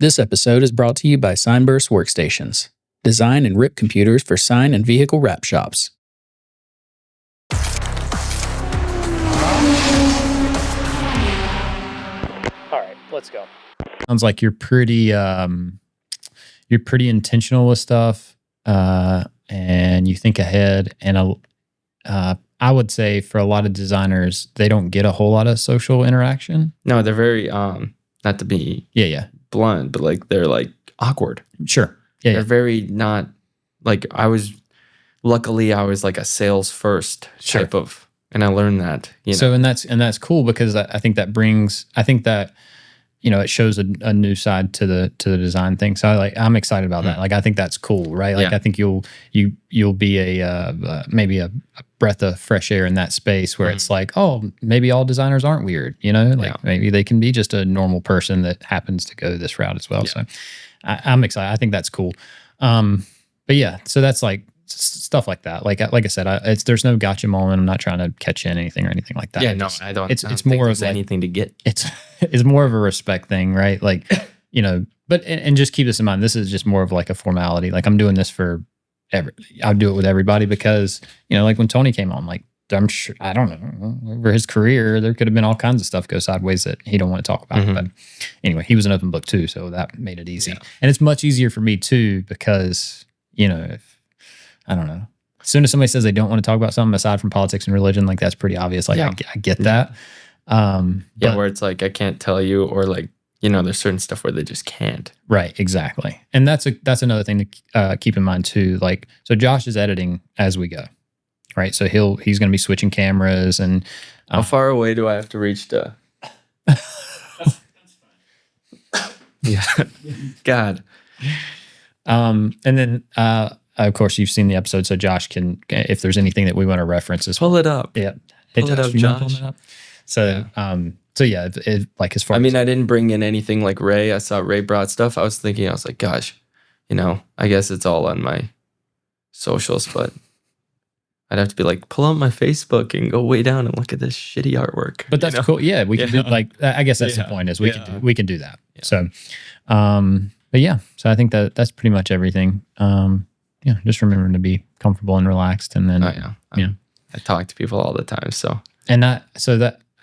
This episode is brought to you by Signburst Workstations. Design and rip computers for sign and vehicle wrap shops. All right, let's go. Sounds like you're pretty intentional with stuff, and you think ahead. And I would say for a lot of designers, they don't get a whole lot of social interaction. No, they're very not to be blunt, but like they're like awkward. Sure. They're very not like luckily I was like a sales first type of, and I learned that, you know. So and that's cool because I think that it shows a new side to the design thing. So I'm excited about that. Like I think that's cool, right? Like I think you'll be maybe a breath of fresh air in that space where it's like, oh, maybe all designers aren't weird, you know? Like maybe they can be just a normal person that happens to go this route as well. Yeah. So I'm excited. I think that's cool. But yeah, so that's like stuff like that. Like I said, there's no gotcha moment. I'm not trying to catch you in anything or anything like that. Yeah, no, I don't. It's more of like, anything to get. It's more of a respect thing, right? Like, you know. But and just keep this in mind. This is just more of like a formality. Like I'm doing this for I'll do it with everybody because like when Tony came on, like I'm sure I don't know over his career there could have been all kinds of stuff go sideways that he don't want to talk about. But anyway, he was an open book too, so that made it easy. Yeah. And it's much easier for me too because if I don't know. As soon as somebody says they don't want to talk about something aside from politics and religion, like that's pretty obvious. Like I get that. Where it's like I can't tell you, or like there's certain stuff where they just can't. Right, exactly. And that's another thing to keep in mind too. Like, so Josh is editing as we go, right? So he's going to be switching cameras and. How far away do I have to reach to? That's fine. Yeah, God. And then. Of course, you've seen the episode, so Josh can, if there's anything that we want to reference, pull it up. Yeah, hey, pull it up, Josh. So, like as far. I didn't bring in anything like Ray. I saw Ray brought stuff. I was like, gosh, I guess it's all on my socials, but I'd have to be like, pull out my Facebook and go way down and look at this shitty artwork. But that's cool. Yeah, we can do I guess that's the point is we can do that. Yeah. So, but yeah, so I think that's pretty much everything. Yeah, just remembering to be comfortable and relaxed, and then I talk to people all the time, so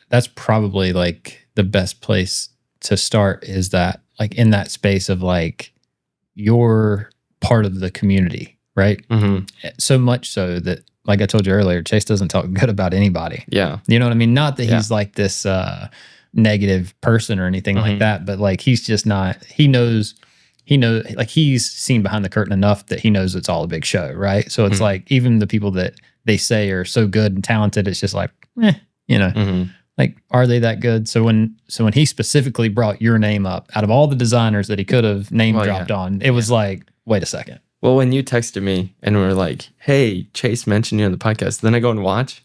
that's probably like the best place to start is that like in that space of like you're part of the community, right? So much so that like I told you earlier, Chase doesn't talk good about anybody. Yeah, you know what I mean. Not that he's like this negative person or anything like that, but like he's just not. He knows, like he's seen behind the curtain enough that he knows it's all a big show, right? So it's like even the people that they say are so good and talented, it's just like, like are they that good? So when he specifically brought your name up out of all the designers that he could have name dropped on, it was like, wait a second. Well, when you texted me and were like, "Hey, Chase mentioned you on the podcast," then I go and watch,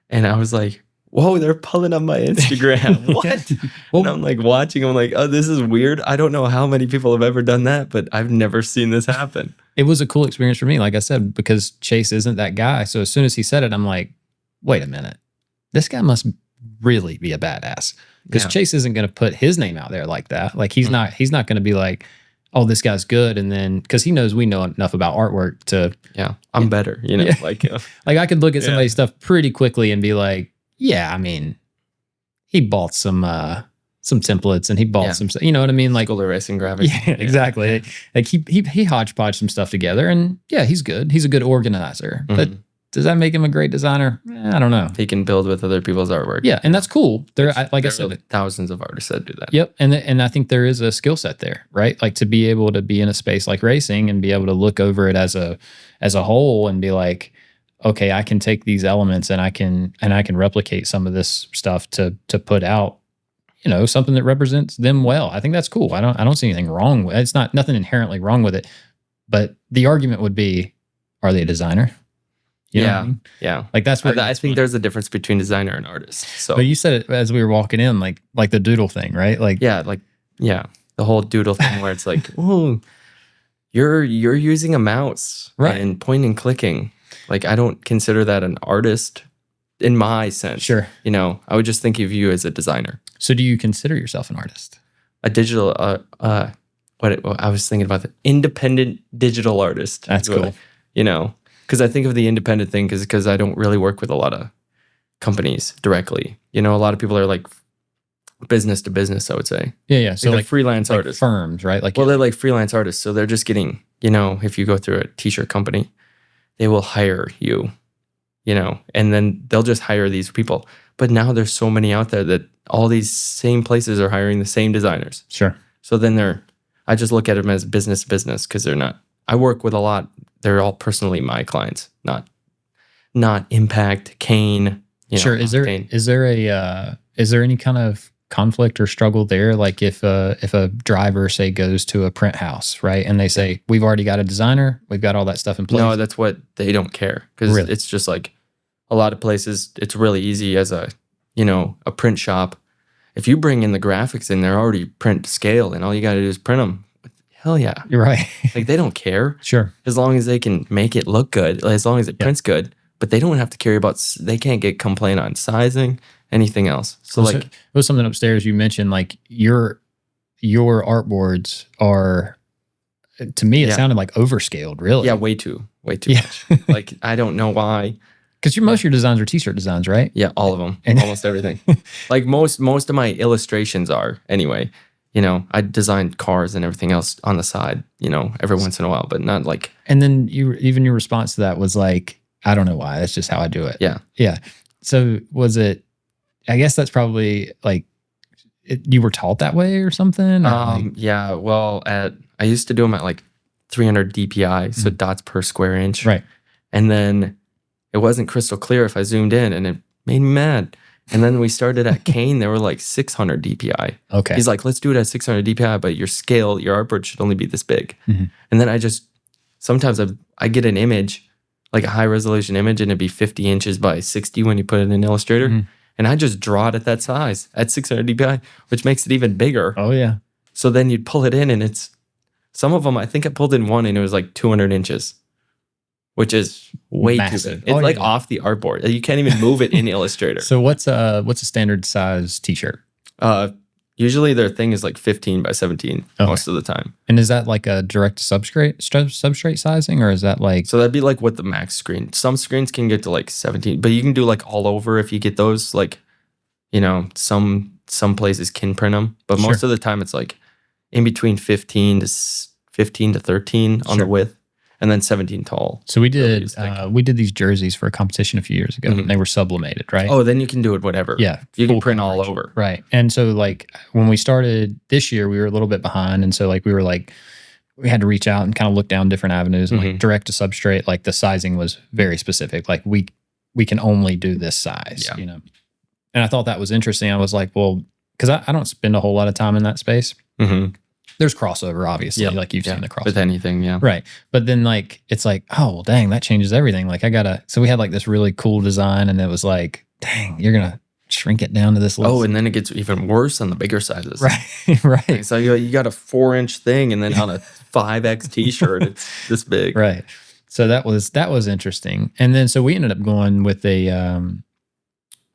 and I was like, whoa, they're pulling up my Instagram. What? And I'm like watching. I'm like, oh, this is weird. I don't know how many people have ever done that, but I've never seen this happen. It was a cool experience for me, like I said, because Chase isn't that guy. So as soon as he said it, I'm like, wait a minute. This guy must really be a badass. Because Chase isn't going to put his name out there like that. Like he's not going to be like, oh, this guy's good. And then, because he knows we know enough about artwork to. Yeah, I'm better. Like I could look at somebody's stuff pretty quickly and be like, yeah, he bought some templates and he bought some, you know what I mean? Like school erasing graphics. Yeah, exactly. Like he hodgepodged some stuff together and he's good. He's a good organizer. But does that make him a great designer? I don't know. He can build with other people's artwork. Yeah, and that's cool. There I said, thousands of artists that do that. Yep, and I think there is a skill set there, right? Like to be able to be in a space like racing and be able to look over it as a whole and be like, okay, I can take these elements and I can replicate some of this stuff to put out, something that represents them well. I think that's cool. I don't see anything wrong with it. It's nothing inherently wrong with it. But the argument would be, are they a designer? You know what I mean? Yeah. Like that's where I think there's a difference between designer and artist. So, but you said it as we were walking in, like the doodle thing, right? Like the whole doodle thing where it's like, oh, you're using a mouse, right, and pointing and clicking. Like, I don't consider that an artist in my sense. Sure. I would just think of you as a designer. So do you consider yourself an artist? A digital, I was thinking about the independent digital artist. That's cool. You know, because I think of the independent thing because I don't really work with a lot of companies directly. You know, a lot of people are like business to business, I would say. Yeah. So like freelance artists. firms, right? Like, Well, they're like freelance artists. So they're just getting, you know, if you go through a t-shirt company, they will hire you, you know, and then they'll just hire these people. But now there's so many out there that all these same places are hiring the same designers. sure. So then I just look at them as business to business because they're not, I work with a lot. They're all personally my clients, not Impact, Kane. You know, Sure. Is there any kind of conflict or struggle there? Like if a driver say goes to a print house, right, and they say we've already got a designer, we've got all that stuff in place. No, that's what they don't care because Really? it's just like a lot of places. It's really easy as a print shop. If you bring in the graphics and they're already print to scale, and all you got to do is print them. Hell yeah, You're right. like they don't care Sure. as long as they can make it look good, as long as it prints good. But they don't have to care about. They can't get complaint on sizing, anything else. So like, it was something upstairs you mentioned, like your artboards are, to me, it sounded like overscaled, really. yeah, way too much. Like I don't know why. Because most of your designs are t-shirt designs, right? Yeah, all of them, And- almost everything. Like most of my illustrations are anyway. You know, I designed cars and everything else on the side. You know, every once in a while, but not like. And then your response to that was like, I don't know why. That's just how I do it. Yeah. Yeah. So was it? I guess that's probably like you were taught that way or something. Or like, Yeah. Well, I used to do them at like 300 DPI, so dots per square inch. right. And then it wasn't crystal clear if I zoomed in, and it made me mad. And then we started at Kane. They were like 600 DPI. Okay. He's like, let's do it at 600 DPI, but your artboard should only be this big. Mhm. And then sometimes I get an image, like a high resolution image, and it'd be 50 inches by 60 when you put it in Illustrator. Mhm. And I just draw it at that size at 600 DPI, which makes it even bigger. Oh yeah. So then you'd pull it in, and some of them, I think I pulled in one and it was like 200 inches, which is way Massive. too big. It's Oh, like yeah. off the artboard. You can't even move it in Illustrator. So what's a standard size t-shirt? Usually their thing is like 15 by 17 Okay. most of the time. And is that like a direct substrate sizing, or is that like? So that'd be like what the max screen. Some screens can get to like 17, but you can do like all over if you get those. Like, you know, some places can print them, but most Sure. of the time it's like in between 15 to 13 on Sure. the width, and then 17 tall. So we Really did thick. these jerseys for a competition a few years ago. Mhm. And they were sublimated, right? Oh, then you can do it whatever. yeah. You can full print all coverage. over. Right. And so like when we started this year, we were a little bit behind. And so like we had to reach out and kind of look down different avenues, and like Mhm. direct to substrate, like the sizing was very specific. Like we can only do this size, Yeah. you know? And I thought that was interesting. I was like, well, because I don't spend a whole lot of time in that space. Mm-hmm. There's crossover, obviously, like you've seen the crossover. with anything. Yeah. Right. But then like, it's like, oh, well, dang, that changes everything. Like so we had like this really cool design, and it was like, dang, you're going to shrink it down to this little. Oh, and then it gets even worse on the bigger sizes. right. right. So you got a 4-inch thing, and then on a 5X t-shirt, it's this big. Right. So that was interesting. And then, so we ended up going with a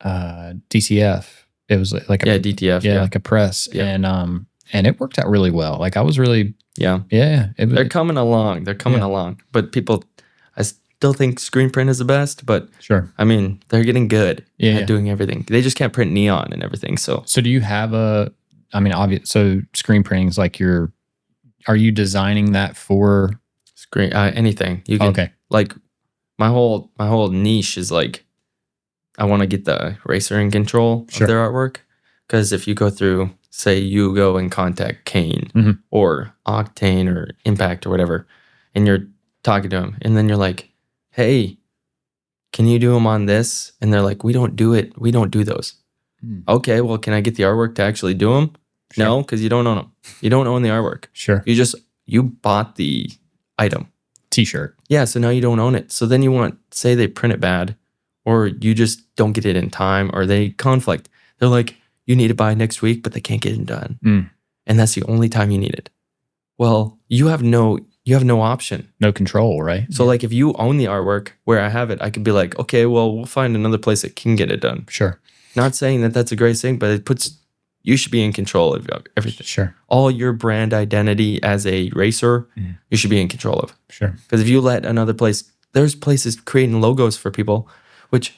DCF. It was like a, DTF. yeah, like a press. Yeah. And it worked out really well. Like I was really, Yeah. They're coming along. But I still think screen print is the best, but sure. I mean, they're getting good Yeah. at doing everything. They just can't print neon and everything. So So do you have so screen printing is like are you designing that for? screen, anything you can, Okay. like my whole niche is like, I want to get the eraser in control Sure. of their artwork. Because if you go through, say you go and contact Kane Mhm. or Octane or Impact or whatever, and you're talking to them, and then you're like, hey, can you do them on this? And they're like, we don't do it. We don't do those. Hmm. Okay, well, can I get the artwork to actually do them? Sure. No, because you don't own them. You don't own the artwork. Sure. You bought the item. T-shirt. Yeah, so now you don't own it. So then say they print it bad, or you just don't get it in time, or they conflict. They're like, you need it by next week, but they can't get it done. Mm. And that's the only time you need it. Well, you have no option. No control, right? So like if you own the artwork where I have it, I could be like, okay, well, we'll find another place that can get it done. Sure. Not saying that that's a great thing, but you should be in control of everything. Sure. All your brand identity as a racer, you should be in control of. Sure. Because if you let another place, there's places creating logos for people, which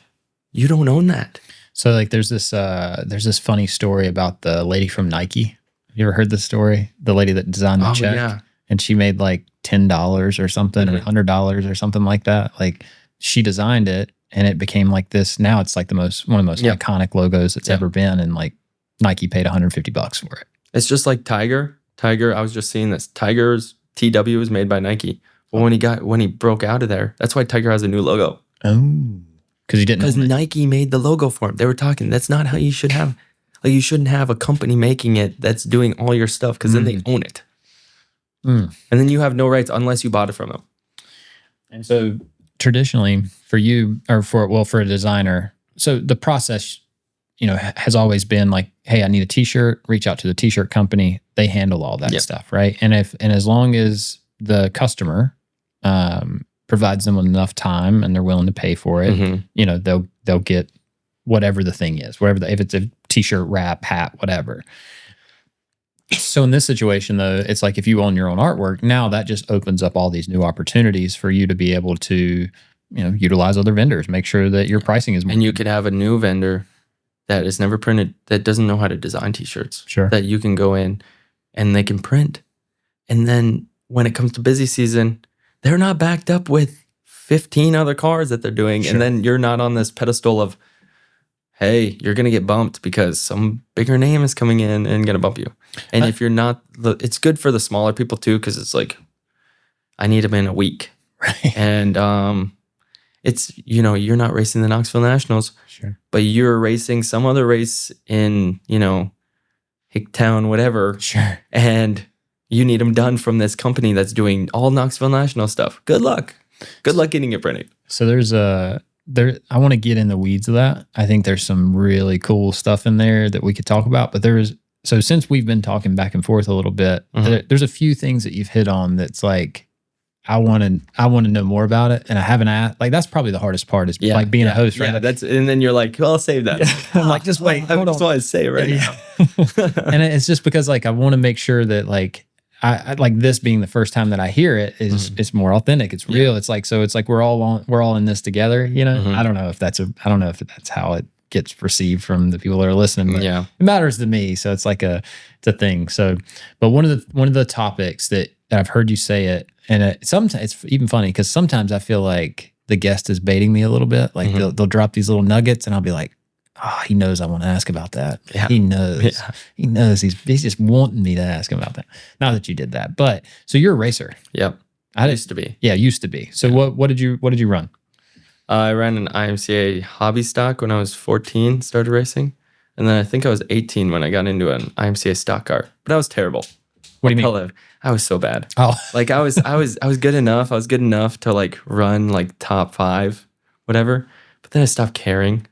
you don't own that. So like there's this funny story about the lady from Nike. You ever heard this story? The lady that designed the check. Yeah. And she made like $10 or something, or $100 or something like that. Like she designed it, and it became like this. Now it's like one of the most iconic logos it's ever been, and like Nike paid $150 for it. It's just like Tiger. I was just seeing this. Tiger's TW was made by Nike. But when he broke out of there, that's why Tiger has a new logo. Oh, because he didn't. Because Nike made the logo for him. They were talking. That's not how you should have. Like you shouldn't have a company making it that's doing all your stuff, because then they own it. And then you have no rights unless you bought it from them. And so traditionally for you, or for a designer, so the process, has always been like, hey, I need a t-shirt, reach out to the t-shirt company. They handle all that stuff. Right. And as long as the customer provides them with enough time and they're willing to pay for it, they'll get whatever the thing is, if it's a t-shirt, wrap, hat, whatever. So in this situation, though, it's like if you own your own artwork, now that just opens up all these new opportunities for you to be able to, utilize other vendors, make sure that your pricing is more. And you could have a new vendor that is never printed, that doesn't know how to design t-shirts. Sure. That you can go in and they can print. And then when it comes to busy season, they're not backed up with 15 other cars that they're doing. Sure. And then you're not on this pedestal of, hey, you're going to get bumped because some bigger name is coming in and going to bump you. And if you're not, it's good for the smaller people too, because it's like, I need them in a week. Right. And it's, you're not racing the Knoxville Nationals, Sure. but you're racing some other race in, Hicktown, whatever. Sure. And you need them done from this company that's doing all Knoxville National stuff. Good luck. Good luck getting it printed. So I want to get in the weeds of that. I think there's some really cool stuff in there that we could talk about, but so since we've been talking back and forth a little bit, there's a few things that you've hit on that's like, I want to know more about it, and I haven't asked. Like that's probably the hardest part is like being a host, right? Yeah, and then you're like, well, I'll save that. I'm like, just wait, I hold just on. want to say it right now. And it's just because like I want to make sure that like I like this being the first time that I hear it is it's more authentic. It's real. It's like we're all in this together. I don't know if that's how it gets perceived from the people that are listening. But it matters to me. So it's like it's a thing. So, but one of the topics that I've heard you say it, and sometimes it's even funny because sometimes I feel like the guest is baiting me a little bit. Like they'll drop these little nuggets, and I'll be like, oh, he knows I want to ask about that. Yeah. He knows. Yeah. He knows. He's just wanting me to ask him about that. Not that you did that, but so you're a racer. Yep. I used to be. Yeah, used to be. So what did you run? I ran an IMCA hobby stock when I was 14, started racing. And then I think I was 18 when I got into an IMCA stock car. But I was terrible. What do you mean? I was so bad. Oh. Like I was good enough. I was good enough to like run like top 5, whatever. But then I stopped caring,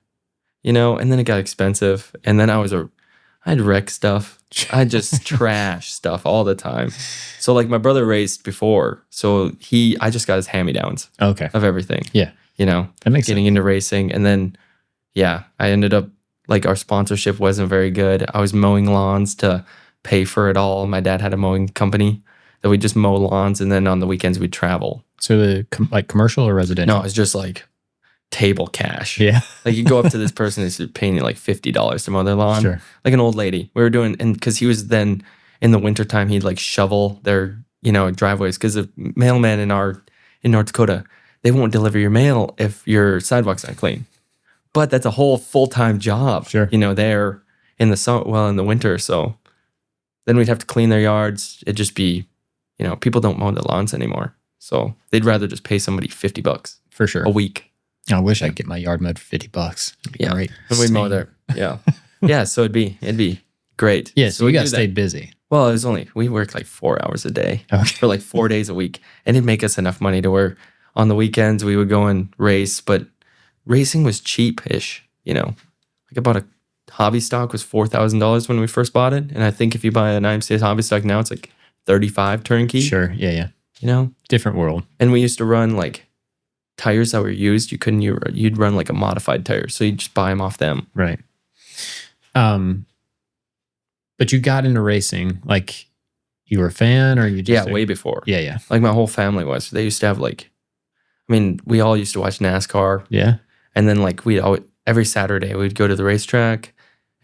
and then it got expensive. And then I'd wreck stuff. I just trash stuff all the time. So like my brother raced before. So I just got his hand-me-downs of everything. Yeah. That makes getting into racing. And then, I ended up like our sponsorship wasn't very good. I was mowing lawns to pay for it all. My dad had a mowing company that we just mow lawns, and then on the weekends we'd travel. So like commercial or residential? No, it's just like table cash. Yeah. Like you go up to this person who's paying you like $50 to mow their lawn. Sure. Like an old lady. We were doing, and because he was then in the wintertime, he'd like shovel their, driveways. Because the mailman in North Dakota, they won't deliver your mail if your sidewalk's not clean. But that's a whole full-time job. Sure. There in the winter. So then we'd have to clean their yards. It'd just be, people don't mow the lawns anymore. So they'd rather just pay somebody $50 for sure a week. I wish I could get my yard mowed for $50. Yeah, great. And we'd mow there. Yeah, yeah. So it'd be great. Yeah, so you guys stayed busy. Well, we worked like 4 hours a day for like 4 days a week, and it'd make us enough money to where on the weekends we would go and race. But racing was cheap-ish. Like I bought a hobby stock was $4,000 when we first bought it, and I think if you buy an IMCA hobby stock now, it's like $35 turnkey. Sure. Yeah. Different world. And we used to run like tires that were used. You'd run like a modified tire, so you just buy them off them. Right. But you got into racing, like you were a fan or you just... Yeah, way before. Yeah. Like my whole family was. They used to have like, I mean, we all used to watch NASCAR. Yeah. And then like every Saturday we'd go to the racetrack.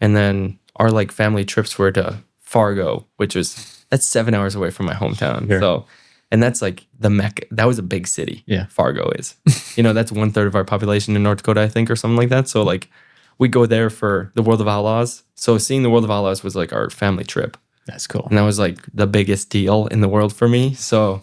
And then our like family trips were to Fargo, that's 7 hours away from my hometown. Sure. So, and that's like the Mecca. That was a big city. Yeah. Fargo is. That's 1/3 of our population in North Dakota, I think, or something like that. So like we go there for the World of Outlaws. So seeing the World of Outlaws was like our family trip. That's cool. And that was like the biggest deal in the world for me. So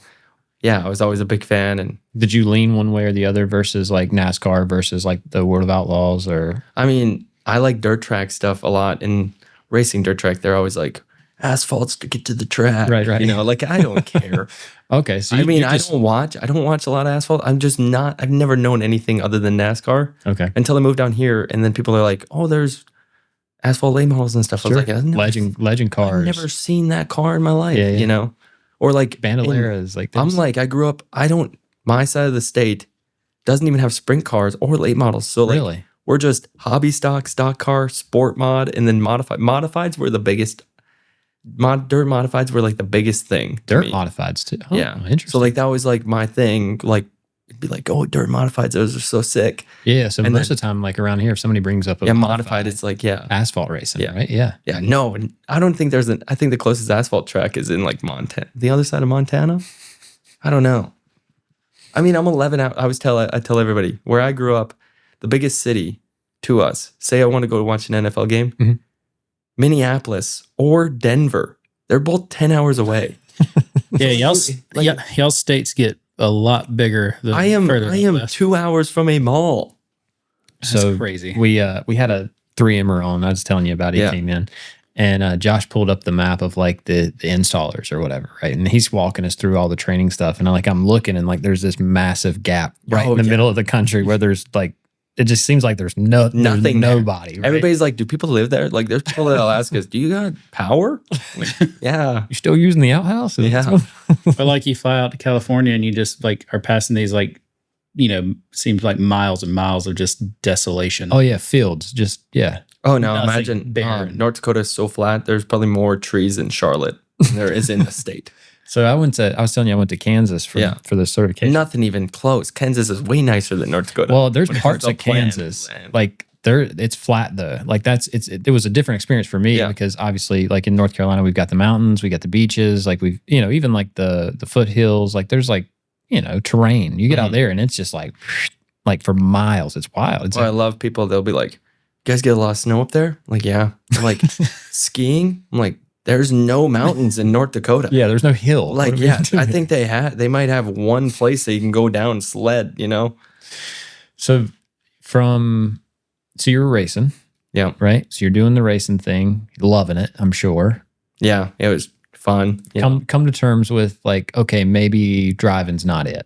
yeah, I was always a big fan. And did you lean one way or the other versus like NASCAR versus like the World of Outlaws or? I mean, I like dirt track stuff a lot. And racing dirt track, they're always like asphalts to get to the track. Right. Like I don't care. Okay. So I don't watch a lot of asphalt. I've never known anything other than NASCAR. Okay. Until I moved down here. And then people are like, oh, there's asphalt late models and stuff. Sure. I was like, legend cars. I've never seen that car in my life, Yeah. Or like Bandoleras. Like I'm like, I grew up, my side of the state doesn't even have sprint cars or late models. So like, really? we're just hobby stock car, sport mod, and then modified. Modifieds were the biggest, dirt modifieds were like the biggest thing. to Dirt me. modifieds too. Oh, Yeah. Interesting. So like, that was like my thing. Like, it'd be like, oh, dirt modifieds, those are so sick. Yeah. So And most of the time, like around here, if somebody brings up a Modified, it's like, asphalt racing, Yeah. right? Yeah. Yeah, no, and I don't think I think the closest asphalt track is in like Montana, the other side of Montana. I don't know. I mean, I'm 11 out. I tell everybody where I grew up, the biggest city to us. Say I want to go watch an NFL game, Mhm. Minneapolis or Denver. They're both 10 hours away. Yeah, y'all states get a lot bigger. I am west. 2 hours from a mall. That's crazy. We had a 3M'er on. I was telling you about. He came in, and Josh pulled up the map of like the installers or whatever, right? And he's walking us through all the training stuff, and I'm looking, and like there's this massive gap right in the middle of the country where there's like it just seems like there's nothing, nobody. Right? Everybody's like, do people live there? Like, there's people that'll ask us, do you got power? Like, yeah. You still using the outhouse? Yeah. But like you fly out to California and you just like are passing these like, seems like miles and miles of just desolation. Oh yeah, fields. Just yeah. Oh no, Nothing imagine barren. North Dakota is so flat. There's probably more trees in Charlotte than there is in the state. So I was telling you I went to Kansas for the certification. Nothing even close. Kansas is way nicer than North Dakota. Well, there's When it parts comes of to land, Kansas land. like it's flat though. Like it was a different experience for me because obviously like in North Carolina we've got the mountains, we got the beaches, like we've even like the foothills, like there's like terrain. You get out there and it's just like for miles. It's wild. It's I love people. They'll be like, "You guys get a lot of snow up there?" I'm like, yeah. I'm like, skiing? I'm like, there's no mountains in North Dakota. yeah, there's no hill. Like, What are we yeah, doing? I think they might have one place that you can go down sled, So so you're racing. Yeah. Right? So you're doing the racing thing, loving it, I'm sure. Yeah, it was fun. Come to terms with like, okay, maybe driving's not it.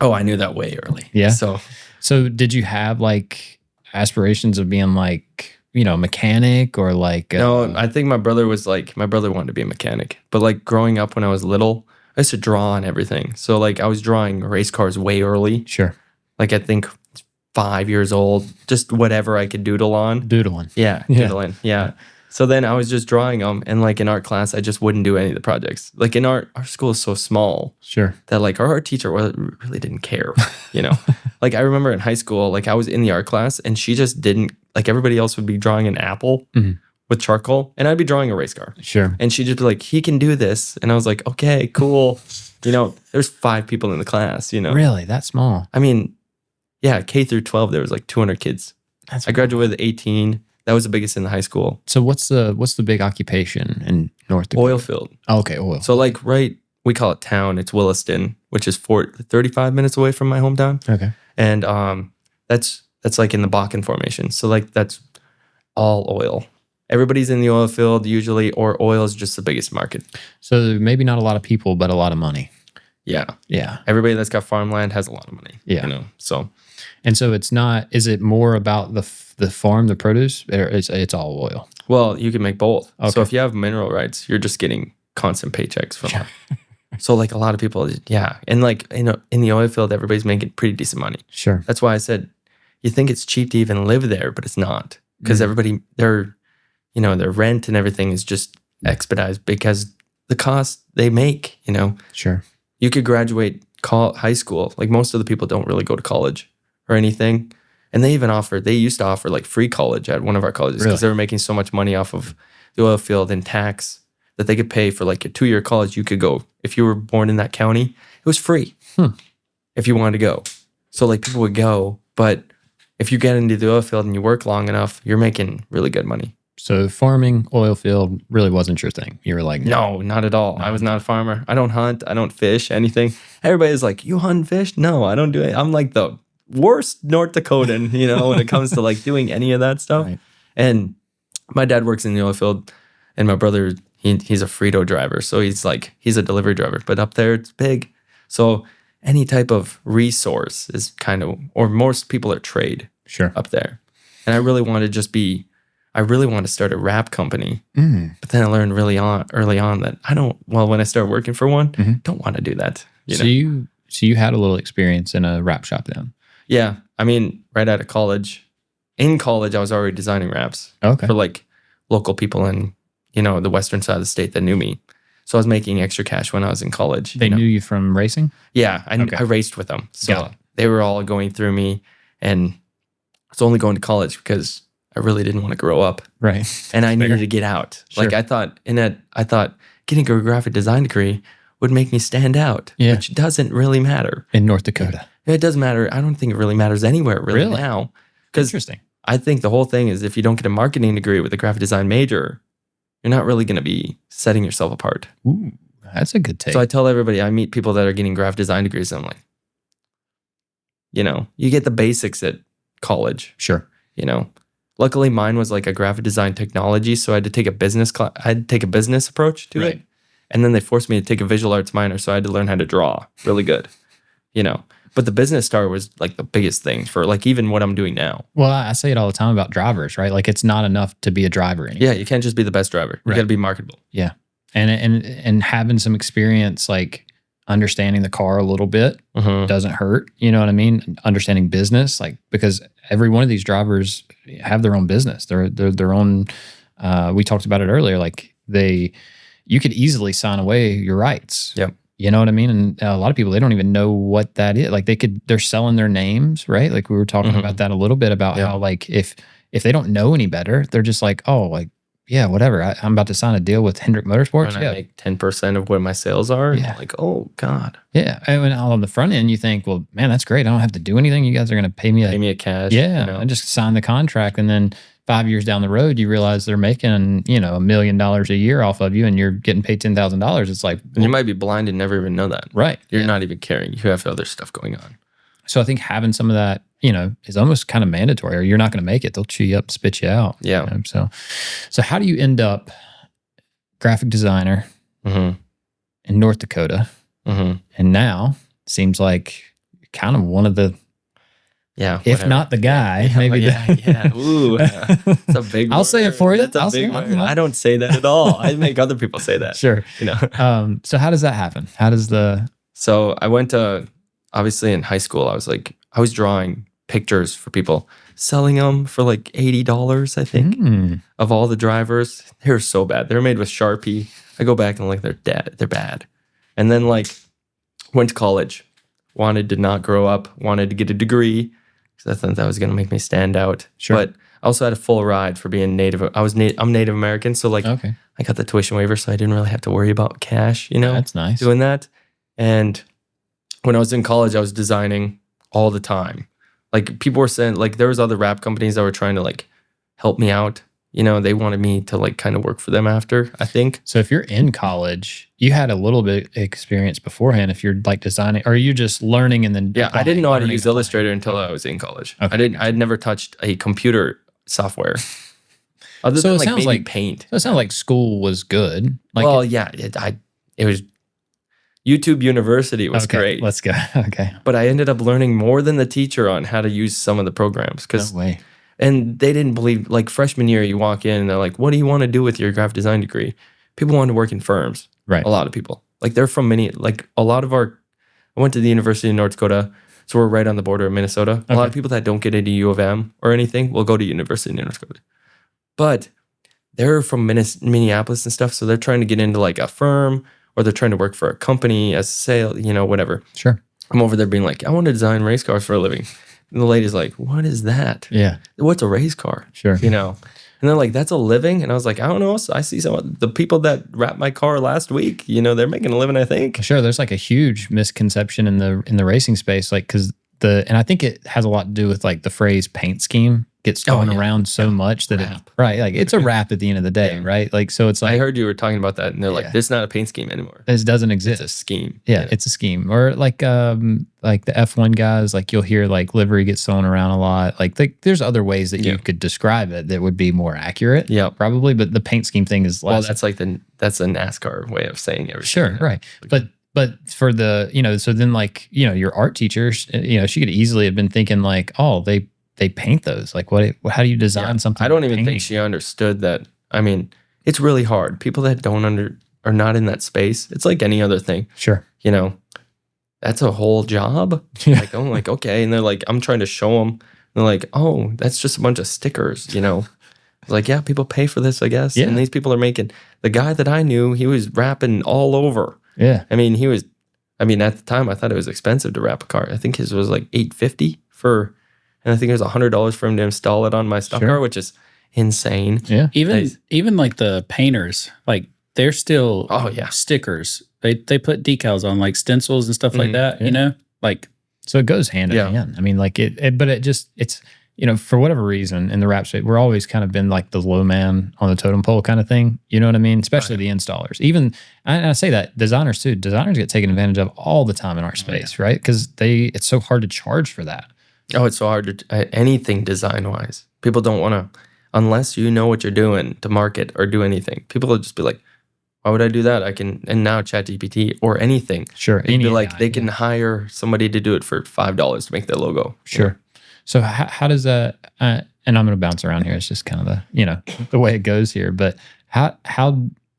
Oh, I knew that way early. Yeah. So did you have like aspirations of being like, mechanic or like no, I think my brother wanted to be a mechanic. But like growing up when I was little, I used to draw on everything. So like I was drawing race cars way early. Sure. Like I think 5 years old, just whatever I could doodle on. Doodling. Yeah, doodling. Yeah. So then I was just drawing them, and like in art class, I just wouldn't do any of the projects. Like in our school is so small Sure. that like our art teacher really didn't care, Like I remember in high school, like I was in the art class, and she just didn't, like everybody else would be drawing an apple with charcoal, and I'd be drawing a race car. Sure. And she'd just be like, he can do this. And I was like, okay, cool. There's 5 people in the class, Really? That small? I mean, yeah, K through 12, there was like 200 kids. I graduated with 18. That was the biggest in the high school. So what's the big occupation in North Dakota? Oil field. Oh, okay, oil. So like we call it town. It's Williston, which is 35 minutes away from my hometown. Okay. And that's like in the Bakken formation. So like that's all oil. Everybody's in the oil field usually, or oil is just the biggest market. So maybe not a lot of people, but a lot of money. Yeah. Yeah. Everybody that's got farmland has a lot of money. Yeah. So. And so is it more about the farm, the produce, or it's all oil? Well, you can make both. Okay. So if you have mineral rights, you're just getting constant paychecks from them. So like a lot of people, yeah. And like, in the oil field, everybody's making pretty decent money. Sure. That's why I said, you think it's cheap to even live there, but it's not. Because everybody, their rent and everything is just expedite because the cost they make, you know, Sure. you could graduate high school. Like most of the people don't really go to college or anything. And they used to offer like free college at one of our colleges because Really? they were making so much money off of the oil field and tax that they could pay for like a 2-year college. You could go, if you were born in that county, it was free if you wanted to go. So like people would go, but if you get into the oil field and you work long enough, you're making really good money. So farming, oil field really wasn't your thing. You were like, No, not at all. I was not a farmer. I don't hunt. I don't fish, anything. Everybody's like, you hunt and fish? No, I don't do it. I'm like the worst North Dakotan, you know, when it comes to like doing any of that stuff. Right. And my dad works in the oil field and my brother, he's a Frito driver. So he's a delivery driver, but up there it's big. So any type of resource is kind of, or most people are trade Sure. up there. And I really want to start a wrap company. But then I learned early on that when I started working for one, don't want to do that. You know? So you had a little experience in a wrap shop then? Yeah. I mean, right out of college. In college, I was already designing wraps Okay. for like local people in, you know, the western side of the state that knew me. So I was making extra cash when I was in college. They knew you from racing? Yeah. Okay. I raced with them. So Got it. they were all going through me. And I was only going to college because I really didn't want to grow up. Right. And I needed to get out. Sure. Like I thought getting a graphic design degree would make me stand out, which doesn't really matter. In North Dakota. It doesn't matter. I don't think it really matters anywhere really? Now. Because Interesting. I think the whole thing is if you don't get a marketing degree with a graphic design major, you're not really going to be setting yourself apart. Ooh, that's a good take. So I tell everybody, I meet people that are getting graphic design degrees, and I'm like, you know, you get the basics at college. Sure. You know, luckily mine was like a graphic design technology, so I had to take a business class. I had to take a business approach to it, and then they forced me to take a visual arts minor, so I had to learn how to draw really good. You know, but the business start was like the biggest thing for like even what I'm doing now. Well, I say it all the time about drivers, right? Like it's not enough to be a driver anymore. Yeah, you can't just be the best driver. You got to be marketable. Yeah. And having some experience, like understanding the car a little bit doesn't hurt. You know what I mean? Understanding business, like, because every one of these drivers have their own business. They're their own, we talked about it earlier. Like you could easily sign away your rights. Yep. You know what I mean? And a lot of people, they don't even know what that is. Like they're selling their names, right? Like we were talking about that a little bit about how like, if they don't know any better, they're just like, oh, like, yeah, whatever. I'm about to sign a deal with Hendrick Motorsports. And I make 10% of what my sales are. Yeah. Like, oh God. Yeah. And on the front end, you think, well, man, that's great. I don't have to do anything. You guys are going to pay me a cash. Yeah. You know? I just sign the contract. And then 5 years down the road, you realize they're making, you know, $1 million a year off of you and you're getting paid $10,000. It's like, and you might be blind and never even know that. Right. You're not even caring. You have other stuff going on. So I think having some of that, you know, is almost kind of mandatory, or you're not going to make it. They'll chew you up, spit you out. Yeah. You know? So how do you end up graphic designer in North Dakota? And now seems like kind of one of the, if not the guy, maybe. Yeah. Ooh, it's a big I'll say it for you. That's a big word. I don't say that at all. I make other people say that. Sure. You know. So how does that happen? How does So I went to, obviously in high school, I was drawing pictures for people, selling them for like $80, I think, of all the drivers. They were so bad. They were made with Sharpie. I go back and like, they're bad. And then like went to college, wanted to not grow up, wanted to get a degree because I thought that was going to make me stand out. Sure. But I also had a full ride for being Native. I'm Native American. So like, okay. I got the tuition waiver, so I didn't really have to worry about cash, you know? That's nice. Doing that. And when I was in college, I was designing all the time. Like people were saying, like there was other wrap companies that were trying to like help me out. You know, they wanted me to like kind of work for them after, I think. So if you're in college, you had a little bit experience beforehand if you're like designing, or are you just learning and then I didn't know how to use Illustrator until I was in college. Okay. I had never touched a computer software. Other than like maybe Paint. So it sounds like school was good. Like well, yeah, it was YouTube University was great. Let's go. Okay. But I ended up learning more than the teacher on how to use some of the programs. No way. And they didn't believe, like freshman year, you walk in and they're like, what do you want to do with your graphic design degree? People wanted to work in firms. Right. A lot of people. Like they're from I went to the University of North Dakota, so we're right on the border of Minnesota. Okay. A lot of people that don't get into U of M or anything will go to University of North Dakota. But they're from Minneapolis and stuff, so they're trying to get into like a firm or they're trying to work for a company as sale, whatever. Sure. I'm over there being like, I want to design race cars for a living. And the lady's like, what is that? Yeah. What's a race car? Sure. And they're like, that's a living? And I was like, I don't know. So I see some of the people that wrapped my car last week, they're making a living, I think. Sure. There's like a huge misconception in the racing space, like, because and I think it has a lot to do with like the phrase paint scheme gets thrown around so much that it's a wrap at the end of the day, right? Like, so it's like, I heard you were talking about that, and they're like, this is not a paint scheme anymore. This doesn't exist. It's a scheme. Yeah, it's a scheme. Or like the F1 guys, like you'll hear like livery gets thrown around a lot. Like there's other ways that you could describe it that would be more accurate. Yeah, probably. But the paint scheme thing is less. Well, that's a NASCAR way of saying everything. Sure, right. But for the so then like your art teacher, she could easily have been thinking like, oh, they paint those. Like how do you design something? I don't even think she understood that. I mean, it's really hard. People that are not in that space. It's like any other thing. Sure. That's a whole job. Yeah. Like, I'm like, okay. And they're like, I'm trying to show them. They're like, oh, that's just a bunch of stickers, It's like, yeah, people pay for this, I guess. Yeah. And these people are making, the guy that I knew, he was wrapping all over. Yeah. I mean, at the time I thought it was expensive to wrap a car. I think his was like $850 and I think it was $100 for him to install it on my stock car, which is insane. Yeah. Even like the painters, like they're still stickers. They put decals on like stencils and stuff like that, like. So it goes hand in hand. I mean, like but it's for whatever reason in the wrap space, we're always kind of been like the low man on the totem pole kind of thing. You know what I mean? Especially the installers. Even, and I say that, designers too. Designers get taken advantage of all the time in our space, right? Because it's so hard to charge for that. Oh, it's so hard to, anything design-wise. People don't want to, unless you know what you're doing to market or do anything. People will just be like, why would I do that? And now ChatGPT or anything. Sure. They'd be like, they can hire somebody to do it for $5 to make their logo. Sure. So how does that, and I'm going to bounce around here. It's just kind of the way it goes here. But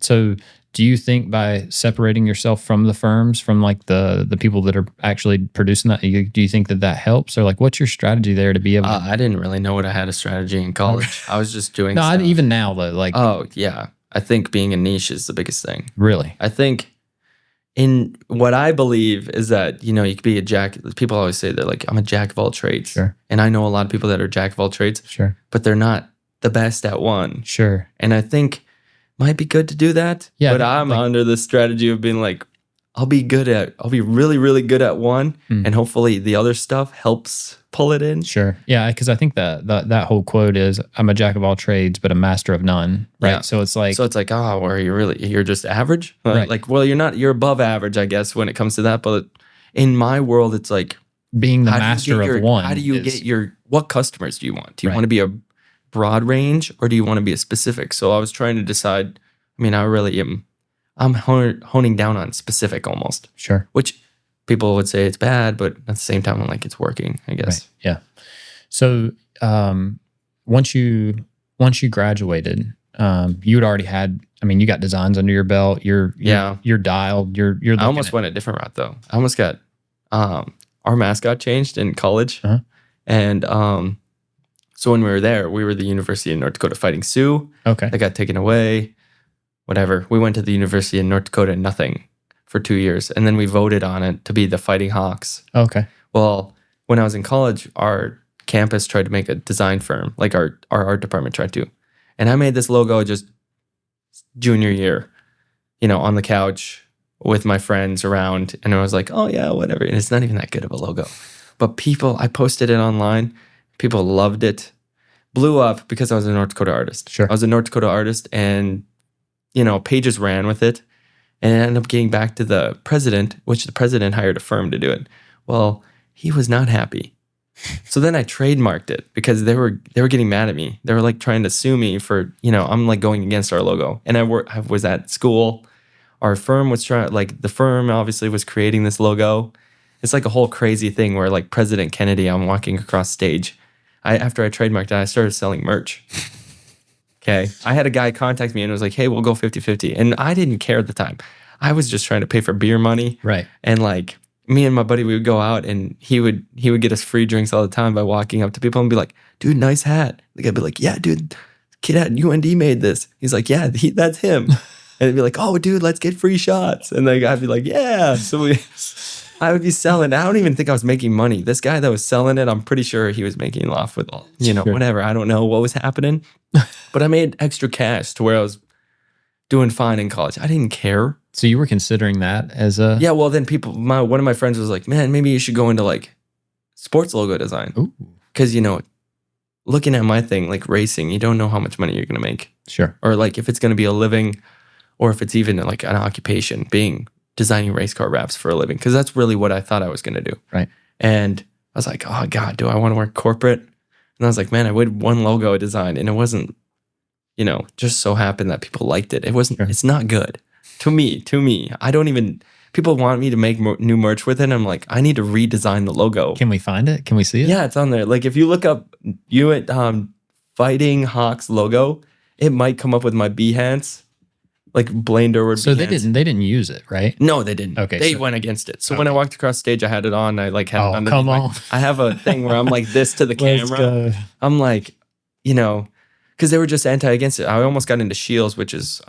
so do you think by separating yourself from the firms, from like the people that are actually producing that, do you think that helps? Or like, what's your strategy there to be able to? I didn't really know what I had a strategy in college. I was just doing stuff. Even now though, like. Oh, yeah. I think being a niche is the biggest thing. Really? I think in what I believe is that, you could be a jack. People always say they're like, I'm a jack of all trades. Sure. And I know a lot of people that are jack of all trades. Sure. But they're not the best at one. Sure. And I think might be good to do that. Yeah. But I'm under the strategy of being like, I'll be really, really good at one. And hopefully the other stuff helps pull it in. Sure. Yeah. Because I think that whole quote is, I'm a jack of all trades, but a master of none. Right. Yeah. So it's like, oh, well, you're just average. Right. Like, well, you're above average, I guess, when it comes to that. But in my world, it's like being the master of one. How do you get what customers do you want? Do you want to be a broad range or do you want to be a specific? So I was trying to decide. I mean, I really am. I'm honing down on specific almost. Sure. Which people would say it's bad, but at the same time, I'm like, it's working, I guess. Right. Yeah. So once you graduated, you had already had, you got designs under your belt. You're dialed. You're I almost went a different route though. I almost got our mascot changed in college. Uh-huh. And so when we were there, we were the University of North Dakota Fighting Sioux. Okay. That got taken away. Whatever. We went to the University of North Dakota, nothing, for 2 years. And then we voted on it to be the Fighting Hawks. Okay. Well, when I was in college, our campus tried to make a design firm, like our art department tried to. And I made this logo just junior year, on the couch with my friends around. And I was like, oh yeah, whatever. And it's not even that good of a logo. But I posted it online. People loved it. Blew up because I was a North Dakota artist. Sure. I was a North Dakota artist and pages ran with it, and it ended up getting back to the president, which the president hired a firm to do it. Well, he was not happy. So then I trademarked it because they were getting mad at me. They were like trying to sue me for, I'm like going against our logo. And I was at school. Our firm was the firm obviously was creating this logo. It's like a whole crazy thing where like President Kennedy, I'm walking across stage. After I trademarked it, I started selling merch. Okay. I had a guy contact me and was like, hey, we'll go 50-50. And I didn't care at the time. I was just trying to pay for beer money. Right. And like me and my buddy, we would go out and he would get us free drinks all the time by walking up to people and be like, dude, nice hat. The guy'd be like, yeah, dude, kid at UND made this. He's like, yeah, that's him. And they'd be like, oh, dude, let's get free shots. And like, I'd be like, yeah. So I would be selling. I don't even think I was making money. This guy that was selling it, I'm pretty sure he was making off with all, whatever. I don't know what was happening. But I made extra cash to where I was doing fine in college. I didn't care. So you were considering that as a... Yeah, well, then one of my friends was like, man, maybe you should go into like sports logo design. Because, looking at my thing, like racing, you don't know how much money you're going to make. Sure. Or like if it's going to be a living or if it's even like an occupation, designing race car wraps for a living. Because that's really what I thought I was going to do. Right. And I was like, oh God, do I want to work corporate? And I was like, man, I would one logo I designed and it wasn't, just so happened that people liked it. It wasn't, It's not good. To me, I don't even, people want me to make new merch with it. And I'm like, I need to redesign the logo. Can we find it? Can we see it? Yeah, it's on there. Like if you look up Fighting Hawks logo, it might come up with my Behance, like Blaine Durward. So Behance. they didn't use it, right? No, they didn't. Okay. They went against it. So when I walked across stage, I had it on. I like had it under. Come on. I have a thing where I'm like this to the camera. I'm like, because they were just against it. I almost got into Shields, which is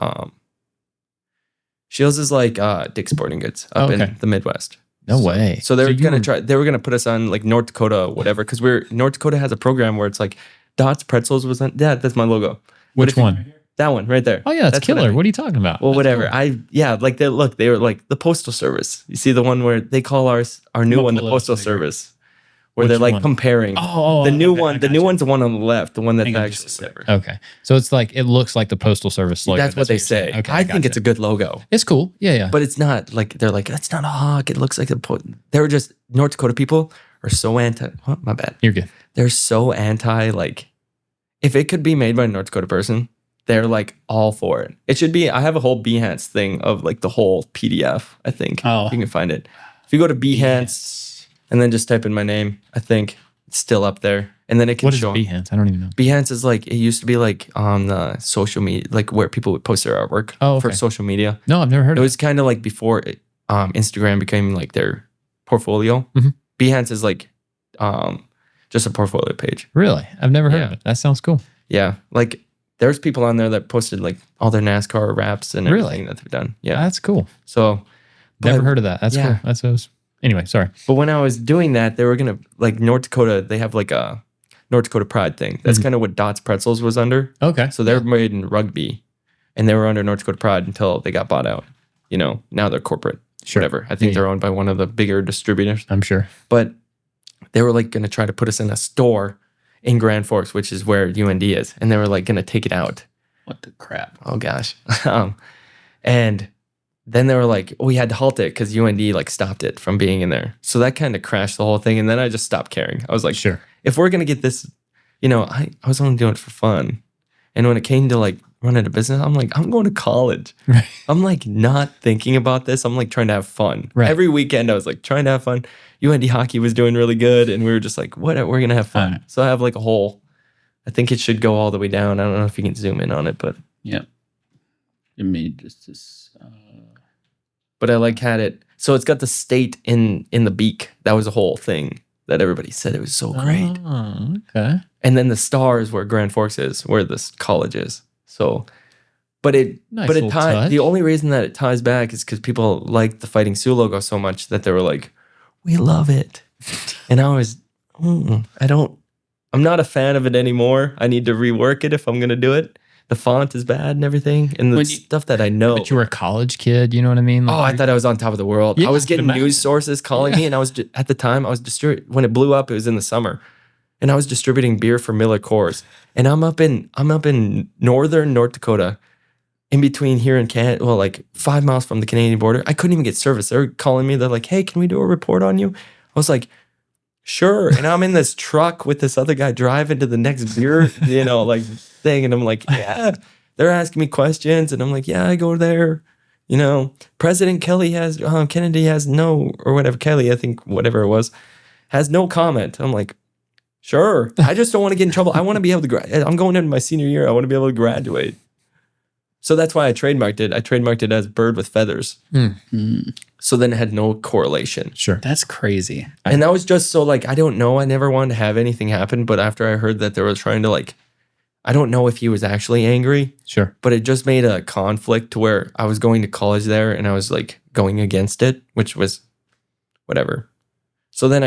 Shields is like Dick's Sporting Goods up in the Midwest. No way. So they were gonna try. They were gonna put us on like North Dakota, whatever. Because North Dakota has a program where it's like Dots Pretzels was on. Yeah, that's my logo. Which one? That one right there. Oh yeah, that's killer. What are you talking about? Well, that's whatever. Cool. They were like the Postal Service. You see the one where they call our new one the Postal Service. Where they're like comparing. The new one. The new one's the one on the left. The one that's actually okay. So it's like it looks like the Postal Service logo. That's what they say. Okay, I think it's a good logo. It's cool. Yeah. But it's not like they're like that's not a hawk. It looks like they were just North Dakota people are so anti. Oh, my bad. You're good. They're so anti. Like if it could be made by a North Dakota person, they're like all for it. It should be. I have a whole Behance thing of like the whole PDF. I think you can find it if you go to Behance. And then just type in my name. I think it's still up there. And then it can show. What is Behance? I don't even know. Behance is like, it used to be like on the social media, like where people would post their artwork for social media. No, I've never heard of it. It was kind of like before Instagram became like their portfolio. Mm-hmm. Behance is like just a portfolio page. Really? I've never heard of it. That sounds cool. Yeah. Like there's people on there that posted like all their NASCAR wraps and everything that they've done. Yeah. That's cool. So. Never heard of that. That's cool. That's what was. Anyway, sorry. But when I was doing that, they were going to, like North Dakota, they have like a North Dakota Pride thing. That's kind of what Dots Pretzels was under. Okay. So they're made in rugby and they were under North Dakota Pride until they got bought out. Now they're corporate. Sure. Whatever. I think they're owned by one of the bigger distributors. I'm sure. But they were like going to try to put us in a store in Grand Forks, which is where UND is. And they were like going to take it out. What the crap? Oh, gosh. And then they were like, we had to halt it because UND like stopped it from being in there. So that kind of crashed the whole thing. And then I just stopped caring. I was like, sure. If we're going to get this, I was only doing it for fun. And when it came to like running a business, I'm like, I'm going to college. Right. I'm like not thinking about this. I'm like trying to have fun. Right. Every weekend I was like trying to have fun. UND hockey was doing really good. And we were just like, what? We're going to have fun. Right. So I have like a whole, I think it should go all the way down. I don't know if you can zoom in on it, but. Yeah. I mean, just But I like had it. So it's got the state in the beak. That was a whole thing that everybody said it was so great. Oh, okay. And then the stars where Grand Forks is, where this college is. So, but it ties. The only reason that it ties back is because people like the Fighting Sioux logo so much that they were like, we love it. And I was, I'm not a fan of it anymore. I need to rework it if I'm going to do it. The font is bad and everything, and the stuff that I know. But you were a college kid, you know what I mean? Like, I thought I was on top of the world. Yeah, I was getting news sources calling me, and I was at the time I was distributing. When it blew up, it was in the summer, and I was distributing beer for Miller Coors. And I'm up in northern North Dakota, in between here and Canada, well, like 5 miles from the Canadian border. I couldn't even get service. They were calling me. They're like, "Hey, can we do a report on you?" I was like, sure. And I'm in this truck with this other guy driving to the next beer, like thing. And I'm like, yeah, they're asking me questions. And I'm like, yeah, I go there. President Kennedy has no, or whatever, Kelly, I think, whatever it was, has no comment. I'm like, sure. I just don't want to get in trouble. I want to be able to graduate. I'm going into my senior year. I want to be able to graduate. So that's why I trademarked it. I trademarked it as bird with feathers. Mm. So then it had no correlation. Sure. That's crazy. And that was just so like, I don't know. I never wanted to have anything happen. But after I heard that they were trying to like, I don't know if he was actually angry, Sure. but it just made a conflict to where I was going to college there and I was like going against it, which was whatever. So then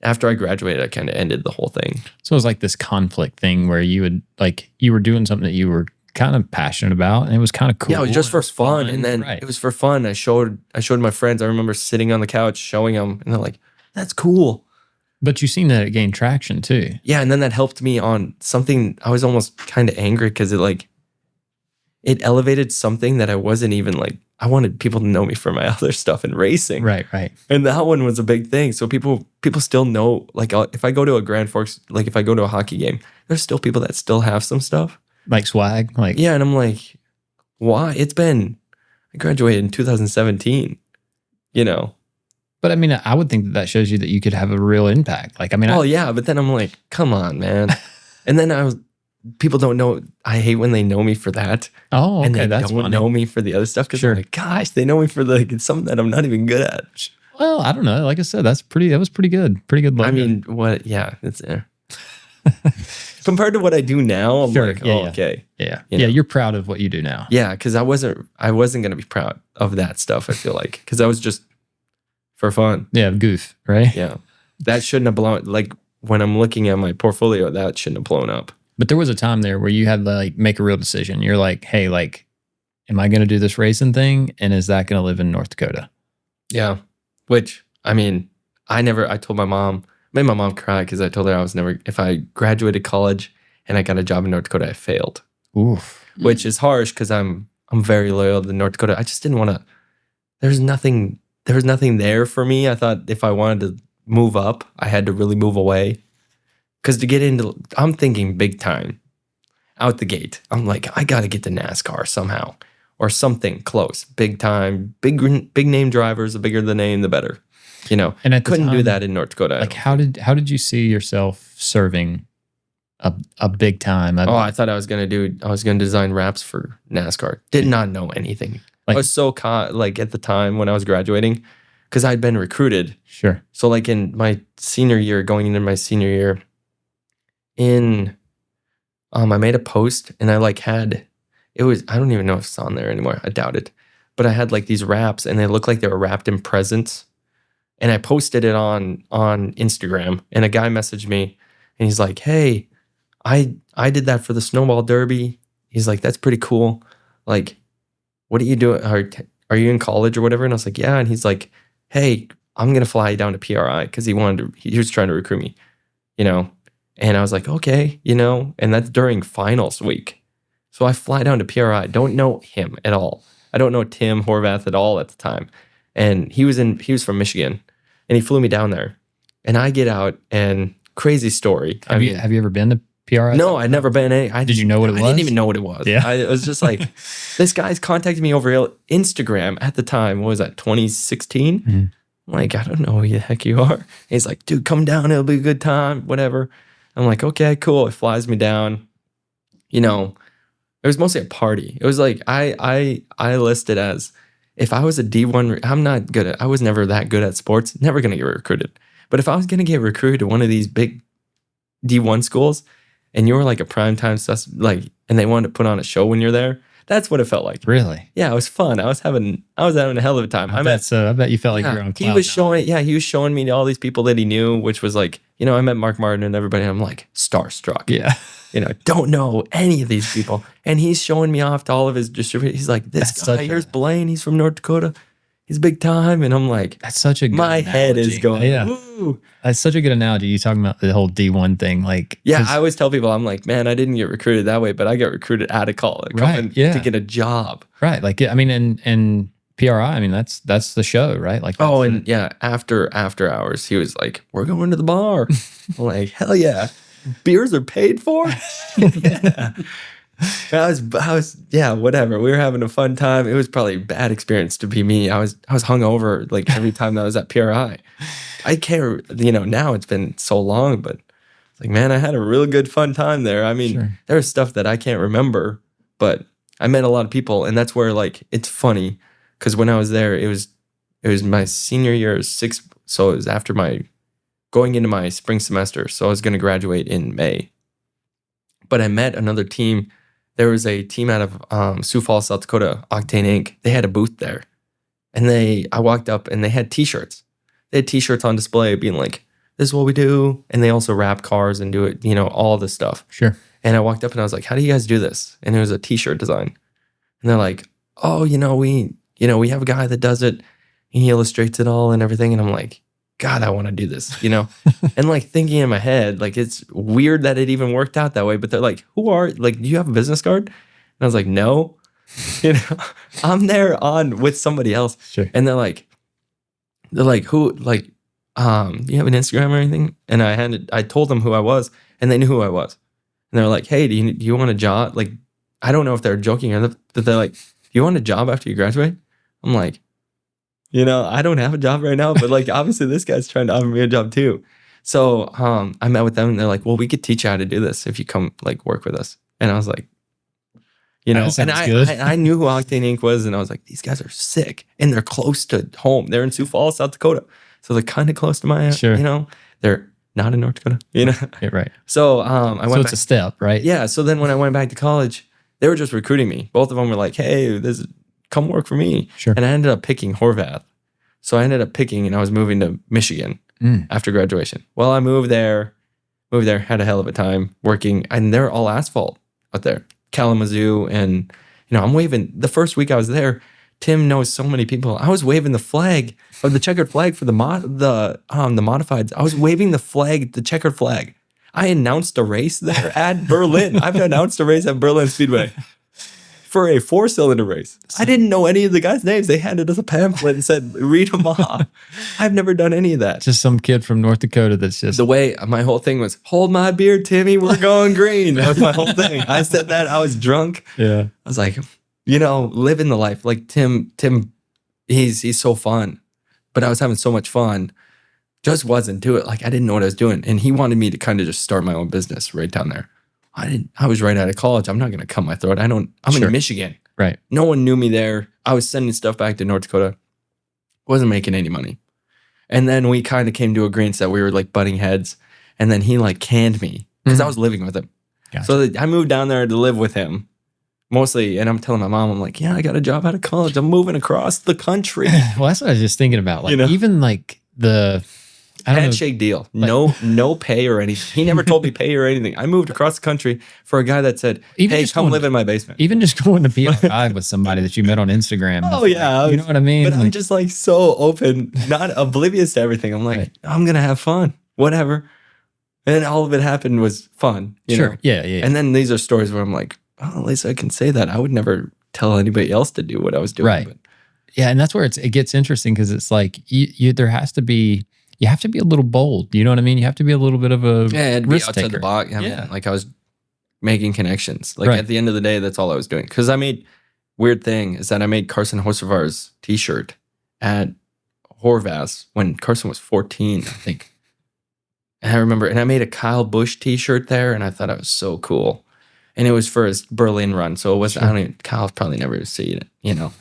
after I graduated, I kind of ended the whole thing. So it was like this conflict thing where you were doing something that you were kind of passionate about and it was kind of cool. Yeah, it was just for fun. And then Right. it was for fun. I showed my friends. I remember sitting on the couch showing them and they're like, that's cool. But you seem that it gained traction too. Yeah, and then that helped me on something. I was almost kind of angry because it elevated something that I wasn't even like. I wanted people to know me for my other stuff in racing. Right. And that one was a big thing. So people still know, like if I go to a Grand Forks, like if I go to a hockey game, there's still people that still have some stuff. Like swag. Like Yeah, and I'm like, why? I graduated in 2017, you know. But I mean, I would think that shows you that you could have a real impact. Like, I mean, yeah, but then I'm like, come on, man. And then people don't know. I hate when they know me for that. Oh, okay, and they that's don't funny. know me for the other stuff because Sure. they're like, gosh, they know me for something that I'm not even good at. Well, I don't know. Like I said, that was pretty good. Pretty good logo. I mean, what? Yeah, it's compared to what I do now. I'm Sure, like, yeah, oh, yeah. okay, yeah. you know. You're proud of what you do now. yeah, because I wasn't gonna be proud of that stuff. I feel like because I was just for fun. Yeah, goof, right? Yeah, that shouldn't have blown. Like when I'm looking at my portfolio, that shouldn't have blown up. But there was a time there where you had to like make a real decision. You're like, hey, like, am I going to do this racing thing? And is that going to live in North Dakota? Yeah, which I mean, I told my mom, made my mom cry because I told her I was never. If I graduated college and I got a job in North Dakota, I failed. Oof. Which is harsh because I'm very loyal to North Dakota. I just didn't want to. There was nothing there for me. I thought if I wanted to move up, I had to really move away. Because to get into, I'm thinking big time, out the gate. I'm like, I got to get to NASCAR somehow, or something close, big time, big name drivers. The bigger the name, the better. You know, And at the couldn't do time, that in North Dakota. Like, how did you see yourself serving a big time? I thought I was gonna design wraps for NASCAR. Did not know anything. Like- I was so caught, like at the time when I was graduating, because I'd been recruited. Sure. So like in my senior year, going into my senior year, I made a post and I don't even know if it's on there anymore. I doubt it. But I had like these wraps and they looked like they were wrapped in presents. And I posted it on Instagram and a guy messaged me and he's like, hey, I did that for the snowball derby. He's like, that's pretty cool. Like, what are you doing? Are you in college or whatever? And I was like, yeah. And he's like, hey, I'm going to fly down to PRI because he was trying to recruit me, you know? And I was like, okay, you know, and that's during finals week. So I fly down to PRI. Don't know him at all. I don't know Tim Horvath at all at the time. And he was from Michigan and he flew me down there. And I get out and crazy story. Have you ever been to PRI? No, I'd never been any. Did you know what it was? I didn't even know what it was. Yeah. It was just like, this guy's contacted me over Instagram at the time. What was that, 2016? Mm-hmm. I'm like, I don't know who the heck you are. And he's like, dude, come down. It'll be a good time, whatever. I'm like, okay, cool. It flies me down. You know, it was mostly a party. It was like, I listed as, if I was a D1, I was never that good at sports, never going to get recruited. But if I was going to get recruited to one of these big D1 schools and you were like a primetime and they wanted to put on a show when you're there, that's what it felt like. Really? Yeah, it was fun. I was having a hell of a time. I bet you felt like you were on cloud he was showing me all these people that he knew, which was like, you know, I met Mark Martin and everybody, and I'm like starstruck. Yeah. You know, don't know any of these people. And he's showing me off to all of his distributors. He's like, this guy, here's Blaine. He's from North Dakota. He's big time. And I'm like, that's such a good my analogy. head is going, yeah. Woo. That's such a good analogy. You talking about the whole D1 thing. Like, yeah, I always tell people, I'm like, man, I didn't get recruited that way, but I got recruited out of college to get a job. Right. Like, I mean, and PRI, I mean, that's the show, right? Like, after hours, he was like, we're going to the bar. I'm like, hell yeah. Beers are paid for? Yeah. I was whatever. We were having a fun time. It was probably a bad experience to be me. I was hungover like every time that I was at PRI. I can't, you know, now it's been so long, but it's like, man, I had a real good fun time there. I mean, there was stuff that I can't remember, but I met a lot of people, and that's where like it's funny because when I was there, it was my senior year, so it was after going into my spring semester. So I was going to graduate in May. But I met another team. There was a team out of Sioux Falls, South Dakota, Octane Inc. They had a booth there. And I walked up and they had t-shirts. They had t-shirts on display being like, this is what we do. And they also wrap cars and do it, all this stuff. Sure. And I walked up and I was like, how do you guys do this? And it was a t-shirt design. And they're like, oh, we have a guy that does it. He illustrates it all and everything. And I'm like, God, I want to do this, And like thinking in my head, like it's weird that it even worked out that way. But they're like, do you have a business card? And I was like, no, I'm there with somebody else. Sure. And they're like, who, like, do you have an Instagram or anything? And I told them who I was and they knew who I was. And they're like, hey, do you want a job? Like, I don't know if they're joking or that they're like, do you want a job after you graduate? I'm like, I don't have a job right now, but like, obviously this guy's trying to offer me a job too. So I met with them and they're like, well, we could teach you how to do this if you come like work with us. And I was like, and I knew who Octane Inc. was. And I was like, these guys are sick and they're close to home. They're in Sioux Falls, South Dakota. So they're kind of close to my, they're not in North Dakota, Yeah, right. So it's a step, right? Yeah. So then when I went back to college, they were just recruiting me. Both of them were like, hey, come work for me. Sure. And I ended up picking Horvath. So I ended up picking and I was moving to Michigan after graduation. Well, I moved there, had a hell of a time working. And they're all asphalt out there, Kalamazoo. And, I'm waving. The first week I was there, Tim knows so many people. I was waving the flag, or the checkered flag for the modifieds. I was waving the checkered flag. I announced a race there at Berlin. I've announced a race at Berlin Speedway for a 4-cylinder race. I didn't know any of the guys' names. They handed us a pamphlet and said, read them off. I've never done any of that. Just some kid from North Dakota that's just... The way my whole thing was, hold my beer, Timmy, we're going green. That was my whole thing. I said that. I was drunk. Yeah. I was like, living the life. Like Tim, he's so fun. But I was having so much fun. Just wasn't do it. Like I didn't know what I was doing. And he wanted me to kind of just start my own business right down there. I was right out of college. I'm not going to cut my throat. I'm in Michigan. Right. No one knew me there. I was sending stuff back to North Dakota. Wasn't making any money. And then we kind of came to agreements that we were like butting heads. And then he like canned me because I was living with him. Gotcha. So I moved down there to live with him mostly. And I'm telling my mom, I'm like, yeah, I got a job out of college. I'm moving across the country. Well, that's what I was just thinking about. Like even like the... handshake deal. No pay or anything. He never told me pay or anything. I moved across the country for a guy that said, hey, come live in my basement. Even just going to P5 with somebody that you met on Instagram. Oh, yeah. You know what I mean? But I'm just like so open, not oblivious to everything. I'm like, right. I'm going to have fun, whatever. And then all of it happened was fun. You know? Yeah. And then these are stories where I'm like, oh, at least I can say that. I would never tell anybody else to do what I was doing. Right. But. Yeah. And that's where it gets interesting because it's like there has to be... You have to be a little bold. You know what I mean? You have to be a little bit of a risk outside taker. the box. I mean, like I was making connections. Like at the end of the day, that's all I was doing. Because weird thing is that I made Carson Hocevar's t-shirt at Horvath's when Carson was 14, I think. And I remember, and I made a Kyle Busch t-shirt there, and I thought it was so cool. And it was for his Berlin run. So it wasn't, Kyle's probably never seen it,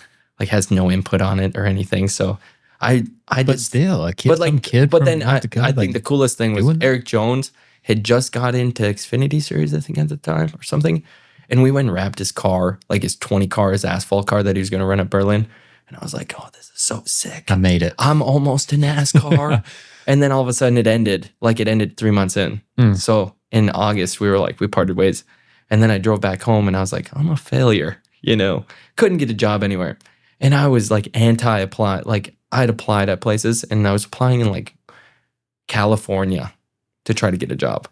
like has no input on it or anything. So but still, a kid, but then I think the coolest thing was Eric Jones had just got into Xfinity Series, I think at the time or something. And we went and wrapped his car, like his 20 car, his asphalt car that he was going to run at Berlin. And I was like, oh, this is so sick. I made it. I'm almost to NASCAR. And then all of a sudden it ended 3 months in. So in August, we parted ways. And then I drove back home and I was like, I'm a failure, couldn't get a job anywhere. And I was like anti-apply, like I'd applied at places and I was applying in like California to try to get a job.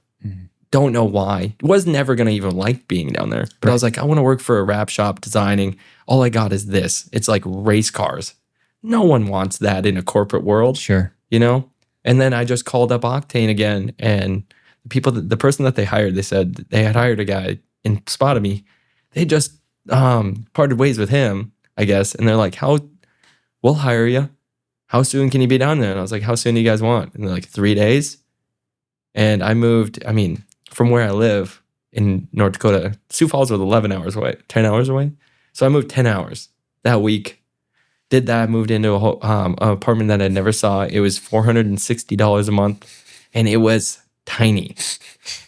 Don't know why. Was never going to even like being down there. But I was like, I want to work for a wrap shop designing. All I got is this. It's like race cars. No one wants that in a corporate world. Sure. And then I just called up Octane again. And the person that they hired, they said they had hired a guy and spotted me. They just parted ways with him, I guess. And they're like, we'll hire you. How soon can you be down there? And I was like, how soon do you guys want? And they're like, 3 days. And I moved, from where I live in North Dakota, Sioux Falls was 11 hours away, 10 hours away. So I moved 10 hours that week. Did that, moved into an apartment that I never saw. It was $460 a month. And it was tiny.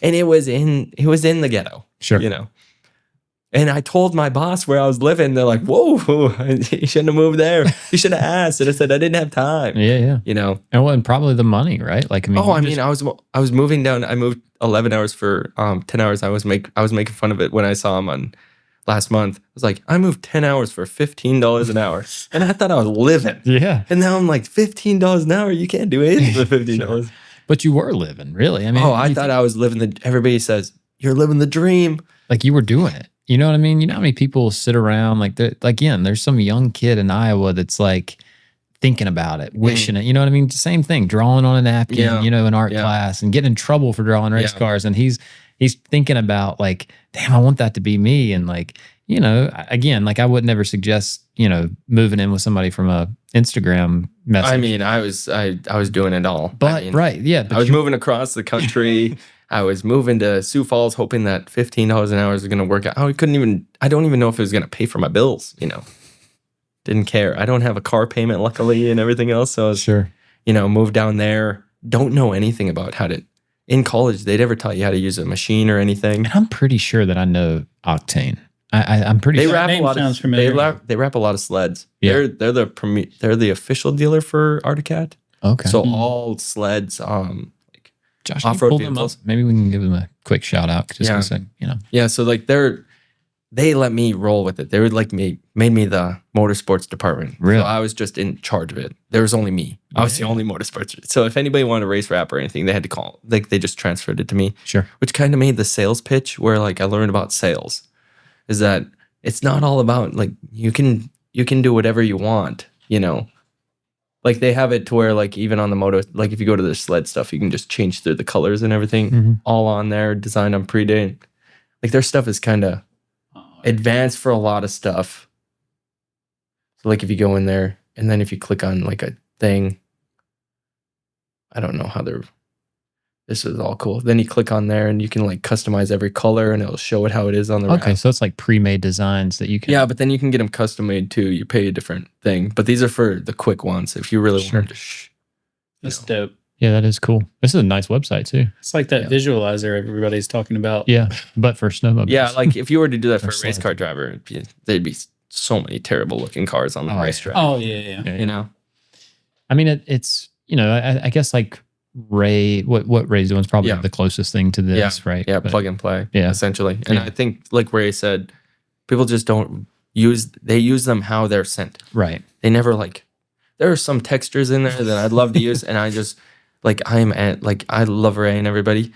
And it was in the ghetto. Sure. You know. And I told my boss where I was living. They're like, "Whoa, you shouldn't have moved there. You should have asked." And I said, "I didn't have time." Yeah. You know. And probably the money, right? Like, I was moving down. I moved 11 hours for 10 hours. I was making fun of it when I saw him on last month. I was like, I moved 10 hours for $15 an hour, and I thought I was living. Yeah. And now I'm like, $15 an hour. You can't do anything for $15. Sure. But you were living, really. I mean, I thought I was living everybody says you're living the dream. Like you were doing it. You know what I mean? You know how many people sit around again, there's some young kid in Iowa that's like thinking about it, wishing it. You know what I mean? Same thing, drawing on a napkin, you know, in art class and getting in trouble for drawing race cars. And he's thinking about like, damn, I want that to be me. And like, you know, again, like I would never suggest, you know, moving in with somebody from a Instagram message. I mean, I was doing it all. But right, yeah. I was moving across the country. I was moving to Sioux Falls, hoping that $15 an hour was going to work out. I don't even know if it was going to pay for my bills, you know. Didn't care. I don't have a car payment, luckily, and everything else. So I was, you know, moved down there. Don't know anything about how to, in college, they never taught you how to use a machine or anything. And I'm pretty sure that I know Octane. I'm pretty sure. They wrap a lot of sleds. Yeah. They're the official dealer for Articat. Okay. So all sleds, Josh, off-road pull them up. Maybe we can give them a quick shout out just a second, you know. Yeah, so like they let me roll with it. They would like made me the motorsports department. Really? So I was just in charge of it. There was only me. I was the only motorsports. So if anybody wanted to race rap or anything, they had to call. Like they just transferred it to me. Sure. Which kind of made the sales pitch where like I learned about sales. Is that it's not all about like you can do whatever you want, you know. Like they have it to where like even on the moto, like if you go to the sled stuff, you can just change through the colors and everything all on there, designed on pre-date. Like their stuff is kind of advanced for a lot of stuff. So like if you go in there and then if you click on like a thing, I don't know how this is all cool. Then you click on there and you can like customize every color and it'll show it how it is on the Okay, wrap. so it's like pre-made designs that you can. Yeah, but then you can get them custom made too. You pay a different thing. But these are for the quick ones. If you really want to That's dope. Yeah, that is cool. This is a nice website too. It's like that visualizer everybody's talking about. Yeah, but for snowmobiles. Yeah, like if you were to do that for a race car driver, there'd be so many terrible looking cars on the racetrack. Oh, yeah. You know? I mean, it's, you know, I guess like Ray, what Ray's doing is probably the closest thing to this, right? Yeah, but, plug and play, essentially. And I think, like Ray said, people just don't use them how they're sent. Right. They never like, there are some textures in there that I'd love to use, and I just, like, I love Ray and everybody,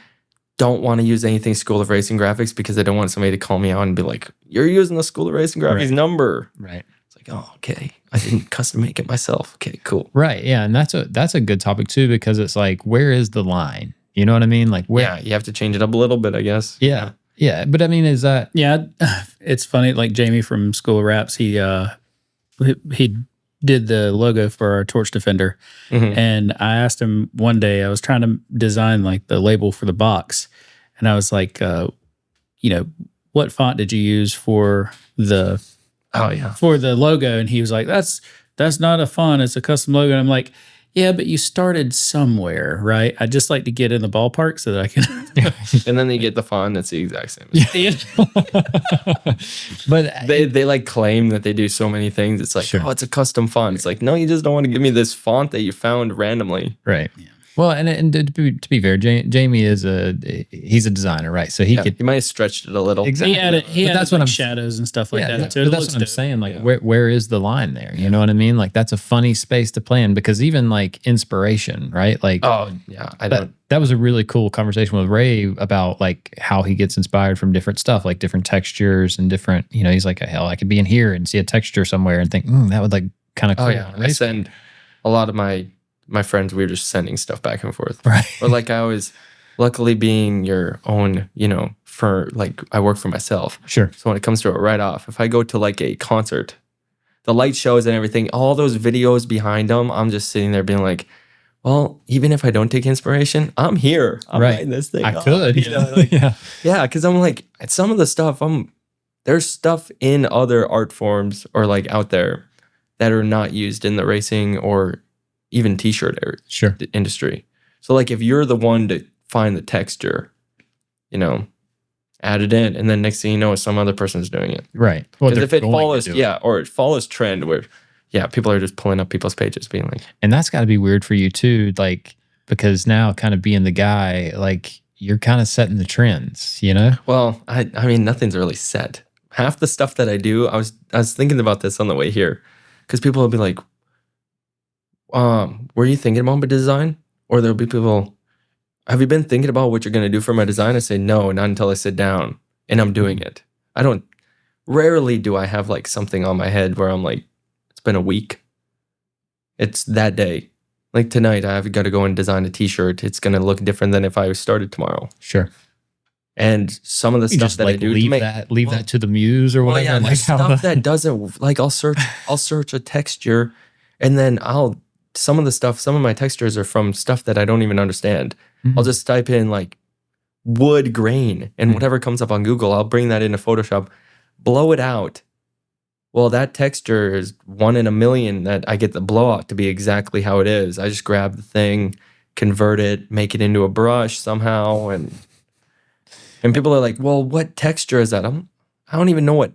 don't want to use anything School of Racing Graphics because I don't want somebody to call me out and be like, you're using the School of Racing Graphics number. Right. It's like, oh, okay. I didn't custom make it myself. Okay, cool. Right. Yeah. And that's a good topic too, because it's like, where is the line? You know what I mean? Like where? Yeah, you have to change it up a little bit, I guess. Yeah. Yeah. But I mean, is that? Yeah. It's funny. Like Jamie from School of Raps, he did the logo for our Torch Defender. And I asked him one day, I was trying to design like the label for the box. And I was like, you know, what font did you use for the logo? And he was like, that's not a font, it's a custom logo. And I'm like, yeah, but you started somewhere, right? I just like to get in the ballpark so that I can. And then they get the font that's the exact same. But they like claim that they do so many things. It's like, oh, it's a custom font. It's like, no, you just don't want to give me this font that you found randomly. Right. Yeah. Well, and to be fair, Jamie he's a designer, right? So he might have stretched it a little. Exactly. He had that's what shadows and stuff like that too. But that's what I'm saying. Like, where is the line there? You know what I mean? Like, that's a funny space to play in, because even like inspiration, right? Like, that was a really cool conversation with Ray about like how he gets inspired from different stuff, like different textures and different. You know, he's like, hell, I could be in here and see a texture somewhere and think, that would like kind of cool. Oh yeah, I send a lot of my friends, we were just sending stuff back and forth. Right. Or like I was, luckily being your own, you know, for like, I work for myself. Sure. So when it comes to a write-off, if I go to like a concert, the light shows and everything, all those videos behind them, I'm just sitting there being like, well, even if I don't take inspiration, I'm here. I'm writing this thing. I could. You know, like, yeah, because I'm like, some of the stuff, there's stuff in other art forms or like out there that are not used in the racing or even t-shirt industry. So like if you're the one to find the texture, add it in, and then next thing you know, some other person's doing it. Right. Well, Because if it follows, it. or it follows trend where, people are just pulling up people's pages, being like, And that's got to be weird for you too, like, because now kind of being the guy, like, you're kind of setting the trends, well, I mean, nothing's really set. Half the stuff that I do, I was thinking about this on the way here, because people will be like, were you thinking about my design? Or there'll be people, have you been thinking about what you're going to do for my design? I say, no, not until I sit down and I'm doing it. Rarely do I have like something on my head where I'm like, it's been a week. It's that day. Like tonight, I've got to go and design a t-shirt. It's going to look different than if I started tomorrow. Sure. And some of the You stuff just that like I do leave that to the muse or whatever. Well, yeah, like stuff that doesn't, like I'll search a texture, and then some of my textures are from stuff that I don't even understand. Mhm. I'll just type in like wood grain, and whatever comes up on Google, I'll bring that into Photoshop, blow it out. Well, that texture is 1 in a million that I get the blowout to be exactly how it is. I just grab the thing, convert it, make it into a brush somehow, and people are like, well, what texture is that? I don't even know what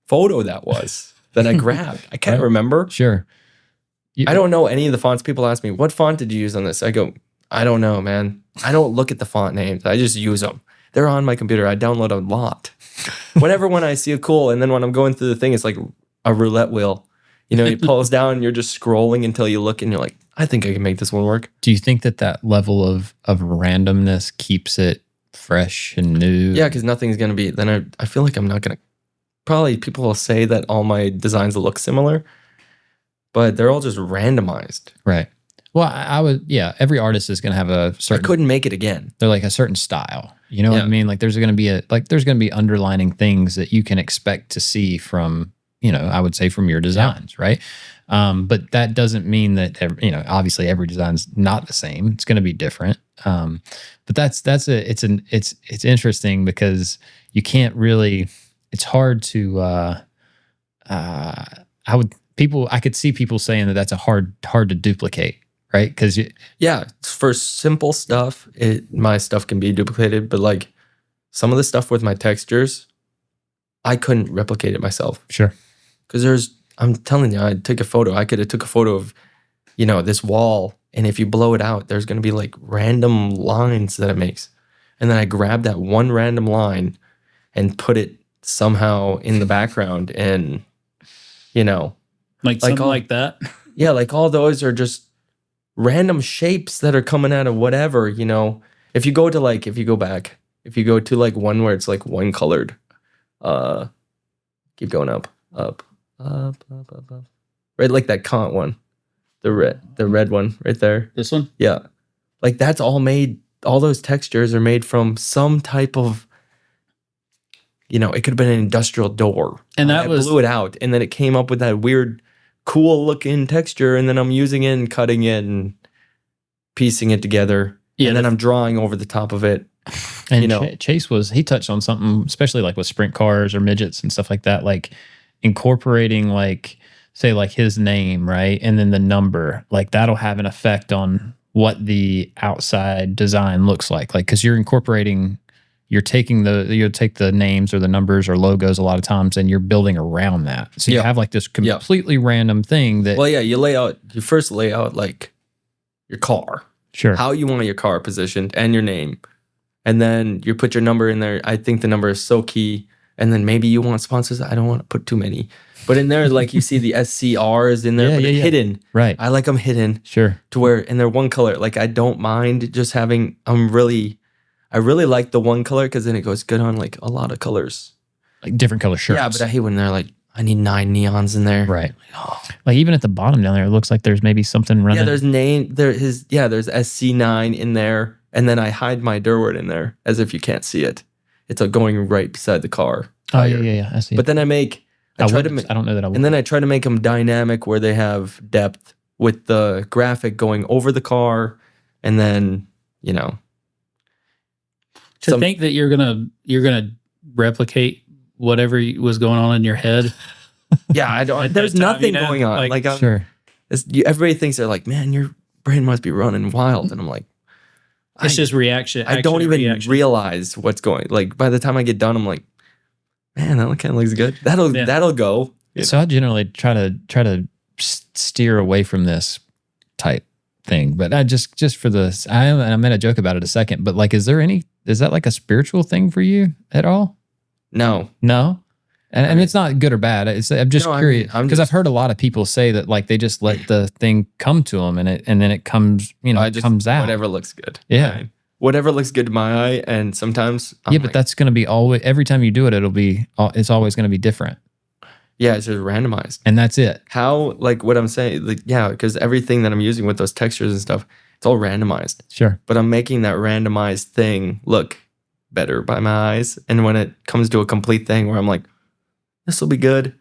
photo that was that I grabbed. I can't remember. Sure. I don't know any of the fonts. People ask me, what font did you use on this? I go, I don't know, man. I don't look at the font names. I just use them. They're on my computer. I download a lot. Whenever when I see a cool, and then when I'm going through the thing, it's like a roulette wheel. It pulls down and you're just scrolling until you look and you're like, I think I can make this one work. Do you think that level of randomness keeps it fresh and new? Yeah, because nothing's going to be, then I feel like I'm not going to, probably people will say that all my designs will look similar, but they're all just randomized. Right. Well, I would, every artist is going to have a certain, I couldn't make it again. They're like a certain style. You know what I mean? Like there's going to be underlining things that you can expect to see from, I would say from your designs, right? But that doesn't mean that, obviously every design's not the same. It's going to be different. But it's interesting because you can't really, it's hard to, I could see people saying that that's a hard to duplicate, right? Because for simple stuff, my stuff can be duplicated, but like some of the stuff with my textures, I couldn't replicate it myself. Sure. Because I'm telling you, I could have took a photo of, this wall, and if you blow it out, there's going to be like random lines that it makes. And then I grabbed that one random line and put it somehow in the background, and, like something like that. Yeah, like all those are just random shapes that are coming out of whatever, If you go to like one where it's like one colored, keep going up. Right, like that Kant one. The red one right there. This one? Yeah. Like that's all those textures are made from some type of, it could have been an industrial door. And I blew it out, and then it came up with that weird, cool looking texture, and then I'm using it and cutting it and piecing it together. Yeah, and then I'm drawing over the top of it. And Chase he touched on something, especially like with sprint cars or midgets and stuff like that, like incorporating like, say like his name, right? And then the number, like that'll have an effect on what the outside design looks like. Like, cause you're take the names or the numbers or logos a lot of times and you're building around that. So you have like this completely random thing that. Well, yeah, you first lay out like your car. Sure. How you want your car positioned and your name. And then you put your number in there. I think the number is so key. And then maybe you want sponsors. I don't want to put too many. But in there, like you see the SCRs in there, but it's hidden. Right. I like them hidden. Sure. To where, and they're one color. Like I don't mind just having, I really like the one color because then it goes good on like a lot of colors. Like different color shirts. Yeah, but I hate when they're like, I need 9 neons in there. Right. Like even at the bottom down there, it looks like there's maybe something running. Yeah, there's there's SC9 in there. And then I hide my Durward in there as if you can't see it. It's going right beside the car. Oh, yeah. I see. But then I don't know that I would. And then I try to make them dynamic where they have depth with the graphic going over the car. And then, To think that you're gonna replicate whatever was going on in your head. Yeah, I don't. There's nothing going on. Like sure. Everybody thinks they're like, man, your brain must be running wild. And I'm like, It's just reaction. I don't action and even reaction. realize what's going. Like by the time I get done, I'm like, man, that kind of looks good. That'll go. So I generally try to steer away from this type thing, but I just for this, I made a joke about it a second, but like, is that like a spiritual thing for you at all? No. And it's not good or bad. I'm just curious because I've heard a lot of people say that like they just let the thing come to them and then it comes, it comes out. Whatever looks good. Yeah. Right? Whatever looks good to my eye. And sometimes but that's going to be always, every time you do it, it's always going to be different. Yeah, it's just randomized. And that's it. How, like what I'm saying, like, yeah, because everything that I'm using with those textures and stuff, it's all randomized. Sure. But I'm making that randomized thing look better by my eyes. And when it comes to a complete thing where I'm like, this will be good.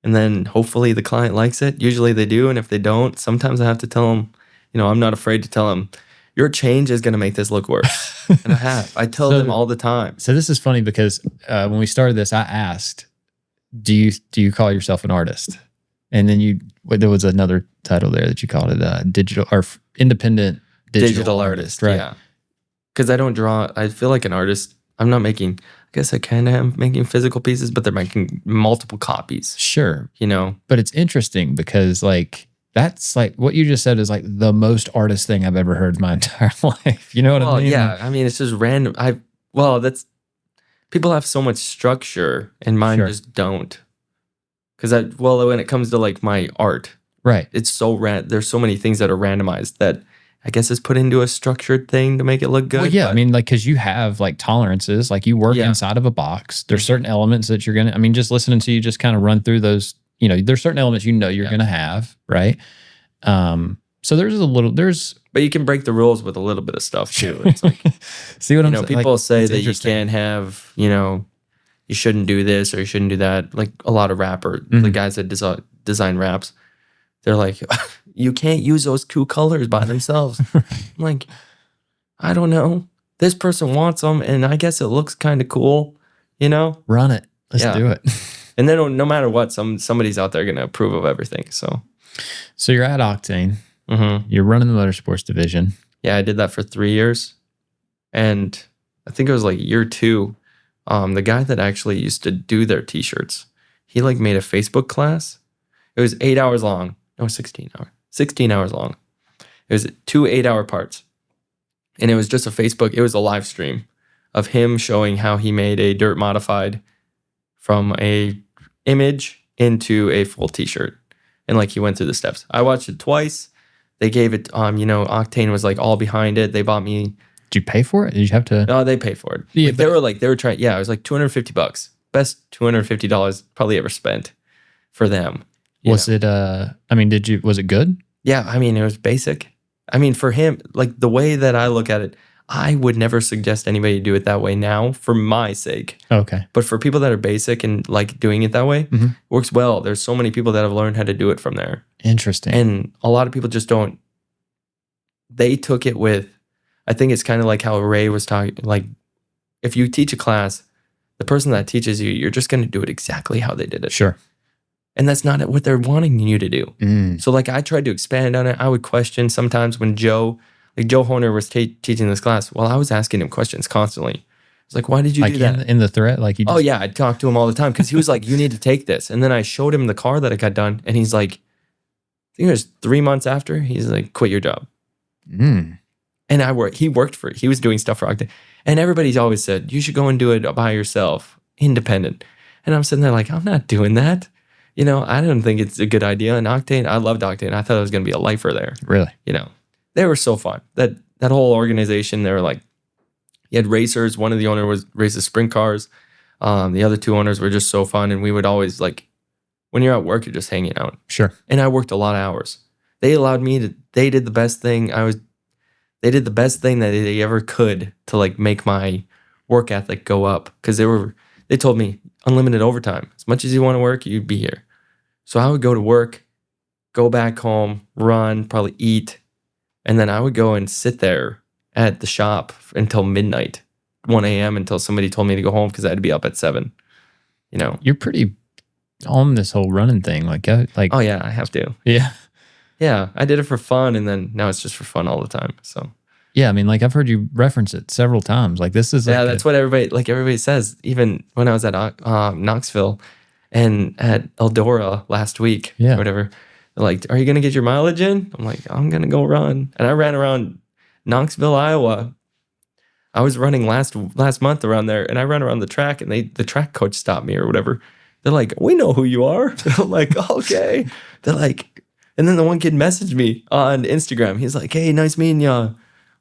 And then hopefully the client likes it. Usually they do. And if they don't, sometimes I have to tell them, I'm not afraid to tell them, your change is going to make this look worse. And I tell them all the time. So this is funny because when we started this, I asked, do you call yourself an artist? And then there was another title there that you called it digital or independent digital artist, right? Yeah. Because I don't draw. I feel like an artist. I'm not making. I guess I kind of am making physical pieces, but they're making multiple copies. Sure. But it's interesting because like that's like what you just said is like the most artist thing I've ever heard in my entire life. You know what I mean? Yeah. I mean, it's just random. That's people have so much structure, and mine just don't. Because when it comes to like my art, right? It's so there's so many things that are randomized that I guess is put into a structured thing to make it look good. Well, yeah, I mean, like, because you have like tolerances, like you work inside of a box. There's certain elements that you're gonna. I mean, just listening to you just kind of run through those. There's certain elements you're gonna have, right? So but you can break the rules with a little bit of stuff too. It's like, see what I'm saying? People say that you can't have, you shouldn't do this or you shouldn't do that. Like a lot of the guys that design raps, they're like, you can't use those two colors by themselves. I'm like, I don't know. This person wants them, and I guess it looks kind of cool, Run it. Let's do it. And then no matter what, somebody's out there going to approve of everything. So you're at Octane. Mm-hmm. You're running the motorsports division. Yeah, I did that for 3 years. And I think it was like year 2. The guy that actually used to do their t-shirts, he like made a Facebook class. It was 8 hours long. No, 16 hours. 16 hours long. It was 2 8-hour parts. And it was just it was a live stream of him showing how he made a dirt modified from a image into a full t-shirt. And like he went through the steps. I watched it twice. They gave it, Octane was like all behind it. They bought me. Did you pay for it? Did you have to? No, they paid for it. Yeah, they were trying. Yeah, it was like $250. Best $250 probably ever spent for them. Was it? Was it good? Yeah, I mean, it was basic. I mean, for him, like the way that I look at it, I would never suggest anybody do it that way now for my sake. Okay. But for people that are basic and like doing it that way, it works well. There's so many people that have learned how to do it from there. Interesting. And a lot of people just don't. They took it with, I think it's kind of like how Ray was talking, like if you teach a class, the person that teaches you, you're just going to do it exactly how they did it. Sure. And that's not what they're wanting you to do. So like I tried to expand on it. I would question sometimes when Joe Horner was teaching this class. Well, I was asking him questions constantly. I was like, why did you do that? In the thread? Like you just... Oh yeah, I'd talk to him all the time because he was like, you need to take this. And then I showed him the car that I got done. And he's like, I think it was 3 months after, he's like, quit your job. And he was doing stuff for Octane. And everybody's always said, you should go and do it by yourself, independent. And I'm sitting there like, I'm not doing that. I don't think it's a good idea. And Octane, I loved Octane. I thought it was going to be a lifer there. Really? They were so fun. That whole organization, they were like, you had racers. One of the owners races sprint cars. The other 2 owners were just so fun. And we would always like, when you're at work, you're just hanging out. Sure. And I worked a lot of hours. They allowed me they did the best thing. They did the best thing that they ever could to like make my work ethic go up. Cause they told me unlimited overtime. As much as you want to work, you'd be here. So I would go to work, go back home, run, probably eat. And then I would go and sit there at the shop until midnight, 1 a.m. until somebody told me to go home because I had to be up at 7. You're pretty on this whole running thing. Like, oh yeah, I have to. Yeah. Yeah, I did it for fun, and then now it's just for fun all the time. So Yeah, I mean, like I've heard you reference it several times. Like this is Yeah, that's what everybody says. Even when I was at Knoxville and at Eldora last week, Yeah. or whatever, they're like, "Are you gonna get your mileage in?" I'm like, "I'm gonna go run." And I ran around Knoxville, Iowa. I was running last month around there, and I ran around the track, and the track coach stopped me or whatever. They're like, "We know who you are." I'm like, "Okay." They're like, and then the one kid messaged me on Instagram. He's like, "Hey, nice meeting ya."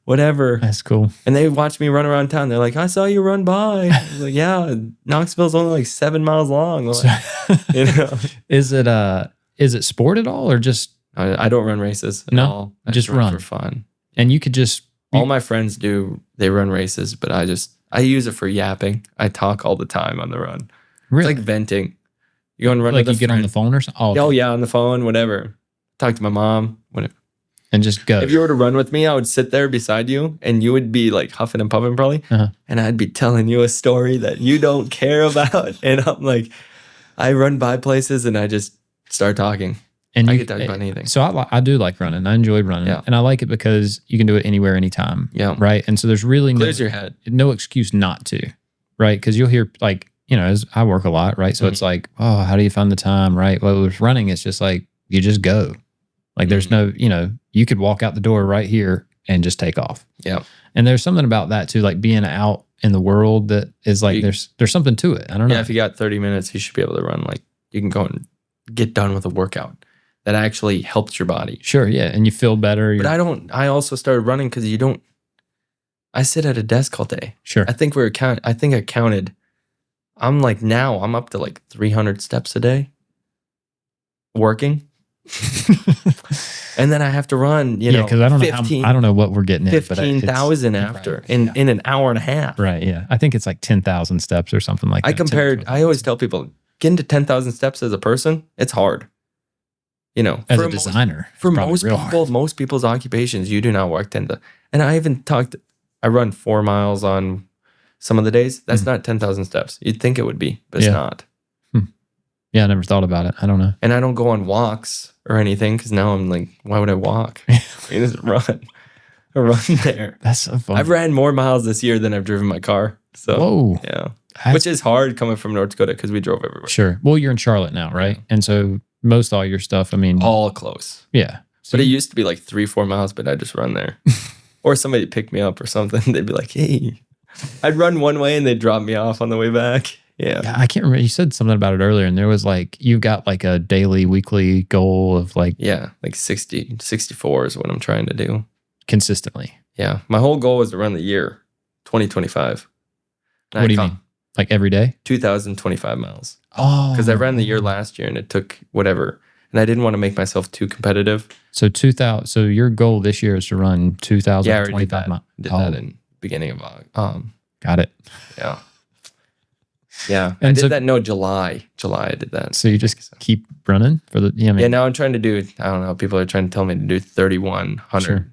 Whatever. That's cool. And they watched me run around town. They're like, "I saw you run by." I was like, "Yeah, Knoxville's only like 7 miles long." Like, you know, Is it sport at all or just I don't run races at No, all. I just run. for fun. and you could just All my friends do. They run races, but I use it for yapping. I talk all the time on the run. really It's like venting. You go and run like with you a get on friend. the phone or something? Oh yeah, on the phone, whatever. Talk to my mom, whatever. And just go. If you were to run with me, I would sit there beside you, and you would be like huffing and puffing probably, Uh-huh. and I'd be telling you a story that you don't care about, and I'm like, I run by places and I just start talking. And I you could talk about anything. So I do like running. I enjoy running. Yeah. And I like it because you can do it anywhere, anytime. Yeah. Right. And so there's really Clears your head. no excuse not to. Right. Because you'll hear like, as I work a lot. Right. So it's like, oh, how do you find the time? Right. Well, with running, it's just like you just go. Like there's no, you could walk out the door right here and just take off. Yeah. And there's something about that too, like being out in the world that is like, there's something to it. I don't know. Yeah, if you got 30 minutes, you should be able to run. Like you can go and get done with a workout that actually helps your body. Sure. Yeah. And you feel better. But I also started running because I sit at a desk all day. Sure. I think I counted. I'm up to like 300 steps a day working. And then I have to run, because I don't know. I don't know what we're getting at. 15,000 after in an hour and a half. Right. Yeah. I think it's like 10,000 steps or something like that. I always tell people, getting to 10,000 steps as a person, it's hard. As a designer, For most people's occupations, you do not work 10,000. And I run 4 miles on some of the days. That's not 10,000 steps. You'd think it would be, but it's not. Yeah, I never thought about it. I don't know. And I don't go on walks or anything because now I'm like, why would I walk? I just run. I run there. That's so fun. I've ran more miles this year than I've driven my car. So, whoa. Yeah. Which is hard coming from North Dakota because we drove everywhere. Sure. Well, you're in Charlotte now, right? Yeah. And so most all your stuff, I mean. All close. Yeah. So but it used to be like 3-4 miles, but I just run there. Or somebody pick me up or something. They'd be like, hey. I'd run one way and they'd drop me off on the way back. Yeah. I can't remember. You said something about it earlier, and there was like, you've got like a daily, weekly goal of like. Yeah, like 64 is what I'm trying to do. Consistently. Yeah. My whole goal was to run the year, 2025. What do you mean? Like every day? 2,025 miles. Oh. Because I ran the year last year and it took whatever. And I didn't want to make myself too competitive. So 2,000. So your goal this year is to run 2,025 miles. Did that in beginning of Got it. Yeah. Yeah. And I did that July. July I did that. So you just keep running for the Yeah, now I'm trying to do, I don't know, people are trying to tell me to do 3,100. Sure.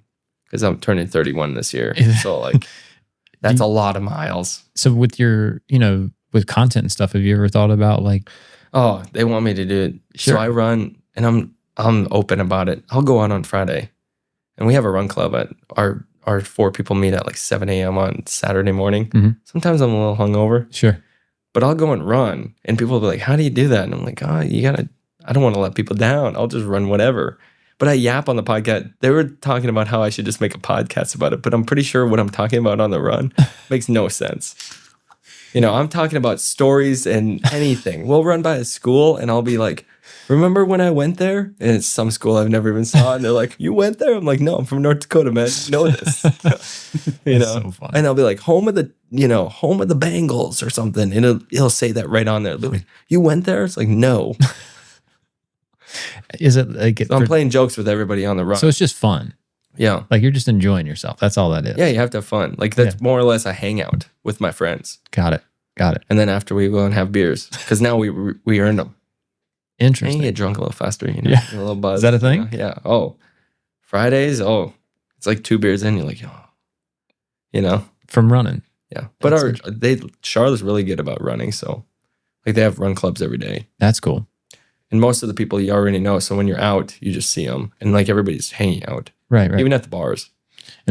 Because I'm turning 31 this year. So like that's a lot of miles. So with your, with content and stuff, have you ever thought about like, oh, they want me to do it. Sure. So I run and I'm open about it. I'll go out on Friday. And we have a run club at our 4 people meet at like 7 a.m. on Saturday morning. Mhm. Sometimes I'm a little hungover. Sure. But I'll go and run. And people will be like, how do you do that? And I'm like, I don't want to let people down. I'll just run whatever. But I yap on the podcast. They were talking about how I should just make a podcast about it. But I'm pretty sure what I'm talking about on the run makes no sense. I'm talking about stories and anything. We'll run by a school and I'll be like, remember when I went there? And it's some school I've never even saw. And they're like, you went there? I'm like, no, I'm from North Dakota, man. You know this. So fun. And I'll be like, home of the Bengals or something. And it'll say that right on there. They'll be like, you went there? It's like, no. Is it like So I'm playing jokes with everybody on the run. So it's just fun. Yeah. Like you're just enjoying yourself. That's all that is. Yeah, you have to have fun. Like that's more or less a hangout with my friends. Got it. And then after we go and have beers. Because now we earned them. And Interesting. you get drunk a little faster, Yeah. A little buzz. Is that a thing? Yeah. Oh. Fridays, it's like 2 beers in, you're like, From running. Yeah. But Charlotte's really good about running, so like they have run clubs every day. That's cool. And most of the people you already know, so when you're out, you just see them. And like everybody's hanging out. Right. Even at the bars.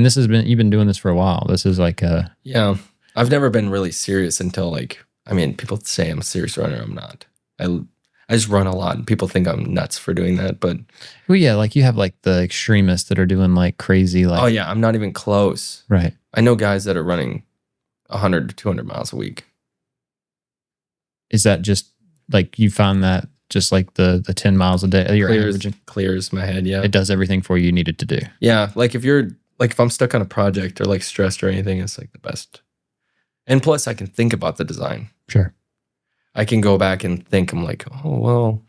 And you've been doing this for a while. This is like Yeah. I've never been really serious until like, I mean, people say I'm a serious runner. I'm not. I just run a lot and people think I'm nuts for doing that. But well, yeah, like you have like the extremists that are doing like crazy, like, oh yeah, I'm not even close. right. I know guys that are running 100 to 200 miles a week. Is that just like you found that just like the 10 miles a day you're averaging? Clears my head, yeah. It does everything for you need it to do. Yeah, like if I'm stuck on a project or like stressed or anything, it's like the best. And plus I can think about the design. Sure. I can go back and think, I'm like, oh, well,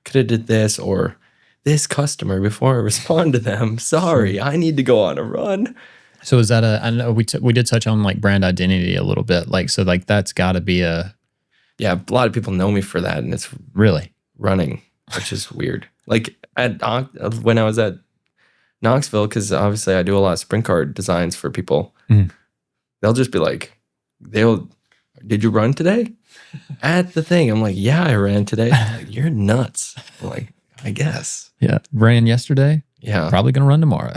could have did this or this customer before I respond to them. Sorry, I need to go on a run. So is that I know we did touch on like brand identity a little bit. Like, so like that's got to be a. Yeah, a lot of people know me for that. And it's really running, which is weird. Like when I was at Knoxville, because obviously I do a lot of sprint car designs for people. Mhm. They'll just be like, did you run today? At the thing. I'm like, yeah, I ran today. Like, you're nuts. I'm like, I guess. Yeah. Ran yesterday. Yeah. Probably going to run tomorrow.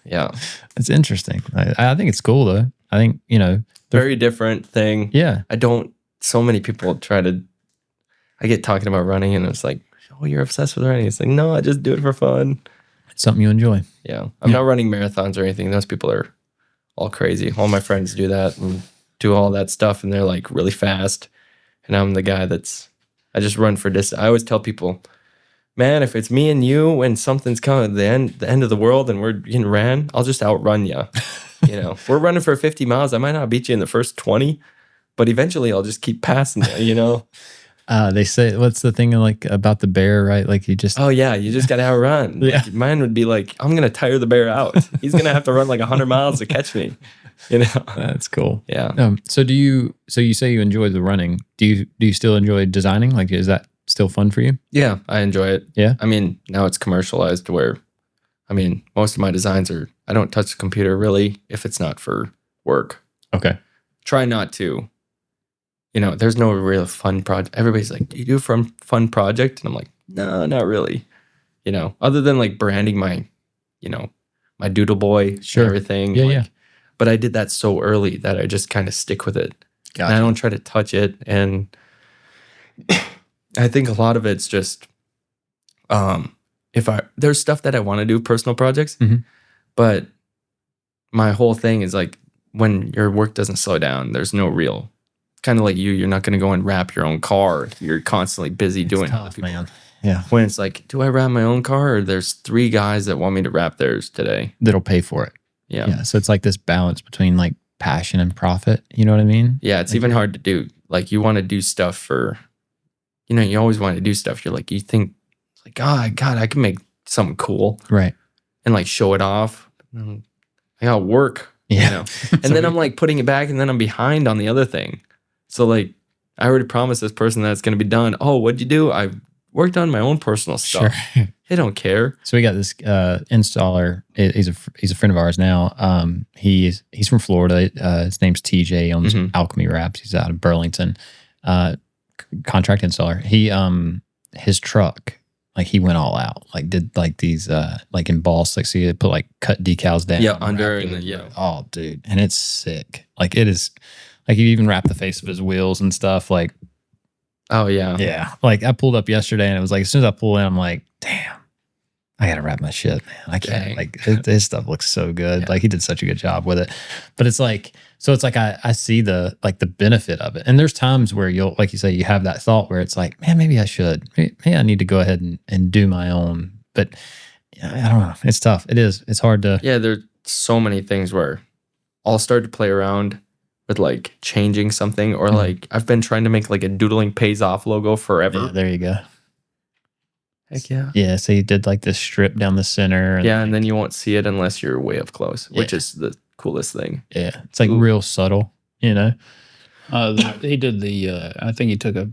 Yeah. It's interesting. I think it's cool though. I think, Very different thing. yeah. So many people I get talking about running and it's like, oh, you're obsessed with running. It's like, no, I just do it for fun. It's something you enjoy. Yeah. I'm not running marathons or anything. Those people are all crazy. All my friends do that and do all that stuff and they're like really fast. And I'm the guy I just run for distance. I always tell people, man, if it's me and you when something's coming the end of the world and we're getting ran, I'll just outrun you. We're running for 50 miles. I might not beat you in the first 20, but eventually I'll just keep passing you, They say, what's the thing like about the bear, right? Like you just. Oh yeah, you just got to outrun. Yeah. Like, mine would be like, I'm going to tire the bear out. He's going to have to run like 100 miles to catch me. That's cool. Yeah. So you say you enjoy the running. Do you still enjoy designing? Like, is that still fun for you? Yeah, I enjoy it. Yeah. I mean, now it's commercialized where, most of my designs I don't touch the computer really if it's not for work. Okay. Try not to. There's no real fun project. Everybody's like, do you do a fun project? And I'm like, no, not really. Other than like branding my doodle boy Sure. and everything. Yeah, yeah. But I did that so early that I just kind of stick with it. Gotcha. And I don't try to touch it. And I think a lot of it's just, there's stuff that I want to do, personal projects, Mhm. but my whole thing is like, when your work doesn't slow down, there's no real, kind of like you're not going to go and wrap your own car. You're constantly busy doing Tough, other people. man. Yeah. When it's like, do I wrap my own car or there's 3 guys that want me to wrap theirs today? That'll pay for it. Yeah. Yeah. So it's like this balance between like passion and profit. You know what I mean? Yeah, it's Like, even hard to do. Like you want to do stuff for, you always want to do stuff. You're like, you think, like, oh, God, I can make something cool Right. and like show it off. I got work, Yeah. And then I'm like putting it back and then I'm behind on the other thing. So like, I already promised this person that it's going to be done. Oh, what'd you do? I worked on my own personal stuff. Sure. They don't care. So we got this installer. He's a friend of ours now. He's from Florida. His name's TJ. He owns Alchemy Wraps. He's out of Burlington. Contract installer. He his truck, like he went all out. Like did like these like embossed, like so you put like cut decals down. Yeah, under wrapped and it. yeah. Oh, dude, and it's sick. Like it is. Like you even wrap the face of his wheels and stuff. Like Oh yeah. yeah. Like I pulled up yesterday and it was like, as soon as I pull in, I'm like, damn, I got to wrap my shit, man. I can't. Dang. Like his stuff looks so good. Yeah. Like he did such a good job with it. But it's like, so it's like I see the benefit of it. And there's times where you'll, like you say, you have that thought where it's like, man, maybe I should. Maybe I need to go ahead and do my own. But yeah, I don't know. It's tough. It is. It's hard to. Yeah, there's so many things where I'll start to play around with like changing something or like I've been trying to make like a doodling pays off logo forever. Yeah, there you go. Heck yeah. Yeah. So he did like this strip down the center. Yeah, and then you won't see it unless you're way up close, which Yeah. is the coolest thing. Yeah. It's like Ooh. real subtle, you know? He did I think he took a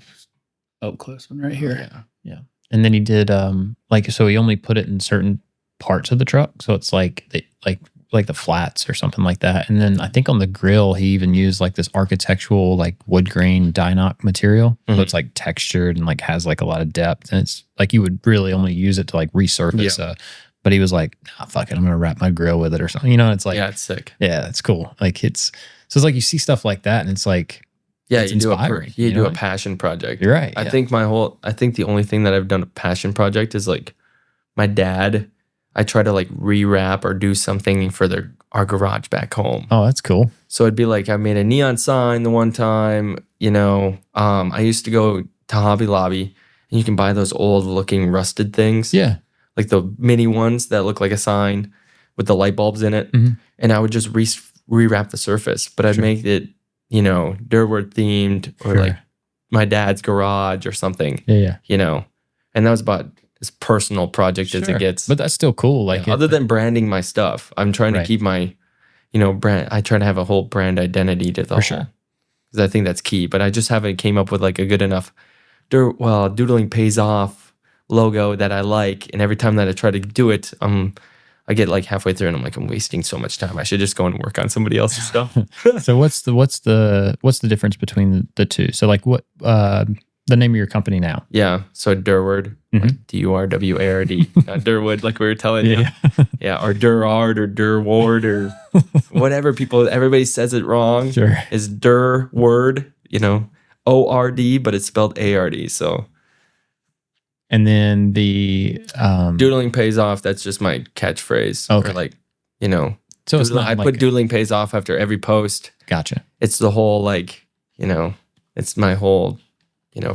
up close one right here. Yeah. And then he did so he only put it in certain parts of the truck. So it's like the flats or something like that. And then I think on the grill he even used like this architectural like wood grain Dynoc material. So it's like textured and like has like a lot of depth. And it's like you would really only use it to like resurface a but he was like, nah, fuck it, I'm gonna wrap my grill with it or something. You know, it's like, Yeah, it's sick. yeah, it's cool. Like it's like you see stuff like that, and it's like, Yeah, it's you do inspiring. you do a like, passion project. You're right. I think the only thing that I've done a passion project is like my dad. I try to like rewrap or do something for our garage back home. Oh, that's cool. So it'd be like I made a neon sign the one time. I used to go to Hobby Lobby and you can buy those old looking rusted things. Yeah. Like the mini ones that look like a sign with the light bulbs in it. Mhm. And I would just rewrap the surface, but I'd Sure. make it, Durward themed or Sure. like my dad's garage or something, Yeah. and that was about as personal project as Sure. it gets. But that's still cool. Like Other than branding my stuff, I'm trying to Right. keep my, brand. I try to have a whole brand identity to the For whole, sure. because I think that's key. But I just haven't came up with like a good enough, doodling pays off logo that I like. And every time that I try to do it, I get like halfway through and I'm like, I'm wasting so much time. I should just go and work on somebody else's stuff. So what's the difference between the two? So like what the name of your company now? Yeah. So Durward, Mhm. like Durward, not Durwood, like we were telling you. Yeah. Or Durard or Durward or whatever everybody says it wrong. Sure. Is Durward, ORD, but it's spelled ARD. So And then the doodling pays off. That's just my catchphrase. Okay. Or like, so it's not I like put doodling pays off after every post. gotcha. It's the whole like, it's my whole,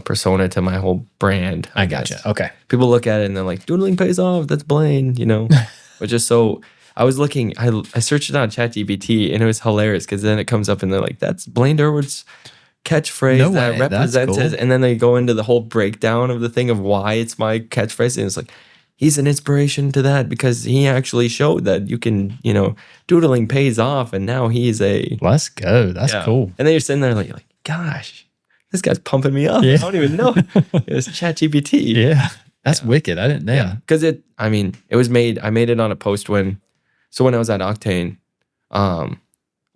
persona to my whole brand. I guess. gotcha. Okay. People look at it and they're like, doodling pays off. That's Blaine, which is so. I was looking, I searched it on ChatGPT and it was hilarious because then it comes up and they're like, that's Blaine Durward's catchphrase No that way. represents That's his. cool. And then they go into the whole breakdown of the thing of why it's my catchphrase. And it's like, he's an inspiration to that because he actually showed that you can, doodling pays off. And now he's a. Let's go. That's Yeah. cool. And then you're sitting there like, gosh, this guy's pumping me up. Yeah. I don't even know. It was ChatGPT. Yeah. That's Yeah. wicked. I didn't. Yeah. Because I made it on a post when I was at Octane,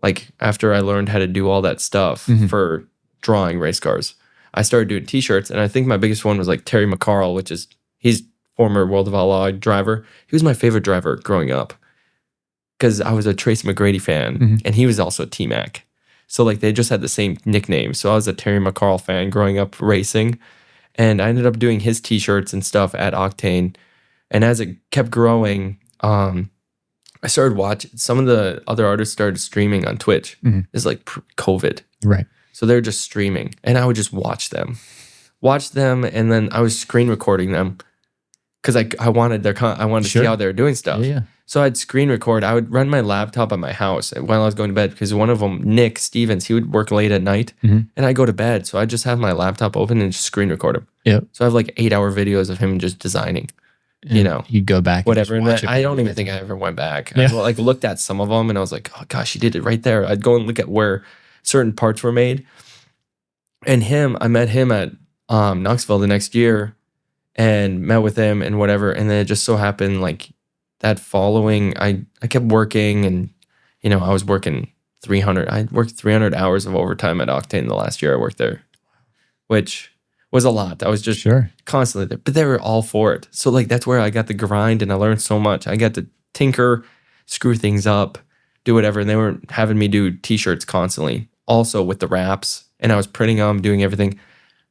like after I learned how to do all that stuff Mhm. for drawing race cars, I started doing t-shirts. And I think my biggest one was like Terry McCarl, he's former World of Outlaw driver. He was my favorite driver growing up because I was a Tracy McGrady fan Mhm. and he was also T-Mac. So like they just had the same nickname. So I was a Terry McCarl fan growing up racing. And I ended up doing his t-shirts and stuff at Octane. And as it kept growing, I started watching. Some of the other artists started streaming on Twitch. Mhm. It's like COVID. Right. So they're just streaming. And I would just watch them. And then I was screen recording them because I wanted I wanted to Sure. see how they were doing stuff. Yeah. So I'd screen record. I would run my laptop at my house while I was going to bed because one of them, Nick Stevens, he would work late at night Mhm. and I'd go to bed. So I'd just have my laptop open and just screen record him. Yep. So I have like 8-hour videos of him just designing, And you go back. whatever. And And just watch I it. don't even think I ever went back. Yeah. I like looked at some of them and I was like, oh gosh, he did it right there. I'd go and look at where certain parts were made. And I met him at Knoxville the next year and met with him and whatever. And then it just so happened like that following, I kept working and, I was working 300. I worked 300 hours of overtime at Octane the last year I worked there, which was a lot. I was just Sure. constantly there, but they were all for it. So like, that's where I got the grind and I learned so much. I got to tinker, screw things up, do whatever. And they were having me do t-shirts constantly also with the wraps and I was printing them, doing everything,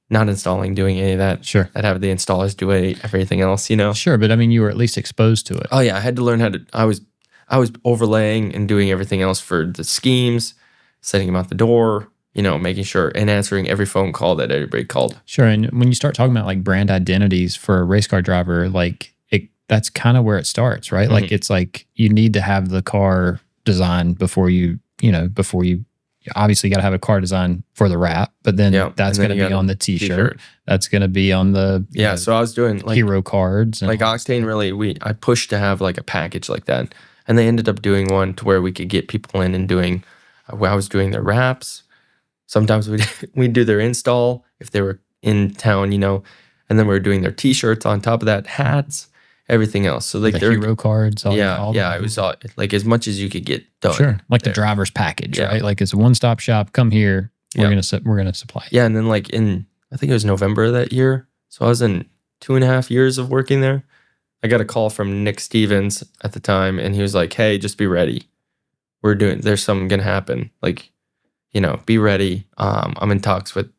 not installing, doing any of that. Sure. I'd have the installers do everything else, Sure. But I mean, you were at least exposed to it. Oh yeah, I had to learn how to. I was overlaying and doing everything else for the schemes, setting them out the door, making sure and answering every phone call that everybody called. Sure. And when you start talking about like brand identities for a race car driver, like that's kind of where it starts, right? Like it's like you need to have the car designed before you obviously got to have a car design for the wrap, but then that's going to be on the t-shirt. That's going to be on the So I was doing like hero cards. And like Octane really, I pushed to have like a package like that. And they ended up doing one to where we could get people in and doing, I was doing their wraps. Sometimes we'd do their install if they were in town, and then we were doing their t-shirts on top of that, hats, everything else. So like the their hero cards. All it was all, like as much as you could get done. Sure. Like there. the driver's package, Yeah. right? Like it's a one-stop shop. Come here. We're going to supply you. Yeah. And then like I think it was November of that year. So I was in 2.5 years of working there. I got a call from Nick Stevens at the time, and he was like, "Hey, just be ready. There's something gonna happen. Like, be ready. I'm in talks with,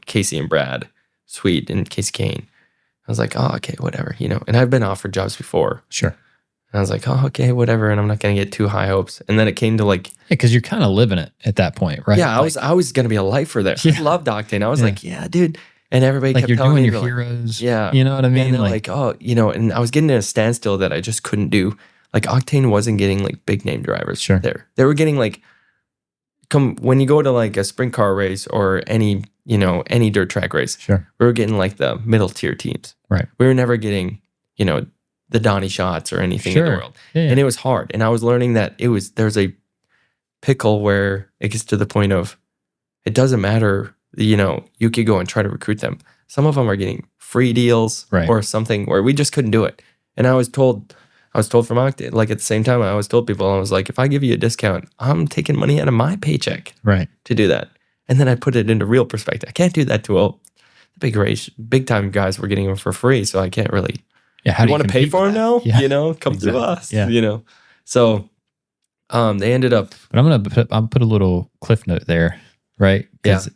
Casey and Brad Sweet and Casey Kane." I was like, "Oh, okay, whatever." And I've been offered jobs before. Sure. And I was like, "Oh, okay, whatever." And I'm not gonna get too high hopes. And then it came to like, because you're kind of living it at that point, right? yeah, I was gonna be a lifer there. Yeah. I loved Octane. I was like, "Yeah, dude." And everybody like kept you're telling doing me, your like, heroes. yeah, You know what I mean? and they're like, "Oh, and I was getting in a standstill that I just couldn't do. Like Octane wasn't getting like big name drivers Sure. there. They were getting like, when you go to like a sprint car race or any dirt track race, sure. we were getting like the middle tier teams. Right. We were never getting, the Donnie shots or anything in the Sure. world. Yeah. And it was hard. And I was learning that there's a pickle where it gets to the point of, it doesn't matter, you could go and try to recruit them. Some of them are getting free deals Right. or something where we just couldn't do it. And I was told from Octane, like at the same time, I was told people, I was like, if I give you a discount, I'm taking money out of my paycheck Right. to do that. And then I put it into real perspective. I can't do that to a big time guys. We're getting them for free. So I can't really, Yeah. How you do want to pay compete for with them that? now? Yeah. Come Exactly. to us, Yeah. So they ended up, But I'll put a little cliff note there, right? Because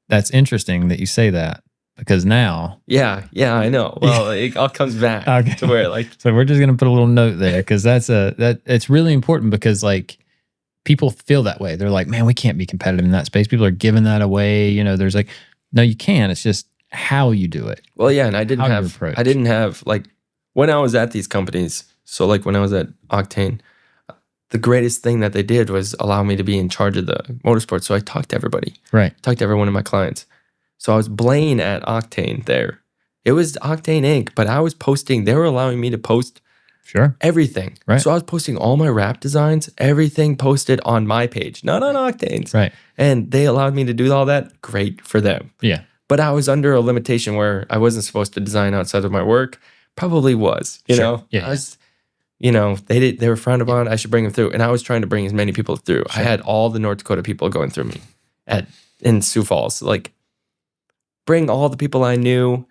that's interesting that you say that, because now. yeah, I know. Well, it all comes back Okay. to where like, So we're just gonna put a little note there, because it's really important, because like people feel that way. They're like, man, we can't be competitive in that space. People are giving that away. There's like, no, you can. It's just how you do it. well, yeah. And I didn't How you have, approach. I didn't have like, when I was at these companies. So like when I was at Octane, the greatest thing that they did was allow me to be in charge of the motorsport. So I talked to everybody. Right. Talked to every one of my clients. So I was Blaine at Octane there. It was Octane Inc., but I was posting, they were allowing me to post Sure. everything. Right. So I was posting all my wrap designs, everything posted on my page, not on Octane's. Right. And they allowed me to do all that. Great for them. Yeah. But I was under a limitation where I wasn't supposed to design outside of my work. Probably was, Sure. know? Yeah. I was, they were frowned upon. I should bring them through. And I was trying to bring as many people through. Sure. I had all the North Dakota people going through me in Sioux Falls. Like, bring all the people I knew,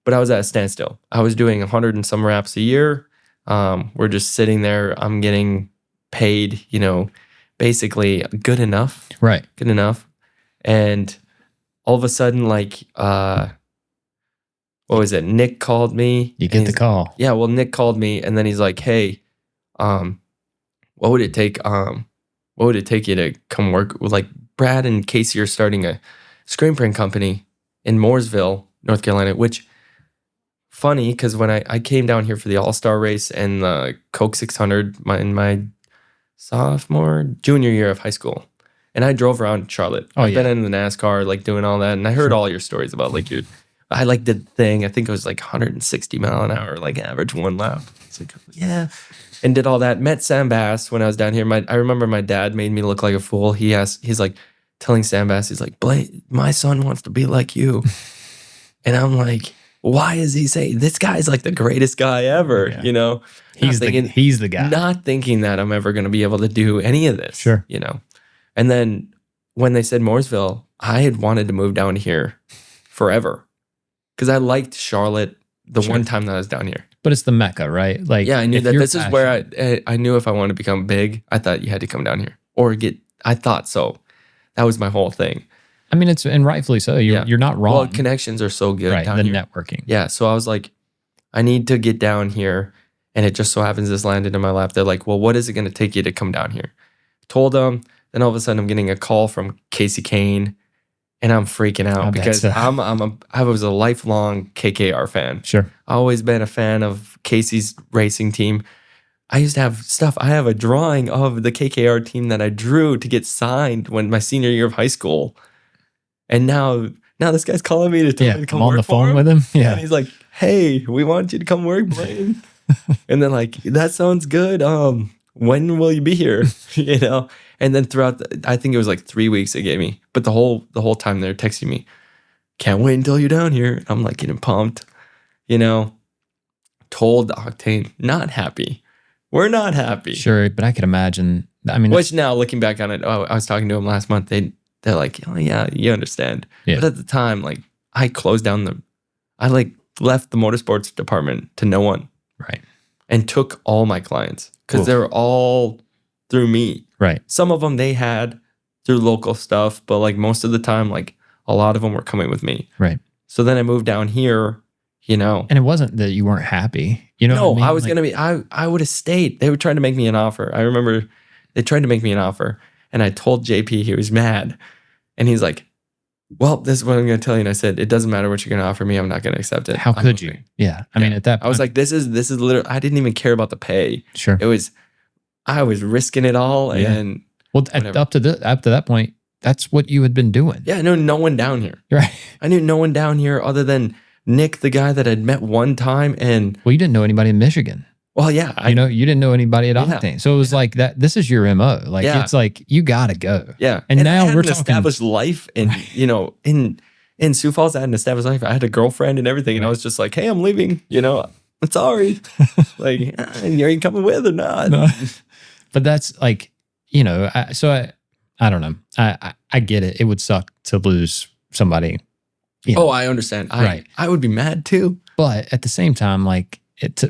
but I was at a standstill. I was doing 100 and some wraps a year. We're just sitting there. I'm getting paid, basically good enough. Right. Good enough. And all of a sudden, like, what was it? Nick called me. You and get the he's- call. Yeah, well, Nick called me, and then he's like, "Hey, what would it take? What would it take you to come work with, like, Brad and Casey are starting a screen print company in Mooresville, North Carolina." Which, funny, because when I came down here for the All-Star race and the Coke 600 in my junior year of high school, and I drove around Charlotte. Oh, I've yeah. been in the NASCAR, like doing all that, and I heard all your stories about like your. I like did the thing. I think it was like 160 mile an hour, like average one lap. It's like, yeah, and did all that. Met Sam Bass when I was down here. I remember my dad made me look like a fool. He's like telling Sam Bass, he's like, "Blaine, my son wants to be like you," and I'm like, why is he saying this guy's like the greatest guy ever? Yeah. He's the guy. Not thinking that I'm ever going to be able to do any of this. Sure. And then when they said Mooresville, I had wanted to move down here forever because I liked Charlotte the Sure. one time that I was down here. But it's the Mecca, right? Like, Yeah, I knew if that you're this is where I knew if I wanted to become big, I thought you had to come down here I thought so. That was my whole thing. I mean, and rightfully so. You're not wrong. Well, connections are so good right. down The here. networking. Yeah, so I was like, I need to get down here. And it just so happens this landed in my lap. They're like, well, what is it going to take you to come down here? Told them. Then all of a sudden I'm getting a call from Casey Kane. And I'm freaking out I bet because so. I was a lifelong KKR fan. Sure. Always been a fan of Casey's racing team. I used to have stuff. I have a drawing of the KKR team that I drew to get signed when my senior year of high school. And now this guy's calling me to tell me to come I'm on work the phone for him. with him. And Yeah. he's like, "Hey, we want you to come work, Blaine." And then like, "That sounds good. When will you be here?" And then throughout, I think it was like 3 weeks they gave me, but the whole time they're texting me, "Can't wait until you're down here." I'm like getting pumped, Told Octane, not happy. We're not happy. Sure, but I could imagine. I mean, Which now looking back on it, I was talking to them last month. They're like, "Oh yeah, you understand." Yeah. But at the time, like I closed down I like left the motorsports department to no one. right. and took all my clients because Oof. they were all through me. Right. Some of them they had through local stuff, but like most of the time, like a lot of them were coming with me. Right. So then I moved down here, you know. And it wasn't that you weren't happy. You know No, what I mean? I was going to be, I would have stayed. They were trying to make me an offer. I remember they tried to make me an offer and I told JP, he was mad. And he's like, well, this is what I'm going to tell you. And I said, it doesn't matter what you're going to offer me. I'm not going to accept it. How I'm could you? moving. Yeah. I mean, at that point, I was like, this is literally, I didn't even care about the pay. sure. I was risking it all. Yeah. And Well, whatever. up to that point, that's what you had been doing. yeah, I knew no one down here. Right. I knew no one down here other than Nick, the guy that I'd met one time. And Well, you didn't know anybody in Michigan. well, yeah, You didn't know anybody at Yeah. Octane. So it was like that. This is your MO. Like, Yeah. it's like, you got to go. yeah. And now I had we're an talking- established life. And, you know, in Sioux Falls, I had an established life. I had a girlfriend and everything. And I was just like, hey, I'm leaving. You know, I'm sorry. Like, are you coming with or not? No. But that's like, you know, I don't know. I get it. It would suck to lose somebody. You know. Oh, I understand. Right. I would be mad too. But at the same time, like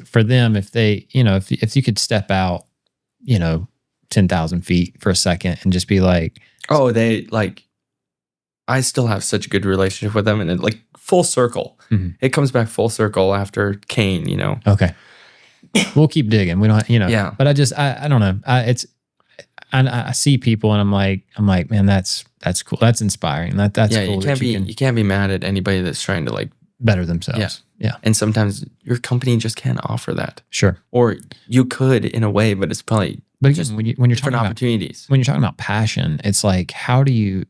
for them, if they, you know, if you could step out, you know, 10,000 feet for a second and just be like, Oh, I still have such a good relationship with them. And it, like full circle. Mhm. It comes back full circle after Kane, you know. okay, we'll keep digging. We don't, you know. Yeah. But I don't know. I see people and I'm like, man, that's cool. That's inspiring. That's yeah, cool. you can't be mad at anybody that's trying to like, better themselves. Yeah. and sometimes your company just can't offer that. Sure. Or you could in a way, but it's probably But just again, when you're talking different about opportunities. when you're talking about passion, it's like, how do you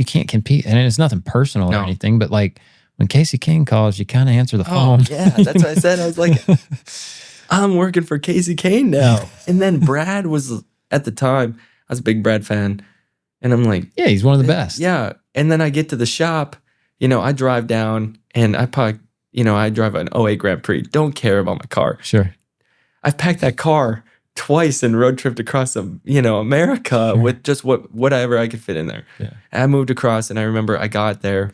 can't compete, and it's nothing personal No. or anything, but like when Casey King calls, you kind of answer the Oh, phone. yeah, that's what I said. I was like, I'm working for Casey Kane now. And then Brad was, at the time, I was a big Brad fan. And I'm like, Yeah, he's one of the best. yeah. And then I get to the shop, you know, I drive down and I drive an 08 Grand Prix. Don't care about my car. Sure. I've packed that car twice and road tripped across, America Sure. with just whatever I could fit in there. Yeah. And I moved across and I remember I got there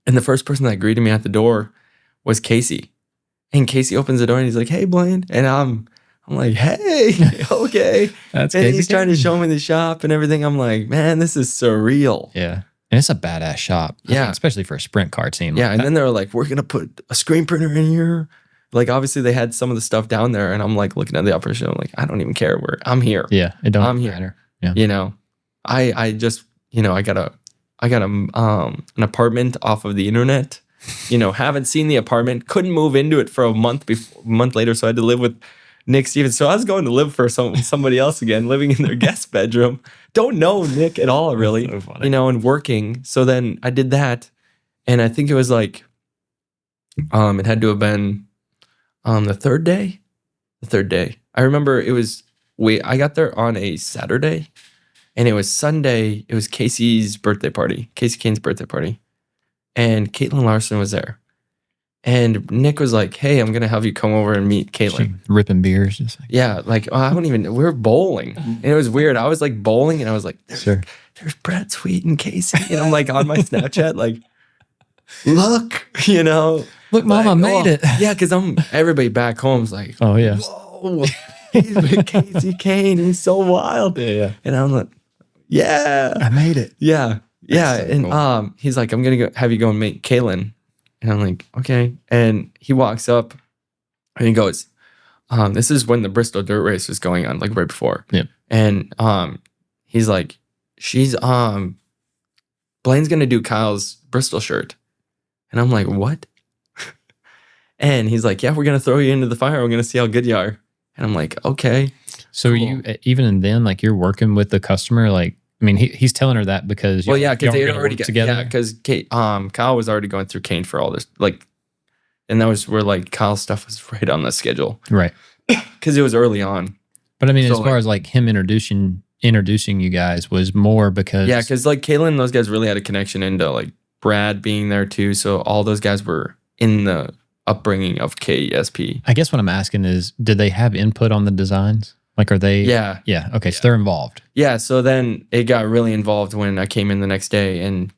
and the first person that greeted me at the door was Casey. And Casey opens the door and he's like, hey, Blaine. And I'm like, hey, okay. That's And Casey he's trying to King. show me the shop and everything. I'm like, man, this is surreal. Yeah. And it's a badass shop. I Yeah. think, especially for a sprint car team. Yeah. like And that. then they were like, we're going to put a screen printer in here. Like, obviously, they had some of the stuff down there. And I'm like looking at the operation. I'm like, I don't even care. I'm here. Yeah. It don't I'm here. matter. Yeah. You know, I just, I got an apartment off of the internet. Haven't seen the apartment. Couldn't move into it for a month later. So I had to live with Nick Stevens. So I was going to live for somebody else again, living in their guest bedroom. Don't know Nick at all, really. So funny. And working. So then I did that. And I think it was like, it had to have been the third day. I remember I got there on a Saturday and it was Sunday. It was Casey Kane's birthday party. And Caitlin Larson was there. And Nick was like, hey, I'm going to have you come over and meet Caitlin. She ripping beers. Just like, Yeah, like, we were bowling. And it was weird. I was like bowling and I was like, sure. there's Brad Sweet and Casey. And I'm like on my Snapchat, like, look, Look, Mom, I made it. Yeah, because everybody back home's like, Oh, yeah. whoa, he's with Casey Kane. He's so wild. Yeah. And I'm like, yeah. I made it. Yeah. Yeah. That's so And cool. he's like, I'm gonna have you go and meet Caitlin. And I'm like, okay. And he walks up and he goes, this is when the Bristol dirt race was going on, like right before. Yep. And he's like, Blaine's gonna do Kyle's Bristol shirt. And I'm like, what? And he's like, yeah, we're gonna throw you into the fire. We're gonna see how good you are. And I'm like, okay. So Cool. you, even then, like you're working with the customer, like, I mean, he's telling her that because Well, yeah, because they had gonna already work got together. Yeah, because Kyle was already going through Kane for all this, like, and that was where like Kyle's stuff was right on the schedule Right. because it was early on. But I mean, So, as far as like him introducing you guys was more because Yeah, because like Caitlin and those guys really had a connection into like Brad being there too. So all those guys were in the upbringing of KSP. I guess what I'm asking is, did they have input on the designs? Like, are they? Yeah. Yeah. Okay. So they're involved. Yeah. So then it got really involved when I came in the next day and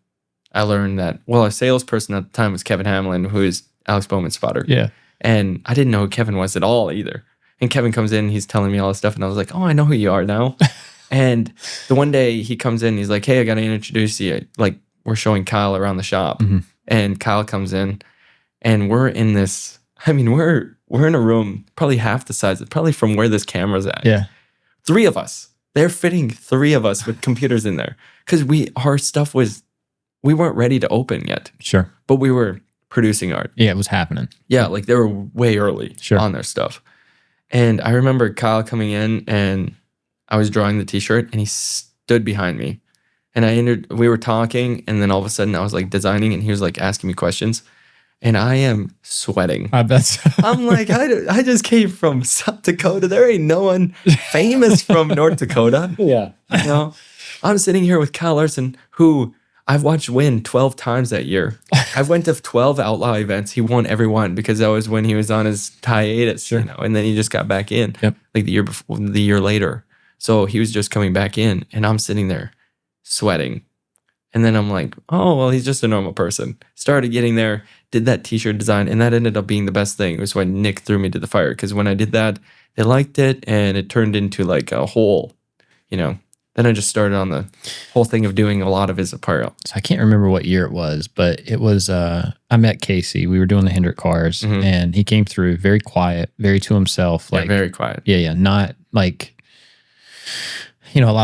I learned that, well, our salesperson at the time was Kevin Hamlin, who is Alex Bowman's spotter. Yeah. And I didn't know who Kevin was at all either. And Kevin comes in, he's telling me all this stuff, and I was like, oh, I know who you are now. And the one day he comes in, he's like, hey, I got to introduce you. Like, we're showing Kyle around the shop. And Kyle comes in, and we're in this, I mean, we're in a room probably half the size, probably from where this camera's at. Yeah. 3 of us. They're fitting 3 of us with computers in there. Because our stuff was, we weren't ready to open yet. Sure. But we were producing art. Yeah, it was happening. Yeah, like they were way early on their stuff. And I remember Kyle coming in, and I was drawing the t-shirt, and he stood behind me. And we were talking, and then all of a sudden I was like designing, and he was like asking me questions. And I am sweating. I bet so. I'm like, I just came from South Dakota. There ain't no one famous from North Dakota. Yeah. You know, I'm sitting here with Kyle Larson, who I've watched win 12 times that year. I went to 12 outlaw events. He won every one because that was when he was on his hiatus, you know, and then he just got back in like the year later. So he was just coming back in, and I'm sitting there sweating. And then I'm like, oh, well, he's just a normal person. Started getting there, did that t-shirt design, and that ended up being the best thing. It was when Nick threw me to the fire, because when I did that, they liked it, and it turned into like a whole, you know. Then I just started on the whole thing of doing a lot of his apparel. So I can't remember what year it was, but it was, I met Casey. We were doing the Hendrick cars, and he came through very quiet, very to himself. Like, very quiet. Yeah. Not like, you know, a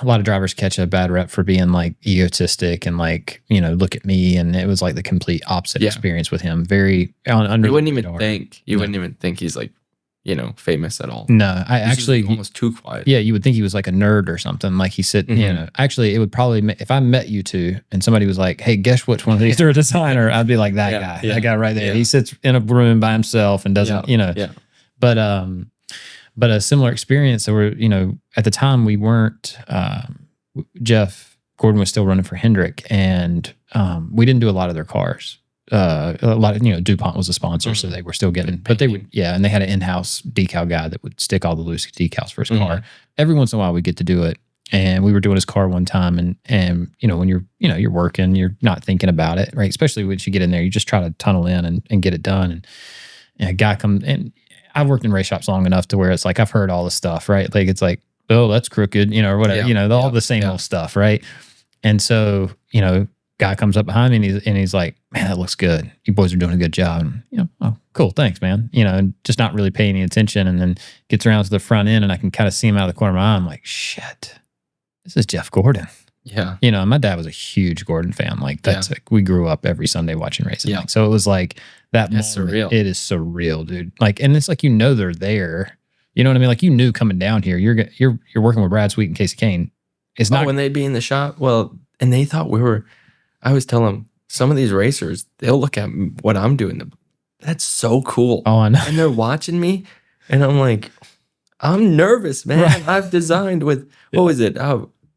lot of drivers catch a bad rep for being like egotistic and like, you know, look at me. And it was like the complete opposite experience with him. Very under. You wouldn't even think. You wouldn't even think he's like, you know, famous at all. No, I actually almost too quiet. Yeah, you would think he was like a nerd or something. Like he said, you know. Actually, it would probably if I met you two and somebody was like, "Hey, guess which one of these are a designer?" I'd be like that guy. That guy right there. He sits in a room by himself and doesn't, you know. Yeah. But a similar experience. There were, you know, at the time we weren't. Jeff Gordon was still running for Hendrick, and we didn't do a lot of their cars. A lot of, you know, DuPont was a sponsor, so they were still getting, but they would, and they had an in-house decal guy that would stick all the loose decals for his car. Every once in a while we get to do it. And we were doing his car one time, and you know, when you're working, you're not thinking about it, right? Especially once you get in there, you just try to tunnel in and get it done. And a guy comes, and I've worked in race shops long enough to where it's like, I've heard all this stuff, right? Like, it's like, oh, that's crooked, you know, or whatever, you know, all the same old stuff, right? And so, you know, guy comes up behind me, and he's like, man, that looks good. You boys are doing a good job. And, you know, oh, cool, thanks, man. You know, and just not really paying any attention. And then gets around to the front end, and I can kind of see him out of the corner of my eye. I'm like, shit, this is Jeff Gordon. Yeah. You know, my dad was a huge Gordon fan. Like, that's like, we grew up every Sunday watching racing. Yeah. Like, so it was like that. It's surreal. It is surreal, dude. Like, and it's like, you know, they're there. You know what I mean? Like, you knew coming down here, you're working with Brad Sweet and Casey Kane. It's not when they'd be in the shop. Well, and they thought we were. I always tell them, some of these racers, they'll look at what I'm doing. That's so cool. Oh, I know. And they're watching me, and I'm like, I'm nervous, man. Right. I've designed with, what was it?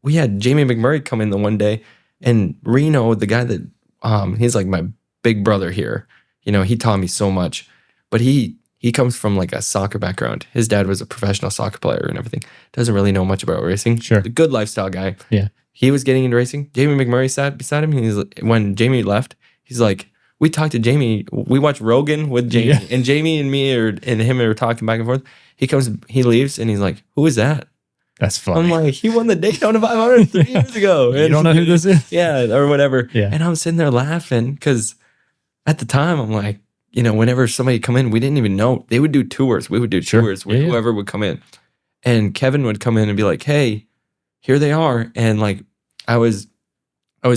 We had Jamie McMurray come in the one day, and Reno, the guy that, he's like my big brother here. You know, he taught me so much, but he comes from like a soccer background. His dad was a professional soccer player and everything. Doesn't really know much about racing. Sure. A good lifestyle guy. Yeah. He was getting into racing. Jamie McMurray sat beside him. When Jamie left, he's like, we talked to Jamie. We watched Rogan with Jamie, and Jamie and me and him are talking back and forth. He leaves, and he's like, who is that? That's funny. I'm like, he won the Daytona 500 3 years ago. You don't know who this is? Yeah, or whatever. Yeah. And I'm sitting there laughing because at the time, I'm like, you know, whenever somebody come in, we didn't even know. They would do tours. We would do tours with whoever would come in. And Kevin would come in and be like, hey, here they are. And like, I always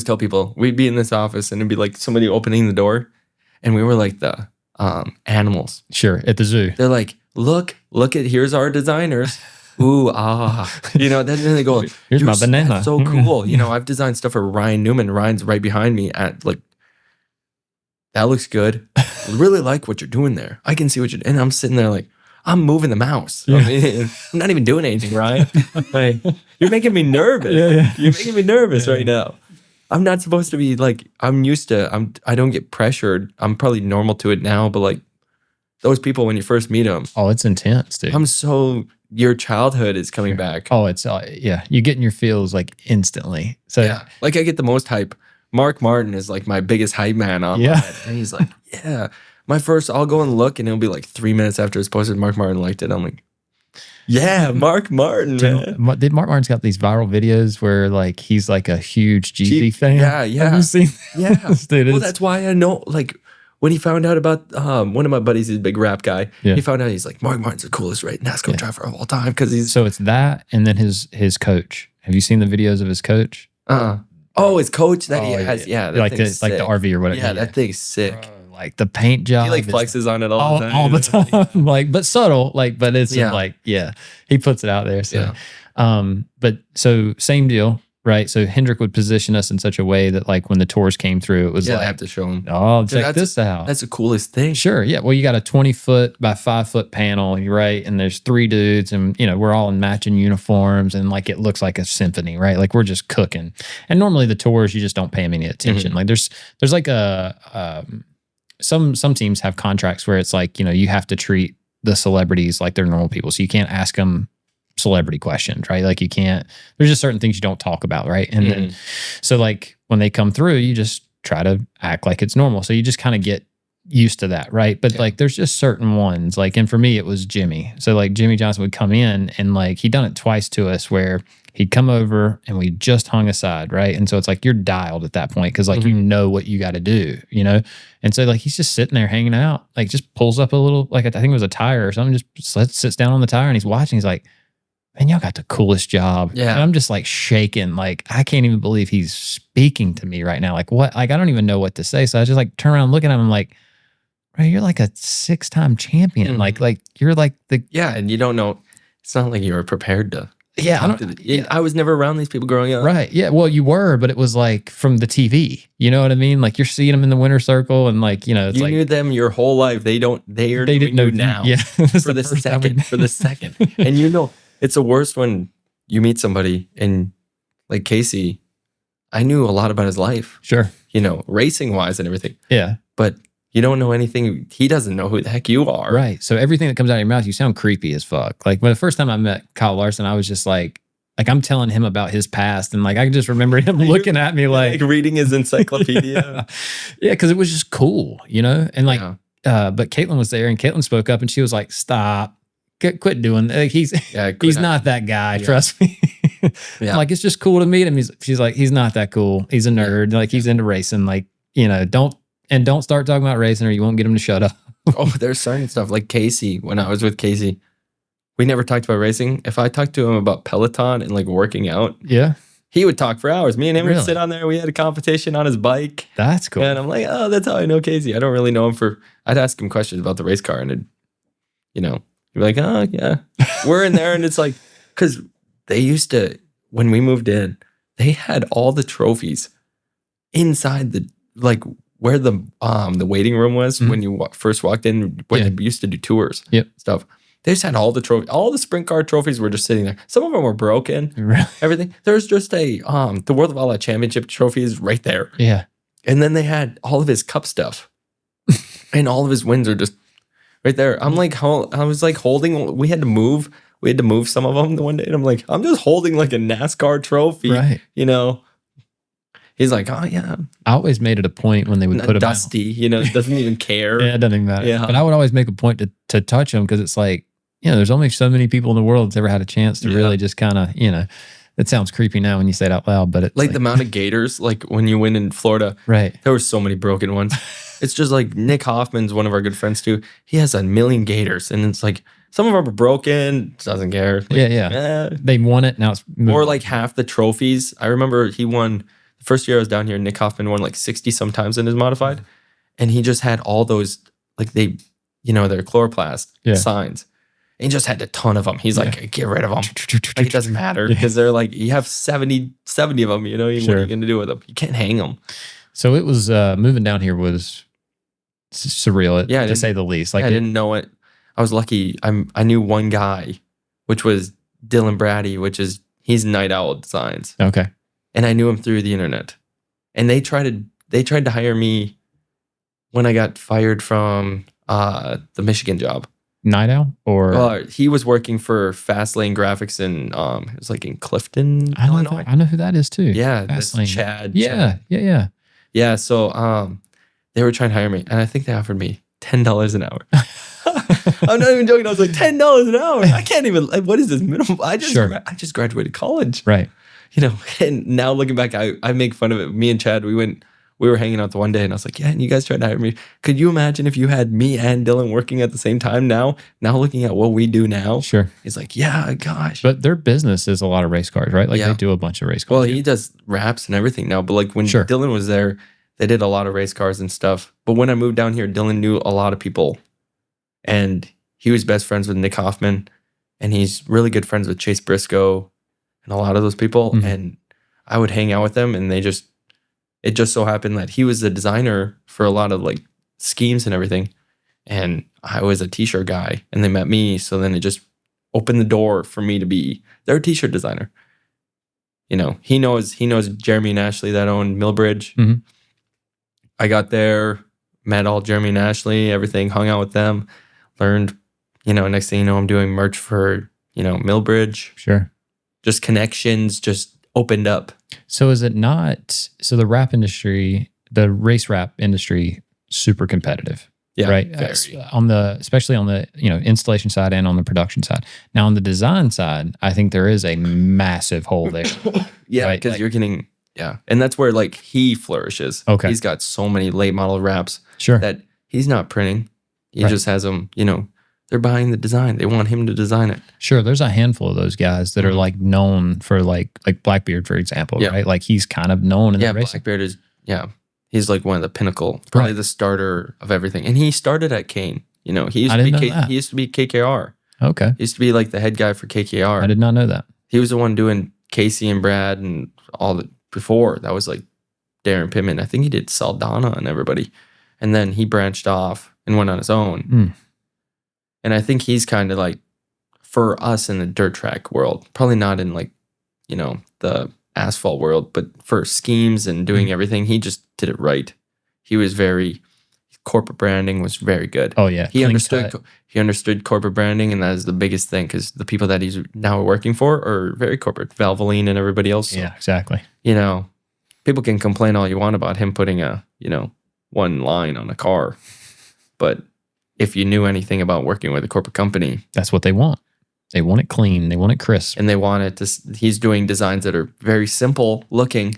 tell people, we'd be in this office and it'd be like somebody opening the door, and we were like the animals. Sure, at the zoo. They're like, look at, here's our designers. Ooh, you know, then they go, here's my banana. That's so cool. You know, I've designed stuff for Ryan Newman. Ryan's right behind me at like, that looks good. Really like what you're doing there. I can see what you're doing. And I'm sitting there like, I'm moving the mouse. I mean, I'm not even doing anything, Ryan. Like, you're making me nervous. You're making me nervous right now. I'm not supposed to be like, I'm used to, I don't get pressured. I'm probably normal to it now, but like those people, when you first meet them. Oh, it's intense, dude. Your childhood is coming back. Oh, it's, you get in your feels like instantly. So yeah, like I get the most hype. Mark Martin is like my biggest hype man on. Yeah. And he's like, yeah. I'll go and look, and it'll be like 3 minutes after it's posted. Mark Martin liked it. I'm like, yeah, Mark Martin, man. Mark Martin's got these viral videos where like he's like a huge Jeezy fan. Yeah. Have you seen Yeah. Dude, Well, that's why I know, like, when he found out about one of my buddies, he's a big rap guy. Yeah. He found out, he's like, Mark Martin's the coolest NASCAR driver of all time, because he's so it's that, and then his coach. Have you seen the videos of his coach? Oh, his coach that he has. Yeah, that like thing's the RV or whatever. Yeah, that thing's sick. Bro, like the paint job. He like flexes on it all the time. All the time. Like, but subtle. Like, but it's like, he puts it out there. So, but so same deal, right? So Hendrick would position us in such a way that like when the tours came through, it was like, I have to show him. Oh, check this out. That's the coolest thing. Sure. Yeah. Well, you got a 20-foot by 5-foot panel, right? And there's 3 dudes, and we're all in matching uniforms, and like it looks like a symphony, right? Like we're just cooking. And normally the tours, you just don't pay them any attention. Like there's like some teams have contracts where it's like, you have to treat the celebrities like they're normal people. So you can't ask them celebrity questions, right? Like you can't, there's just certain things you don't talk about, right? And then, so like when they come through, you just try to act like it's normal. So you just kind of get used to that, right? But like there's just certain ones, like, and for me, it was Jimmy. So like Jimmy Johnson would come in, and like he'd done it twice to us where he'd come over and we just hung aside, right? And so it's like you're dialed at that point because like you know what you got to do, And so like he's just sitting there hanging out, like just pulls up a little, like I think it was a tire or something, just sits down on the tire, and he's watching. He's like, man, y'all got the coolest job. Yeah. And I'm just like shaking, like I can't even believe he's speaking to me right now. Like what? Like I don't even know what to say. So I just like turn around, look at him, I'm like, right, you're like a 6-time champion. Like you're like the and you don't know. It's not like you were prepared to. I was never around these people growing up. Right. Yeah. Well, you were, but it was like from the TV. You know what I mean? Like you're seeing them in the winner circle, and like it's you like knew them your whole life. They didn't know now. Yeah. For the second. And it's the worst when you meet somebody, and like Casey, I knew a lot about his life. Sure. Racing wise and everything. Yeah. But you don't know anything. He doesn't know who the heck you are. Right. So everything that comes out of your mouth, you sound creepy as fuck. Like when the first time I met Kyle Larson, I was just like I'm telling him about his past, and like I can just remember him looking at me like reading his encyclopedia. Yeah, because it was just cool, And like, but Caitlin was there, and Caitlin spoke up, and she was like, "Stop, quit doing that. Like, he's not that guy. Trust me." I'm like, it's just cool to meet him. She's like, he's not that cool. He's a nerd. Like he's into racing. Like don't start talking about racing, or you won't get him to shut up. Oh, there's certain stuff like Casey. When I was with Casey, we never talked about racing. If I talked to him about Peloton and like working out, he would talk for hours. Me and him would sit on there. We had a competition on his bike. That's cool. And I'm like, oh, that's how I know Casey. I don't really know him I'd ask him questions about the race car, and he'd be like, oh yeah, we're in there. And it's like, because they used to, when we moved in, they had all the trophies inside the, like where the waiting room was when you first walked in, where they used to do tours stuff. They just had all the trophies. All the sprint car trophies were just sitting there. Some of them were broken. Really? Everything. There's just the World of Outlaw Championship trophies right there. Yeah. And then they had all of his cup stuff. And all of his wins are just right there. I was like holding, we had to move some of them the one day. And I'm like, I'm just holding like a NASCAR trophy. Right. He's like, oh yeah. I always made it a point when they would put him Dusty, doesn't even care. Yeah, it doesn't even matter. Yeah. But I would always make a point to touch him, because it's like, there's only so many people in the world that's ever had a chance to really just kind of, it sounds creepy now when you say it out loud, but it's like the amount of gators, like when you win in Florida, right? There were so many broken ones. It's just like Nick Hoffman's one of our good friends too. He has 1 million gators, and it's like some of them are broken, doesn't care. Like, they won it, now it's or like half the trophies. I remember he won the first year I was down here. Nick Hoffman won like 60 sometimes in his modified, and he just had all those like they're chloroplast signs. And he just had a ton of them. He's like, get rid of them. Like, it doesn't matter, because they're like, you have 70 of them, What are you going to do with them? You can't hang them. So it was, moving down here was surreal, to say the least. Like I didn't know it. I was lucky. I knew one guy, which was Dylan Brady, he's Night Owl Designs. Okay. And I knew him through the internet. And they tried to hire me when I got fired from the Michigan job. Night Owl, or he was working for Fast Lane Graphics in it was like in Clifton, Illinois. I know who that is too. Yeah, that's Chad. Yeah. Yeah. So they were trying to hire me, and I think they offered me $10 an hour. I'm not even joking. I was like, $10 an hour. I can't even. Like, what is this minimum? I just graduated college. Right. You know, and now looking back, I make fun of it. Me and Chad, we were hanging out the one day, and I was like, yeah, and you guys tried to hire me. Could you imagine if you had me and Dylan working at the same time now looking at what we do now? Sure. He's like, yeah, gosh. But their business is a lot of race cars, right? Like they do a bunch of race cars. Well, he does wraps and everything now. But like when Dylan was there, they did a lot of race cars and stuff. But when I moved down here, Dylan knew a lot of people. And he was best friends with Nick Hoffman. And he's really good friends with Chase Briscoe and a lot of those people. Mm-hmm. And I would hang out with them, and it just so happened that he was the designer for a lot of like schemes and everything. And I was a t-shirt guy, and they met me. So then it just opened the door for me to be their t-shirt designer. You know, he knows Jeremy and Ashley that owned Millbridge. Mm-hmm. I got there, met all Jeremy and Ashley, everything, hung out with them, learned, you know, next thing you know, I'm doing merch for, you know, Millbridge. Sure. Just connections just opened up. So is it not, so the wrap industry, the race wrap industry, super competitive. Yeah, right. Very. Especially on the, you know, installation side and on the production side. Now on the design side, I think there is a massive hole there. Yeah, right? because you're getting, and that's where like he flourishes. Okay. He's got so many late model wraps that he's not printing. He just has them, you know, they're buying the design. They want him to design it. Sure. There's a handful of those guys that are like known for like Blackbeard, for example, right? Like he's kind of known in the racing. Blackbeard is, he's like one of the pinnacle, probably the starter of everything. And he started at Kane. You know, he used to be KKR. Okay. He used to be like the head guy for KKR. I did not know that. He was the one doing Casey and Brad and all the before. That was like Darren Pittman. I think he did Saldana and everybody. And then he branched off and went on his own. And I think he's kind of like, for us in the dirt track world, probably not in like, you know, the asphalt world, but for schemes and doing everything, he just did it right. He was corporate branding was very good. Oh yeah. He understood corporate branding, and that is the biggest thing, because the people that he's now working for are very corporate. Valvoline and everybody else. So, yeah, exactly. You know, people can complain all you want about him putting one line on a car, but if you knew anything about working with a corporate company, that's what they want. They want it clean. They want it crisp. And they want it to, he's doing designs that are very simple looking,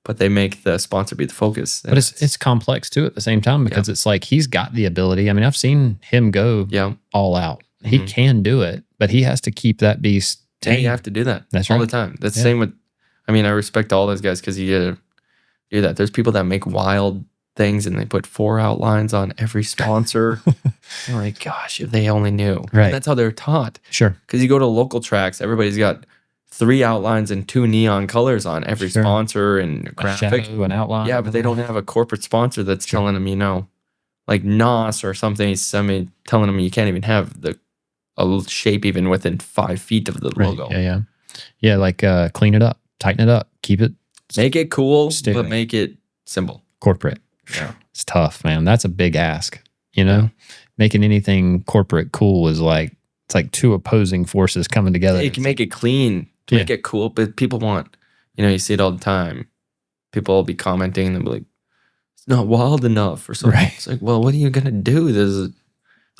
but they make the sponsor be the focus. But it's complex too at the same time, because it's like he's got the ability. I mean, I've seen him go all out. He can do it, but he has to keep that beast tame. You have to do that. That's all right. the time. That's the same with, I mean, I respect all those guys because you do that. There's people that make wild things and they put 4 outlines on every sponsor. You're like, gosh, if they only knew. Right. And that's how they're taught. Sure. Because you go to local tracks, everybody's got 3 outlines and 2 neon colors on every sponsor and graphic. An outline. Yeah, but they don't have a corporate sponsor that's telling them, you know, like NOS or something, telling them you can't even have a shape even within 5 feet of the logo. Yeah, like clean it up, tighten it up, keep it. Make it cool, but make it simple. Corporate. Yeah. It's tough, man. That's a big ask, you know? Making anything corporate cool is like, it's like 2 opposing forces coming together. You can make it clean, to make it cool, but people want, you know, you see it all the time. People will be commenting and they'll be like, it's not wild enough or something. Right. It's like, well, what are you going to do? The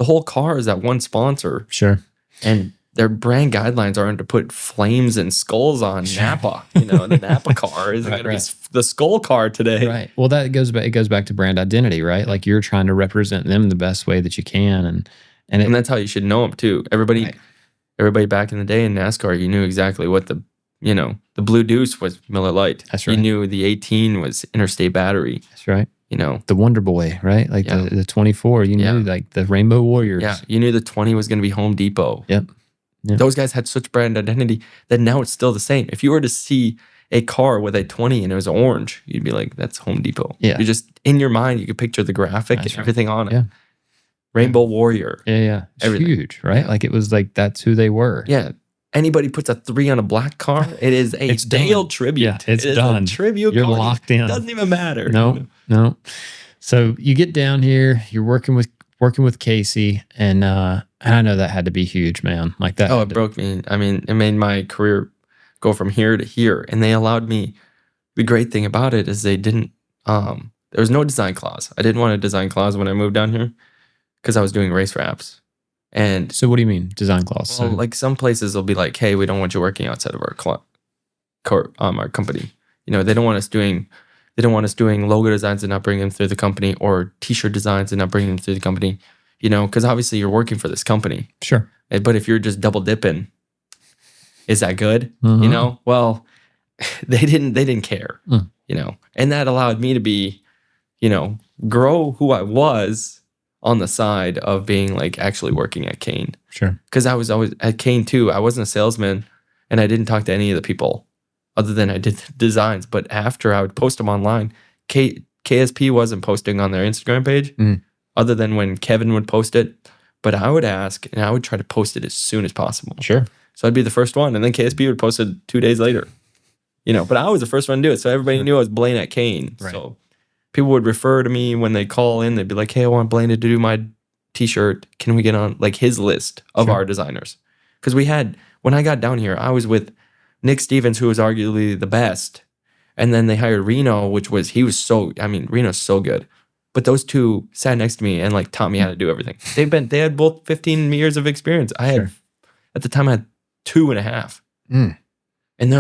whole car is that one sponsor. Sure. And their brand guidelines aren't to put flames and skulls on Napa. You know, the Napa car isn't going to be the skull car today. Right. Well, it goes back to brand identity, right? Like you're trying to represent them the best way that you can, and that's how you should know them too. Everybody back in the day in NASCAR, you knew exactly what the Blue Deuce was Miller Lite. That's right. You knew the 18 was Interstate Battery. That's right. You know, the Wonder Boy, right? Like the 24. You knew like the Rainbow Warriors. Yeah. You knew the 20 was going to be Home Depot. Yep. Those guys had such brand identity that now it's still the same. If you were to see a car with a 20 and it was orange, you'd be like, that's Home Depot. Yeah. You just, in your mind, you could picture the graphic and everything on it. Yeah. Rainbow Warrior. Yeah. It's huge, right? Like it was like, that's who they were. Yeah. Anybody puts a 3 on a black car, it is a Dale tribute. Yeah, it's done. A tribute. You're locked in. It doesn't even matter. No. So you get down here, you're working with Casey, and I know that had to be huge, man. Like that. Oh, it broke me. I mean, it made my career go from here to here, and they allowed me. The great thing about it is they didn't. There was no design clause. I didn't want a design clause when I moved down here, because I was doing race wraps. And So what do you mean design clause? well, So, like some places will be like, hey, we don't want you working outside of our company. You know, they don't want us doing logo designs and not bringing them through the company, or t-shirt designs and not bringing them through the company. You know, because obviously you're working for this company. sure. But if you're just double dipping, is that good? Mhm. You know, well, they didn't care. Mm. You know, and that allowed me to be, you know, grow who I was on the side of being like actually working at Kane. Sure. Because I was always at Kane too. I wasn't a salesman, and I didn't talk to any of the people other than I did the designs. But after I would post them online, KSP wasn't posting on their Instagram page other than when Kevin would post it. But I would ask, and I would try to post it as soon as possible. Sure. So I'd be the first one, and then KSP would post it 2 days later. You know, but I was the first one to do it, so everybody knew I was Blaine at Kane. Right. So people would refer to me when they call in. They'd be like, "Hey, I want Blaine to do my T-shirt. Can we get on like his list of Sure. our designers?" Because we had, when I got down here, I was with Nick Stevens, who was arguably the best, and then they hired Reno's so good. But those two sat next to me and like taught me how to do everything. They had both 15 years of experience. I had, at the time, I had 2.5. Mm. And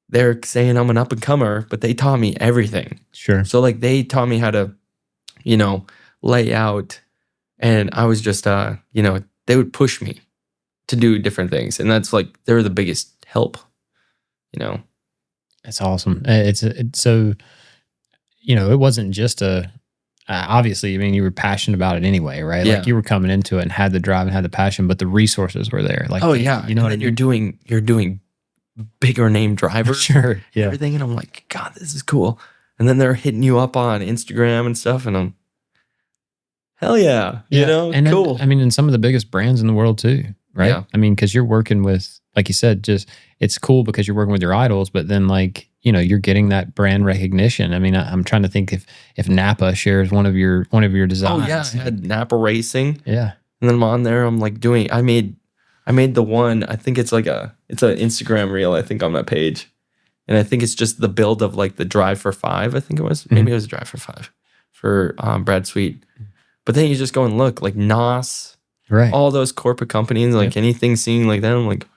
they're saying I'm an up and comer, but they taught me everything. Sure. So like they taught me how to, you know, lay out, and I was just, you know, they would push me to do different things, and that's like they were the biggest help, you know. That's awesome. It's so, you know, it wasn't just obviously, I mean, you were passionate about it anyway, right? Yeah. Like you were coming into it and had the drive and had the passion, but the resources were there. Like, Oh yeah, you know and what I then mean? you're doing bigger name drivers, Sure. Yeah. everything, and I'm like, God, this is cool. And then they're hitting you up on Instagram and stuff, and I'm, hell yeah, you know, and cool. Then, I mean, and some of the biggest brands in the world too, right? Yeah. I mean, because you're working with, like you said, just it's cool because you're working with your idols, but then like, you know, you're getting that brand recognition. I mean, I'm trying to think if Napa shares one of your designs. Oh yeah, I had Napa Racing. Yeah. And then I'm on there. I'm like doing. I made the one. I think it's an Instagram reel. I think on that page, and I think it's just the build of like the Drive for 5. I think it was. Maybe it was Drive for 5 for Brad Sweet. But then you just go and look like NOS, Right. all those corporate companies, like anything seeing like that. I'm like,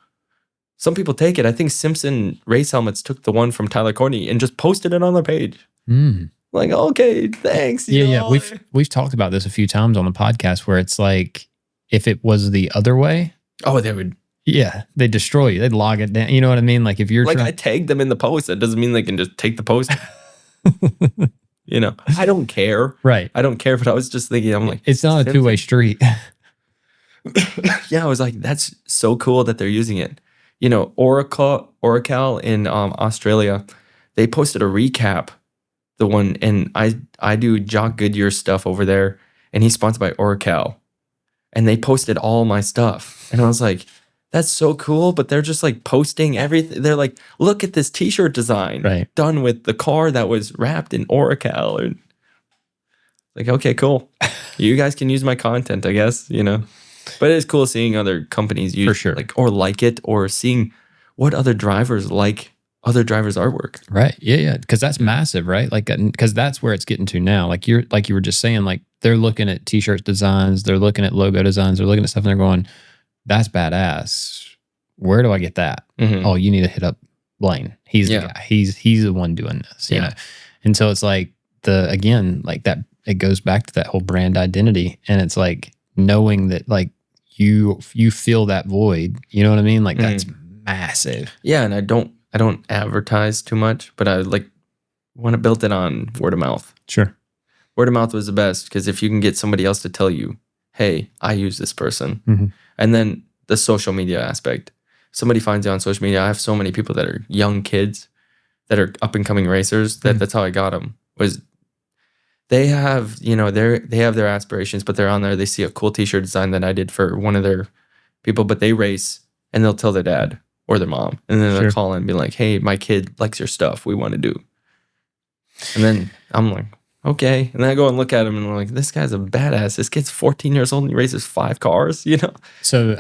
some people take it. I think Simpson Race Helmets took the one from Tyler Courtney and just posted it on their page. Mm. Like, okay, thanks. you Yeah. know? We've talked about this a few times on the podcast where it's like if it was the other way, Oh, they would. yeah, they'd destroy you. They'd log it down. You know what I mean? Like if you're Like I tagged them in the post. That doesn't mean they can just take the post. You know, I don't care. right. I don't care, but I was just thinking, I'm like, It's not a two-way street. yeah, I was like, that's so cool that they're using it. You know, Oracle in Australia, they posted a recap, the one, and I do Jock Goodyear stuff over there, and he's sponsored by Oracle, and they posted all my stuff, and I was like, that's so cool, but they're just like posting everything. They're like, look at this T-shirt design Right. done with the car that was wrapped in Oracle, and like, okay, cool. You guys can use my content, I guess, you know. But it is cool seeing other companies use For sure. like it, or seeing what other drivers like other drivers' artwork. Right. Yeah. Because that's massive, right? Like, because that's where it's getting to now. Like you were just saying, like they're looking at T-shirt designs, they're looking at logo designs, they're looking at stuff, and they're going, "That's badass. Where do I get that?" Mhm. Oh, you need to hit up Blaine. He's Yeah. the guy. He's the one doing this. You Yeah. know. And so it's like like that. It goes back to that whole brand identity, and it's like knowing that like you feel that void. You know what I mean? Like that's massive. Yeah, and I don't advertise too much, but I like when I built it on word of mouth. Sure. Word of mouth was the best, because if you can get somebody else to tell you, "Hey, I use this person," Mhm. and then the social media aspect. Somebody finds you on social media. I have so many people that are young kids that are up and coming racers. That's how I got them. Was they have, you know, they have their aspirations, but they're on there. They see a cool T-shirt design that I did for one of their people, but they race and they'll tell their dad or their mom, and then Sure. they'll call and be like, "Hey, my kid likes your stuff. We want to do." And then I'm like, okay. And then I go and look at him and I'm like, this guy's a badass. This kid's 14 years old and he races 5 cars, you know? So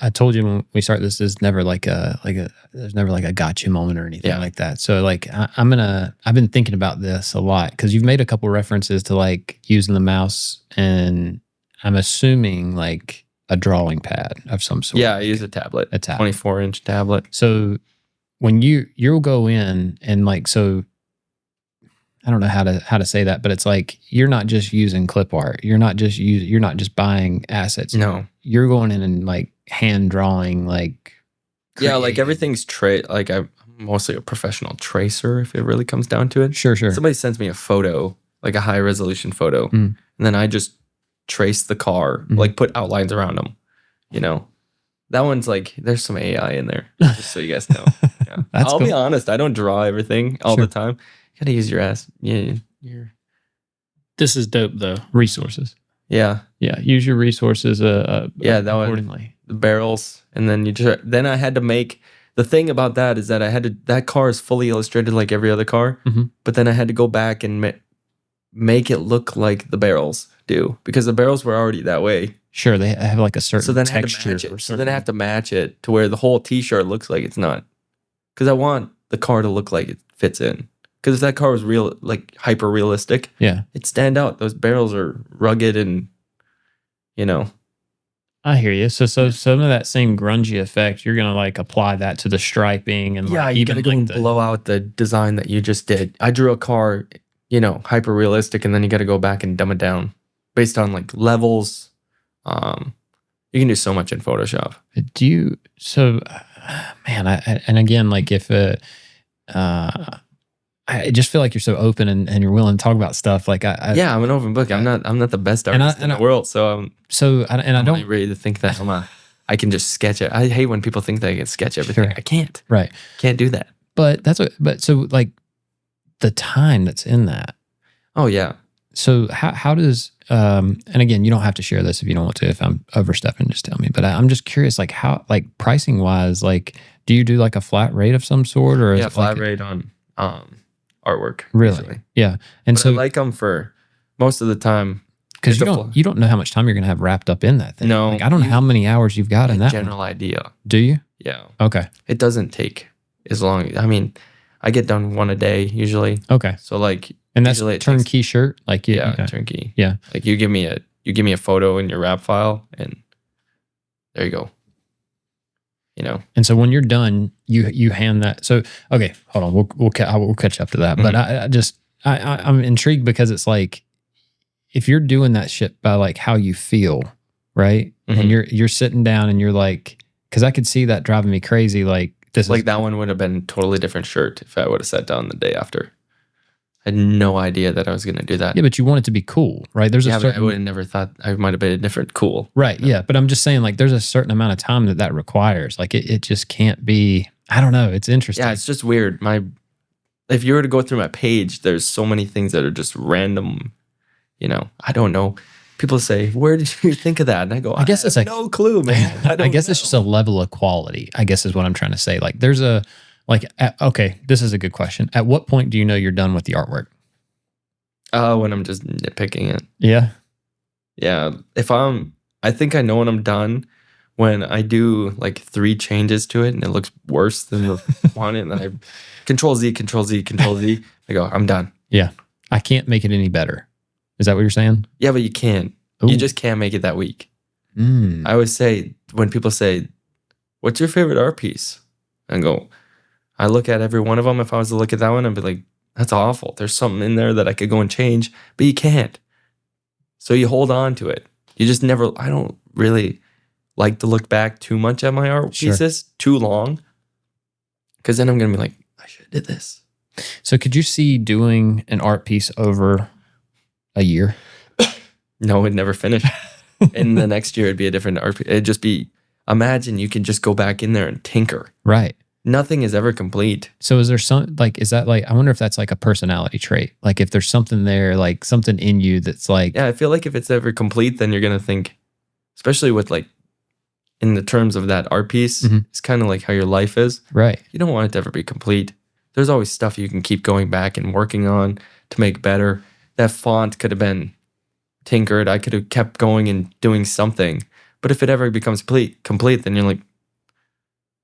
I told you when we start this, there's never like there's never like a gotcha moment or anything like that. So like I've been thinking about this a lot because you've made a couple references to like using the mouse, and I'm assuming like a drawing pad of some sort. Yeah, I use a tablet. 24-inch tablet. So when you'll go in and like, so I don't know how to say that, but it's like you're not just using clip art. You're not just buying assets. No. You're going in and like hand drawing like like everything's like I'm mostly a professional tracer if it really comes down to it. Sure. Somebody sends me a photo, like a high resolution photo, and then I just trace the car, like put outlines around them, you know. That one's like, there's some AI in there, just so you guys know. Yeah. I'll be honest, I don't draw everything all the time. You gotta use your ass. Yeah. This is dope though. Resources. Yeah. Use your resources. That accordingly. The barrels, and then then I had to make the thing about that is that that car is fully illustrated like every other car, but then I had to go back and make it look like the barrels do because the barrels were already that way. Sure, they have like a certain texture. So then I have to match it to where the whole T-shirt looks like it's not, because I want the car to look like it fits in. Because if that car was real, like hyper realistic, it'd stand out. Those barrels are rugged and, you know. I hear you. So some of that same grungy effect, you're gonna like apply that to the striping and you gotta go and blow out the design that you just did. I drew a car, you know, hyper realistic, and then you got to go back and dumb it down based on like levels. You can do so much in Photoshop. Man, and again, like if I just feel like you're so open and you're willing to talk about stuff. Like I'm an open book. I'm not the best artist in the world. So I don't ready to think that I can just sketch it. I hate when people think they can sketch everything. Sure. I can't. Right. Can't do that. But so like the time that's in that. Oh yeah. So how does and again, you don't have to share this if you don't want to. If I'm overstepping, just tell me. But I'm just curious, like how, like pricing wise, like do you do like a flat rate of some sort, or is it flat rate on artwork? Really? Usually. Yeah. And so I like them for most of the time because you don't know how much time you're gonna have wrapped up in that thing. No, like, I don't know how many hours you've got in that. General idea. Do you? Yeah. Okay. It doesn't take as long. I mean, I get done one a day usually. Okay. So like. And that's a turnkey shirt, like turnkey. Yeah, like you give me a photo in your wrap file, and there you go. You know. And so when you're done, you hand that. So okay, hold on, we'll catch up to that. But I'm intrigued because it's like if you're doing that shit by like how you feel, right? And you're sitting down and you're like, because I could see that driving me crazy. Like that one would have been a totally different shirt if I would have sat down the day after. I had no idea that I was going to do that. Yeah, but you want it to be cool, right? There's a certain. I would have never thought I might have been a different cool. Right. Yeah, but I'm just saying, like, there's a certain amount of time that requires. Like, it just can't be. I don't know. It's interesting. Yeah, it's just weird. If you were to go through my page, there's so many things that are just random. You know, I don't know. People say, "Where did you think of that?" And I go, "I guess it's no clue, man." I guess it's just a level of quality. I guess is what I'm trying to say. Like, there's a. Okay, this is a good question. At what point do you know you're done with the artwork? When I'm just nitpicking it. Yeah. Yeah. I think I know when I'm done when I do like 3 changes to it and it looks worse than the one, and then I Control Z. I go, I'm done. Yeah. I can't make it any better. Is that what you're saying? Yeah, but you can't. Ooh. You just can't make it that week. I always say, when people say, what's your favorite art piece? I go, I look at every one of them. If I was to look at that one, I'd be like, that's awful. There's something in there that I could go and change, but you can't. So you hold on to it. You just never, I don't really like to look back too much at my art pieces too long, because then I'm going to be like, I should have did this. So could you see doing an art piece over a year? No, it'd never finish. And the next year it'd be a different art piece. It'd just be, imagine you can just go back in there and tinker. Right. Nothing is ever complete. So is there is that like, I wonder if that's like a personality trait. Like if there's something there, like something in you that's like. Yeah, I feel like if it's ever complete, then you're going to think, especially with like, in the terms of that art piece, it's kind of like how your life is. Right. You don't want it to ever be complete. There's always stuff you can keep going back and working on to make better. that font could have been tinkered. I could have kept going and doing something. But if it ever becomes complete, then you're like,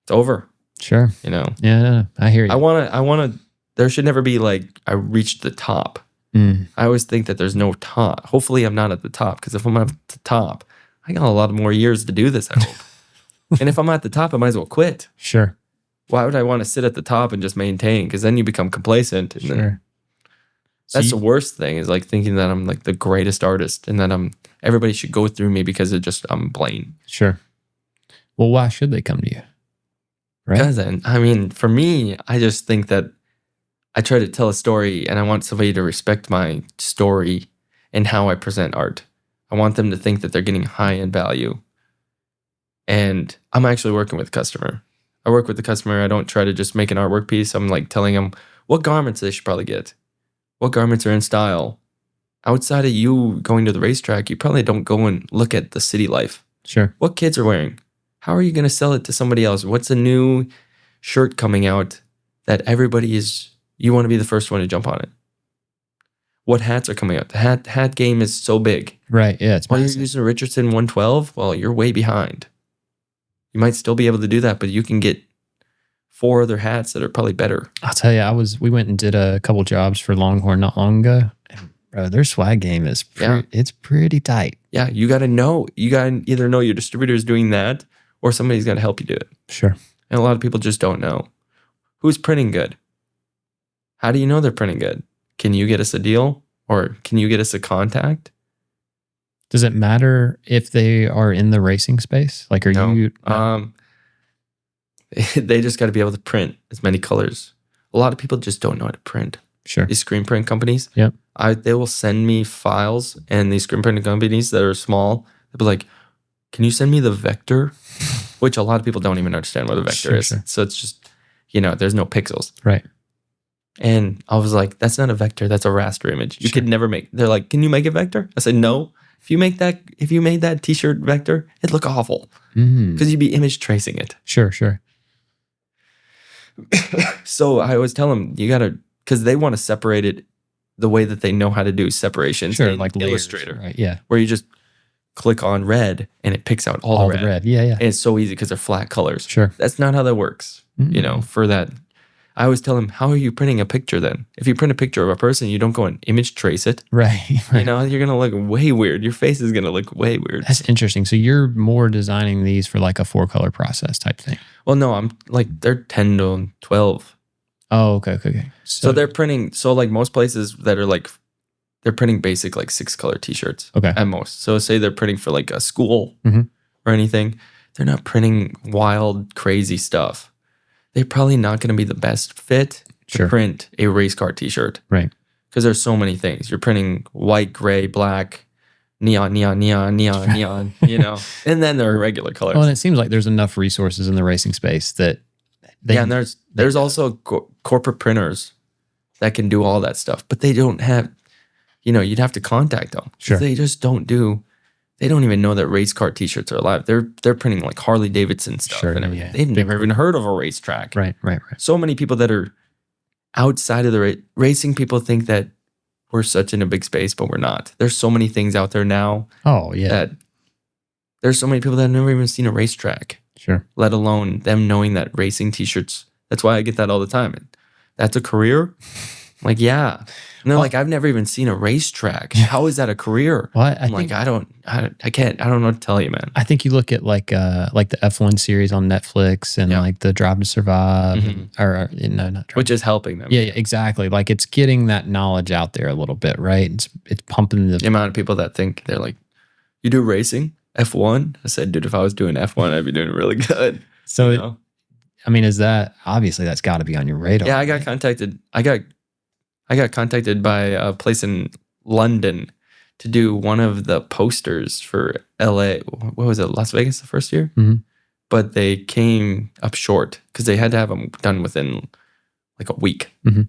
it's over. Sure. You know? Yeah, no, I hear you. I want to, there should never be like, I reached the top. Mm. I always think that there's no top. Hopefully I'm not at the top, because if I'm at the top, I got a lot more years to do this, I hope. And if I'm at the top, I might as well quit. Sure. Why would I want to sit at the top and just maintain? Because then you become complacent. And then that's the worst thing, is like thinking that I'm like the greatest artist and that everybody should go through me because I'm Blaine. Sure. Well, why should they come to you? Right? Because I mean, for me, I just think that I try to tell a story and I want somebody to respect my story and how I present art. I want them to think that they're getting high-end value. And I'm actually working with the customer. I work with the customer. I don't try to just make an artwork piece. I'm like telling them what garments they should probably get. What garments are in style. Outside of you going to the racetrack, you probably don't go and look at the city life. Sure. What kids are wearing? How are you going to sell it to somebody else? What's a new shirt coming out that you want to be the first one to jump on it? What hats are coming out? The hat game is so big. Right. Yeah. It's While you're massive. using a Richardson 112, well, you're way behind. You might still be able to do that, but you can get 4 other hats that are probably better. I'll tell you, we went and did a couple jobs for Longhorn not long ago. And bro, their swag game is it's pretty tight. Yeah, you got to know. You got to either know your distributor is doing that or somebody's got to help you do it. Sure. And a lot of people just don't know. Who's printing good? How do you know they're printing good? Can you get us a deal or can you get us a contact? Does it matter if they are in the racing space? Like, are you? They just got to be able to print as many colors. A lot of people just don't know how to print. Sure. These screen print companies. Yep. They will send me files, and these screen printing companies that are small, they'll be like, "Can you send me the vector?" Which a lot of people don't even understand what a vector is. Sure. So it's just, there's no pixels. Right. And I was like, "That's not a vector. That's a raster image. You could never make." They're like, "Can you make a vector?" I said, "No. If you made that T-shirt vector, it'd look awful because you'd be image tracing it." Sure. So I always tell them, you gotta, because they want to separate it the way that they know how to do separations. Sure, in like Illustrator, layers, right? Yeah. where you just click on red and it picks out all the red. Yeah. And it's so easy because they're flat colors. Sure. That's not how that works. For that. I always tell them, how are you printing a picture then? If you print a picture of a person, you don't go and image trace it. Right. You're going to look way weird. Your face is going to look way weird. That's interesting. So you're more designing these for like a 4-color process type thing. Well, no, I'm like, they're 10 to 12. Oh, okay. So they're printing, like most places that are like, they're printing basic like 6-color t-shirts at most. So say they're printing for like a school or anything. They're not printing wild, crazy stuff. They're probably not going to be the best fit to print a race car t-shirt. Right. Because there's so many things. You're printing white, gray, black, neon, and then there are regular colors. Well, and it seems like there's enough resources in the racing space that and there's also corporate printers that can do all that stuff, but they don't have, you'd have to contact them. Sure. They just they don't even know that race car t-shirts are alive. They're printing like Harley Davidson stuff and everything. Yeah. They've never even heard of a racetrack. Right. So many people that are outside of the racing, people think that we're such in a big space, but we're not. There's so many things out there now. Oh, yeah. That there's so many people that have never even seen a racetrack. Sure. Let alone them knowing that racing t-shirts, that's why I get that all the time. And that's a career? I'm like, yeah. And they're like, I've never even seen a racetrack. How is that a career? Well, I don't know what to tell you, man. I think you look at like the F1 series on Netflix and like the Drive to Survive, no, not Drive. Which is helping them. Yeah, exactly. Like it's getting that knowledge out there a little bit, right? It's pumping the amount of people that think they're like, you do racing, F1? I said, dude, if I was doing F1, I'd be doing really good. So, I mean, obviously that's got to be on your radar. Yeah, I got contacted. I got contacted by a place in London to do one of the posters for LA. What was it? Las Vegas the first year? Mm-hmm. But they came up short because they had to have them done within like a week. Mm-hmm.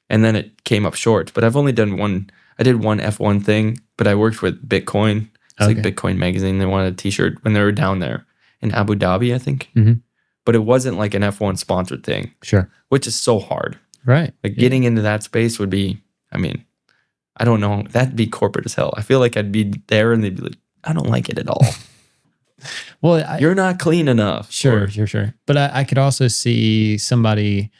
And then it came up short. But I've only done one. I did one F1 thing, but I worked with Bitcoin. It's like Bitcoin magazine. They wanted a t-shirt when they were down there in Abu Dhabi, I think. Mm-hmm. But it wasn't like an F1 sponsored thing. Sure. Which is so hard. Right. Like getting into that space would be, I mean, I don't know. That'd be corporate as hell. I feel like I'd be there and they'd be like, I don't like it at all. Well, You're not clean enough. Sure. But I could also see somebody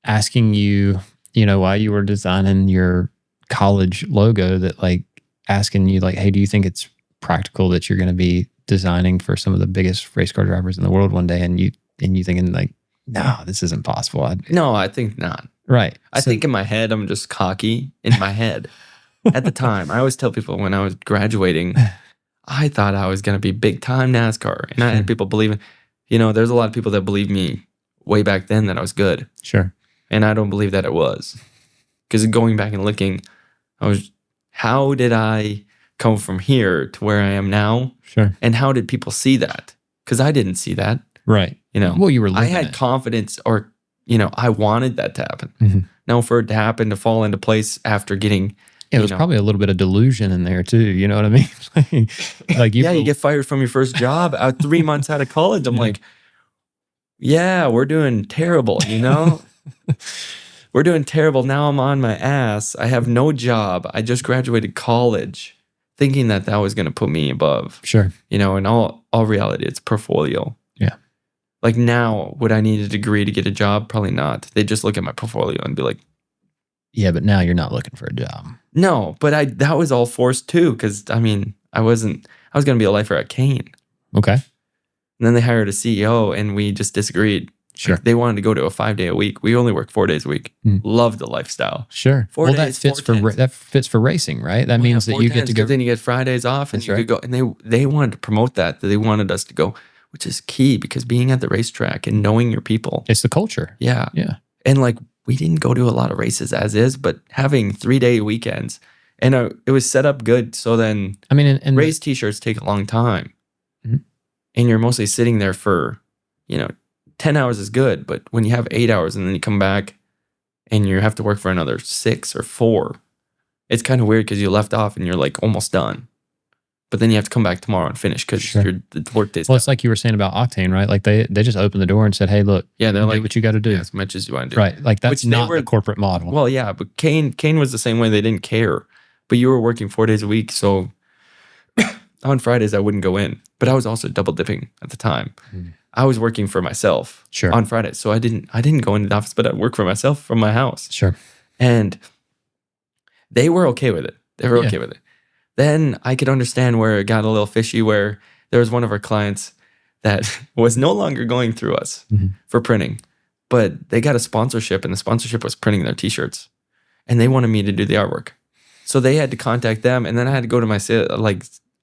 asking you, while you were designing your college logo, that like asking you like, hey, do you think it's practical that you're going to be designing for some of the biggest race car drivers in the world one day? And you thinking like, no, this isn't possible. No, I think not. Right. I think in my head, I'm just cocky in my head. At the time, I always tell people when I was graduating, I thought I was going to be big time NASCAR. And I had people believing, there's a lot of people that believe me way back then that I was good. Sure. And I don't believe that it was. Because going back and looking, how did I come from here to where I am now? Sure. And how did people see that? Because I didn't see that. Right. Well, you were I had confidence or, I wanted that to happen. Mm-hmm. Now, for it to happen, to fall into place after getting... It was probably a little bit of delusion in there too. You know what I mean? You get fired from your first job 3 months out of college. I'm like, yeah, we're doing terrible, We're doing terrible. Now I'm on my ass. I have no job. I just graduated college thinking that was going to put me above. Sure. In all reality, it's portfolio. Yeah. Like now, would I need a degree to get a job? Probably not. They just look at my portfolio and be like, yeah, but now you're not looking for a job. No, but that was all forced too. Cause I was going to be a lifer at Kane. Okay. And then they hired a CEO and we just disagreed. Sure. Like, they wanted to go to a 5-day a week. We only work 4 days a week. Loved the lifestyle. Sure. 4 days, that fits for racing, right? That means that you get to go. Then you get Fridays off and you could go. And they wanted to promote that. They wanted us to go, which is key because being at the racetrack and knowing your people. It's the culture. Yeah. Yeah. And like, we didn't go to a lot of races as is, but having 3-day weekends and it was set up good. So then, and race t-shirts take a long time, mm-hmm. and you're mostly sitting there for, 10 hours is good, but when you have 8 hours and then you come back and you have to work for another 6 or 4, it's kind of weird because you left off and you're like almost done. But then you have to come back tomorrow and finish because the work day's done. It's like you were saying about Octane, right? Like they just opened the door and said, hey, look, they're do like, what you got to do. As much as you want to do. Right. Like that's not the corporate model. Well, yeah, but Kane was the same way. They didn't care. But you were working 4 days a week. So on Fridays, I wouldn't go in. But I was also double dipping at the time. Mm. I was working for myself on Fridays. So I didn't go into the office, but I'd work for myself from my house. Sure. And they were okay with it. Okay with it. Then I could understand where it got a little fishy, where there was one of our clients that was no longer going through us for printing, but they got a sponsorship and the sponsorship was printing their t-shirts and they wanted me to do the artwork. So they had to contact them. And then I had to go to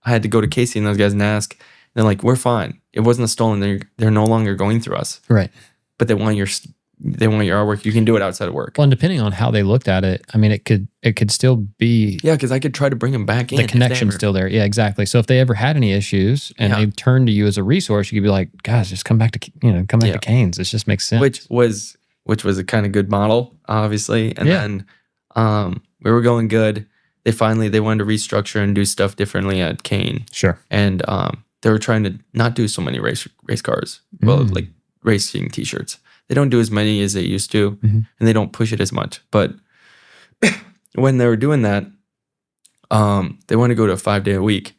I had to go to Casey and those guys and ask, and they're like, we're fine. It wasn't a stolen. They're no longer going through us. Right. But they want your artwork. You can do it outside of work. Well, and depending on how they looked at it, it could still be. Yeah, because I could try to bring them back in. The connection's still there. Yeah, exactly. So if they ever had any issues and they turned to you as a resource, you could be like, guys, just come back to to Cane's. It just makes sense. Which was a kind of good model, obviously. And then we were going good. They wanted to restructure and do stuff differently at Kane. Sure. And they were trying to not do so many race cars. Well, like racing t-shirts. They don't do as many as they used to, and they don't push it as much. But when they were doing that, they wanted to go to a 5-day a week,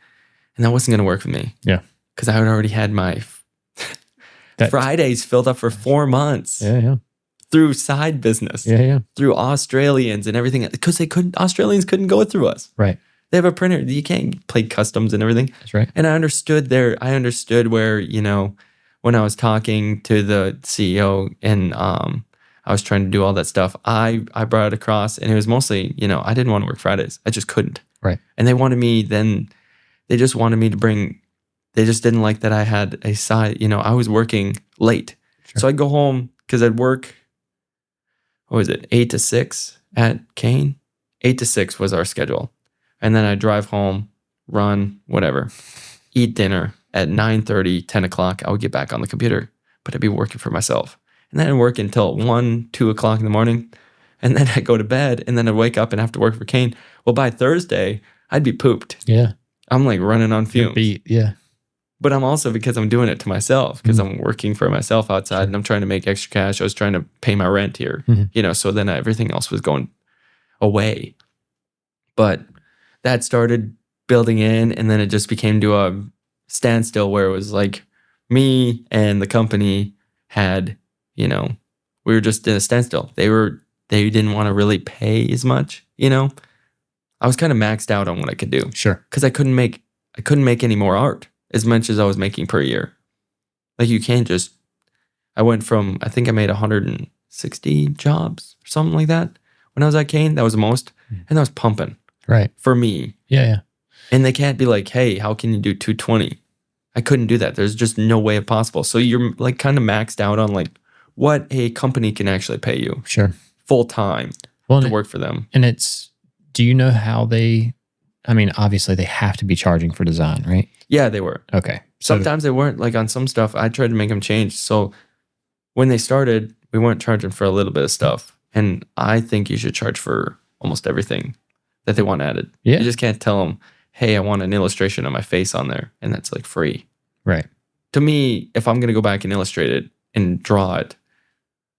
and that wasn't going to work for me. Yeah, because I had already had my Fridays filled up for 4 months. Yeah. Through side business. Yeah. Through Australians and everything, because Australians couldn't go through us. Right. They have a printer. You can't play customs and everything. That's right. And I understood where, when I was talking to the CEO and I was trying to do all that stuff, I brought it across, and it was mostly, I didn't want to work Fridays. I just couldn't. Right. And they just wanted me to bring, they just didn't like that I had a side, I was working late. Sure. So I'd go home because I'd work, 8 to 6 at Kane? 8 to 6 was our schedule. And then I'd drive home, run, whatever, eat dinner. At 9:30, 10 o'clock, I would get back on the computer, but I'd be working for myself. And then I'd work until 1, 2 o'clock in the morning. And then I'd go to bed, and then I'd wake up and have to work for Kane. Well, by Thursday, I'd be pooped. Yeah. I'm like running on fumes. Yeah. But I'm also, because I'm doing it to myself, because I'm working for myself outside, and I'm trying to make extra cash. I was trying to pay my rent here, so then everything else was going away. But that started building in, and then it just became to a standstill where it was like me and the company had, we were just in a standstill. They didn't want to really pay as much, I was kind of maxed out on what I could do. Sure. Because I couldn't make any more art as much as I was making per year. Like you can't just. I went from, I think I made 160 jobs or something like that when I was at Kane. That was the most, and that was pumping. Right. For me. Yeah. And they can't be like, hey, how can you do 220? I couldn't do that. There's just no way possible. So you're like kind of maxed out on like what a company can actually pay you. Sure. Full time to work for them. And do you know how obviously they have to be charging for design, right? Yeah, they were. Okay. Sometimes they weren't. Like on some stuff, I tried to make them change. So when they started, we weren't charging for a little bit of stuff. And I think you should charge for almost everything that they want added. Yeah. You just can't tell them, hey, I want an illustration of my face on there. And that's like free. Right. To me, if I'm going to go back and illustrate it and draw it,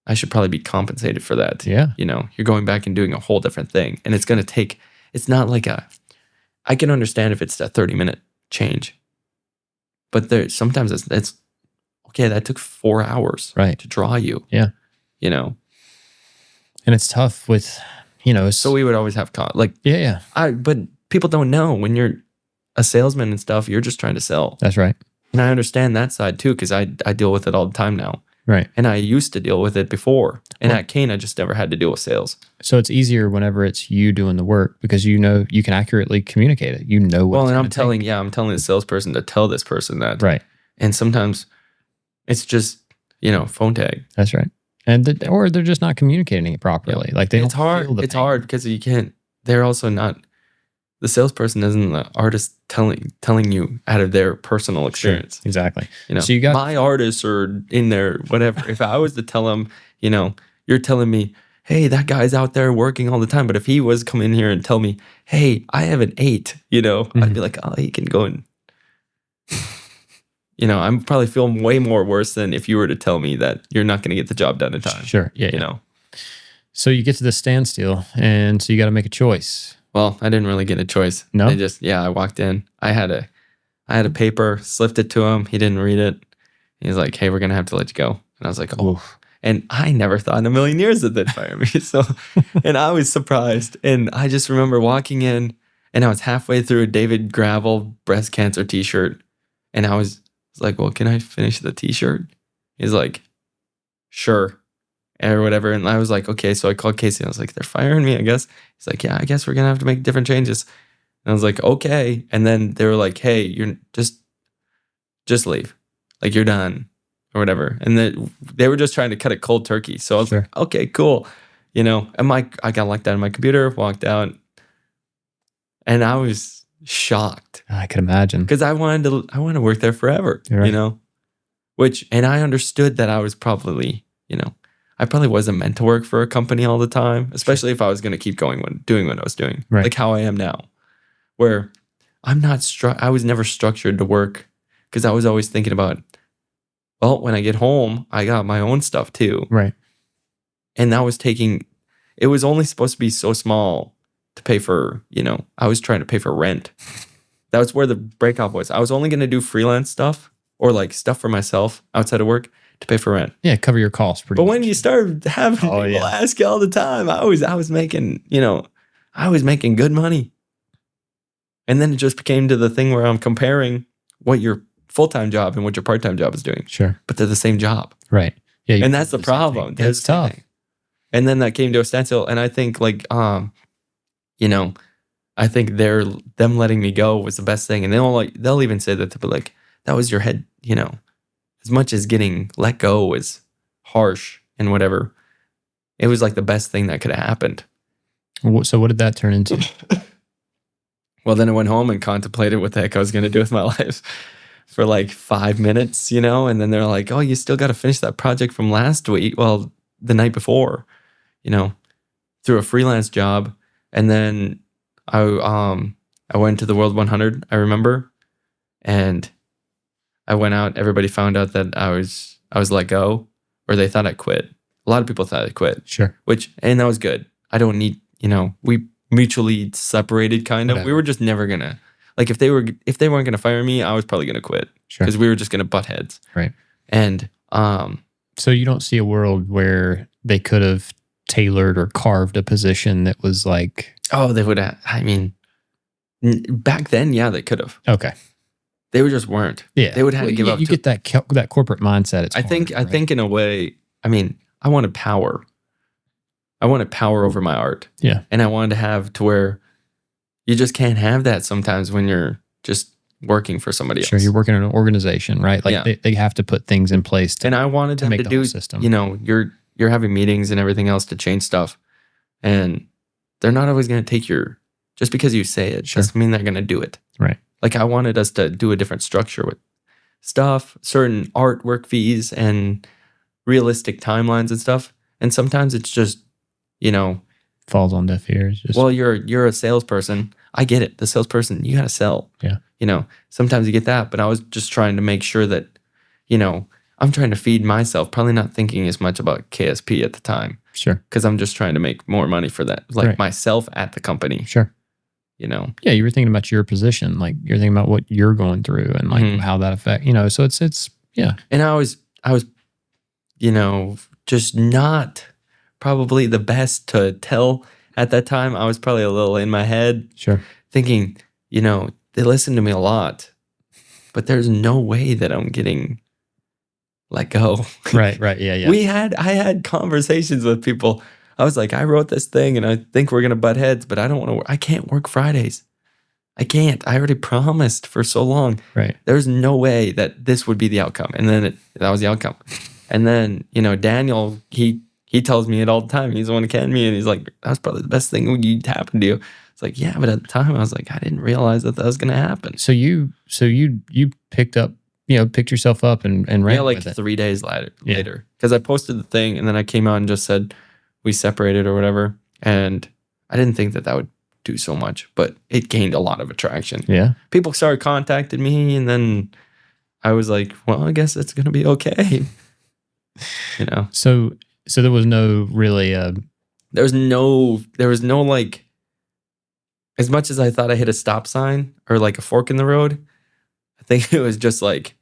I should probably be compensated for that. Yeah. You're going back and doing a whole different thing. And it's going to take, it's not like I can understand if it's a 30-minute change. But sometimes it's okay, that took 4 hours to draw you. Yeah. And it's tough with, so we would always have yeah. But people don't know when you're a salesman and stuff, you're just trying to sell. That's right. And I understand that side too, because I deal with it all the time now. Right. And I used to deal with it before. And at Kane, I just never had to deal with sales. So it's easier whenever it's you doing the work because you can accurately communicate it. You know what. Well, and I'm telling the salesperson to tell this person that. Right. And sometimes it's just, phone tag. That's right. And or they're just not communicating it properly. Yeah. Like it's hard. It's hard because you can't. They're also not. The salesperson isn't the artist telling you out of their personal experience. Sure, exactly. So you got my artists are in there, whatever. If I was to tell them, you're telling me, hey, that guy's out there working all the time. But if he was come in here and tell me, hey, I have an 8, I'd be like, oh, he can go and, I'm probably feeling way more worse than if you were to tell me that you're not going to get the job done in time. Sure. Yeah. So you get to the standstill, and so you got to make a choice. Well, I didn't really get a choice. No? I walked in. I had a paper, slipped it to him. He didn't read it. He's like, hey, we're going to have to let you go. And I was like, oh. Oof. And I never thought in a million years that they'd fire me. So, and I was surprised. And I just remember walking in, and I was halfway through a David Gravel breast cancer t-shirt. And I was like, well, can I finish the t-shirt? He's like, sure. Or whatever. And I was like, okay. So I called Casey. I was like, they're firing me, I guess. He's like, yeah, I guess we're going to have to make different changes. And I was like, okay. And then they were like, hey, you're just leave. Like, you're done or whatever. And then they were just trying to cut it cold turkey. So I was like, okay, cool. And I got locked out of my computer, walked out. And I was shocked. I could imagine. Because I wanted to work there forever, right. And I understood that I was probably, I probably wasn't meant to work for a company all the time, especially if I was going to keep doing what I was doing, right. Like how I am now, where I was never structured to work because I was always thinking about, well, when I get home, I got my own stuff too. Right. And that was it was only supposed to be so small to pay for, I was trying to pay for rent. That was where the breakout was. I was only going to do freelance stuff or like stuff for myself outside of work to pay for rent. Yeah, cover your costs pretty much. When you start having people ask you all the time, I was making, I was making good money. And then it just became to the thing where I'm comparing what your full-time job and what your part-time job is doing. Sure. But they're the same job. Right. Yeah. And that's the problem. It's tough. And then that came to a standstill. And I think I think them letting me go was the best thing. And they'll even say that, they'll be like, that was your head, as much as getting let go was harsh and whatever, it was like the best thing that could have happened. So what did that turn into? Well, then I went home and contemplated what the heck I was going to do with my life for like 5 minutes, and then they're like, oh, you still got to finish that project from last week. Well, the night before, through a freelance job. And then I went to the World 100, I remember, and I went out. Everybody found out that I was let go, or they thought I quit. A lot of people thought I quit. Sure. And that was good. I don't need, mutually separated kind of. Whatever. We were just never gonna, like, if they weren't gonna fire me, I was probably gonna quit Sure. because we were just gonna butt heads. Right. And So you don't see a world where they could have tailored or carved a position that was like, oh, they would have. I mean, back then, yeah, they could have. okay, They just weren't. yeah, They would have to give up. You get that corporate mindset. It's I think in a way, I mean, I wanted power. I wanted power over my art. Yeah. And I wanted to have to where you just can't have that sometimes when you're just working for somebody else. Sure, you're working in an organization, right? Like Yeah. they have to put things in place to And I wanted them make to the do, whole system. you know, you're having meetings and everything else to change stuff. And they're not always going to take your, just because you say it, Sure. doesn't mean they're going to do it. Right. Like I wanted us to do a different structure with stuff, certain artwork fees and realistic timelines and stuff. And sometimes it's just, you know, falls on deaf ears. Just, well, you're a salesperson. I get it. The salesperson, you got to sell. Yeah. You know, sometimes you get that, but I was just trying to make sure that, you know, I'm trying to feed myself, probably not thinking as much about KSP at the time sure, because I'm just trying to make more money for that, like Right. myself at the company, sure. you know. Yeah, you were thinking about your position, like you're thinking about what you're going through and like Mhm. how that affect, you know. So it's yeah, And I was, you know, just not probably the best to tell at that time. I was probably a little in my head sure, thinking, you know, they listen to me a lot, but there's no way that I'm getting let go. right, yeah, I had conversations with people. I was like, I wrote this thing and I think we're going to butt heads, but I don't want to, I can't work Fridays. I can't. I already promised for so long. right, There's no way that this would be the outcome. And then that was the outcome. And then, you know, Daniel, he tells me it all the time. He's the one who canned me and he's like, that was probably the best thing that happened to you. It's like, yeah, but at the time I was like, I didn't realize that was going to happen. So you picked up, you know, picked yourself up and ran Yeah, like with it. 3 days later. Yeah. Because I posted the thing and then I came out and just said we separated or whatever. And I didn't think that would do so much, but it gained a lot of attraction. Yeah, People started contacting me and then I was like, well, I guess it's going to be okay. You know? So there was no really There was no like, as much as I thought I hit a stop sign or like a fork in the road, I think it was just like,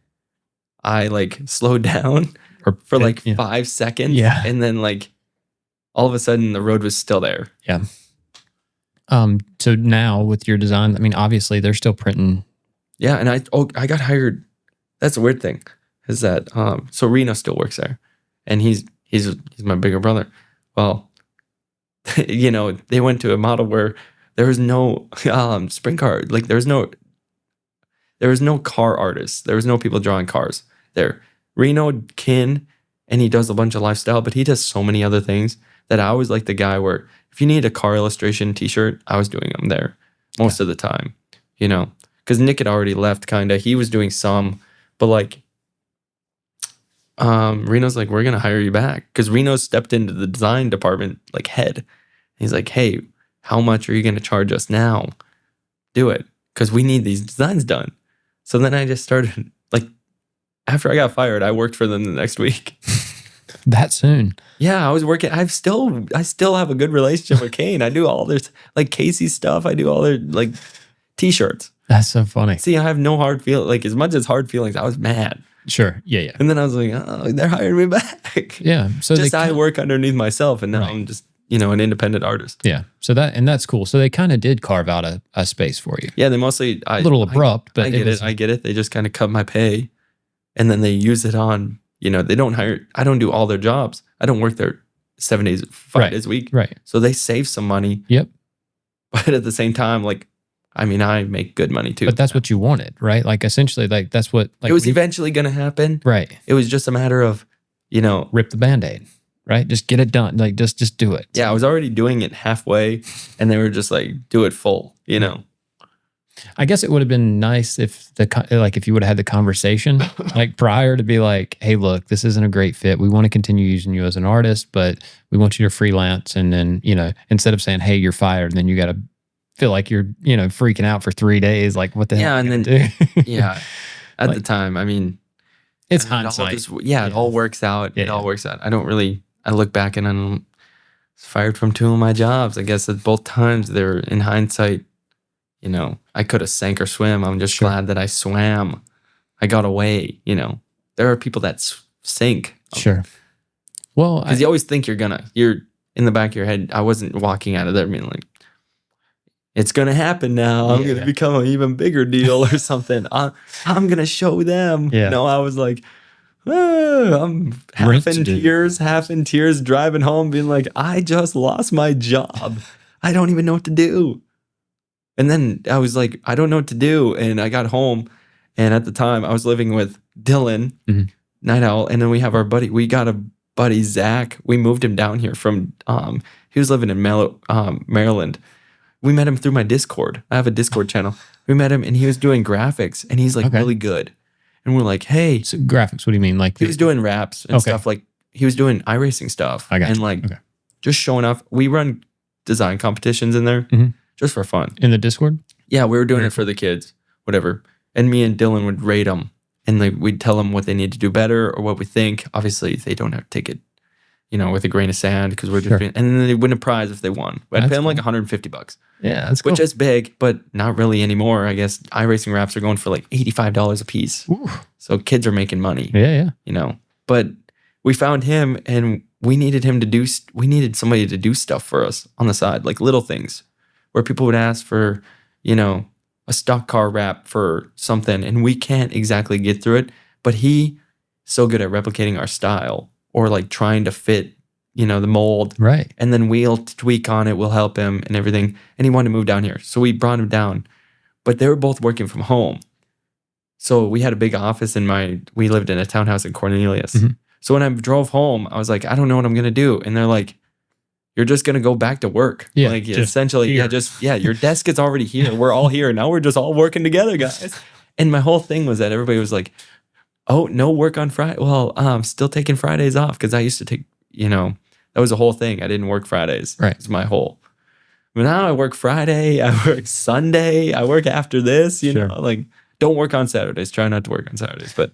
I like slowed down or for like yeah. 5 seconds. Yeah. And then like all of a sudden the road was still there. Yeah. So now with your design, I mean, obviously they're still printing. Yeah. And I got hired. That's the weird thing is that, so Reno still works there and he's my bigger brother. Well, you know, they went to a model where there was no, sprint car. Like there was no car artists. There was no people drawing cars there. Reno can, and he does a bunch of lifestyle, but he does so many other things that I was like the guy where if you need a car illustration t-shirt, I was doing them there most of the time, you know, because Nick had already left kind of. He was doing some, but like, Reno's like, we're going to hire you back because Reno stepped into the design department like head. He's like, hey, how much are you going to charge us now? Do it because we need these designs done. So then I just started like, after I got fired, I worked for them the next week. That soon. Yeah, I was working. I still have a good relationship with Kane. I do all their like Casey's stuff. I do all their like t-shirts. That's so funny. See, I have no hard feel. Like as much as hard feelings, I was mad. Sure. Yeah. And then I was like, oh, they're hiring me back. Yeah. So just I work underneath myself, and now Right. I'm just, you know, an independent artist. Yeah. So that's cool. So they kind of did carve out a space for you. Yeah, they mostly A little abrupt, but I get it. I get it. They just kind of cut my pay, and then they use it on. You know, they don't hire. I don't do all their jobs. I don't work there 7 days, 5 Right. days a week. Right. So they save some money. Yep. But at the same time, like, I mean, I make good money too. But that's what you wanted, right? Like essentially, like that's what like it was eventually going to happen. right. It was just a matter of, you know, Rip the Band-Aid, right? Just get it done. Like just do it. yeah, I was already doing it halfway, and they were just like, do it full, you know. I guess it would have been nice if if you would have had the conversation like prior to be like, hey, look, this isn't a great fit. We want to continue using you as an artist, but we want you to freelance. And then, you know, instead of saying, hey, you're fired, then you got to feel like you're, you know, freaking out for 3 days. Like what the hell? Yeah, am I and gonna do? Yeah, at Like, the time, I mean, it's it all hindsight. just- it all works out. Yeah, It all yeah. works out. I look back and was fired from 2 of my jobs. I guess at both times they're in hindsight, you know, I could have sank or swim. I'm just glad that I swam. I got away, you know. There are people that sink. Sure. Well, because you always think you're in the back of your head. I wasn't walking out of there being like, it's going to happen now. I'm going to become an even bigger deal or something. I'm going to show them. Yeah. No, I was like, I'm half in tears driving home being like, I just lost my job. I don't even know what to do. And then I was like, I don't know what to do. And I got home. And at the time I was living with Dylan, Night Owl. And then we have our buddy. We got a buddy, Zach. We moved him down here from, he was living in Maryland. We met him through my Discord. I have a Discord channel. We met him and he was doing graphics and he's like really good. And we're like, hey. So graphics, what do you mean? Like he was doing raps and stuff. Like he was doing iRacing stuff. And like just showing off. We run design competitions in there just for fun. In the Discord? Yeah, we were doing it for the kids, whatever. And me and Dylan would rate them. And like we'd tell them what they need to do better or what we think. Obviously, they don't have to take it, you know, with a grain of sand because we're just being, and then they win a prize if they won. I'd pay them like $150. Yeah, that's cool. Which is big, but not really anymore. I guess iRacing wraps are going for like $85 a piece. Ooh. So kids are making money. Yeah. You know, but we found him and we needed somebody to do stuff for us on the side, like little things where people would ask for, you know, a stock car wrap for something and we can't exactly get through it, but he so good at replicating our style or like trying to fit, you know, the mold. Right. And then we'll tweak on it. We'll help him and everything. And he wanted to move down here. So we brought him down, but they were both working from home. So we had a big office we lived in a townhouse in Cornelius. So when I drove home, I was like, I don't know what I'm going to do. And they're like, you're just going to go back to work. Yeah. Like essentially, your desk is already here. We're all here. Now we're just all working together, guys. And my whole thing was that everybody was like, oh, no work on Friday. Well, I'm still taking Fridays off because I used to take, you know, that was the whole thing. I didn't work Fridays. Right. It's my whole. But now I work Friday. I work Sunday. I work after this. You know, like don't work on Saturdays. Try not to work on Saturdays. But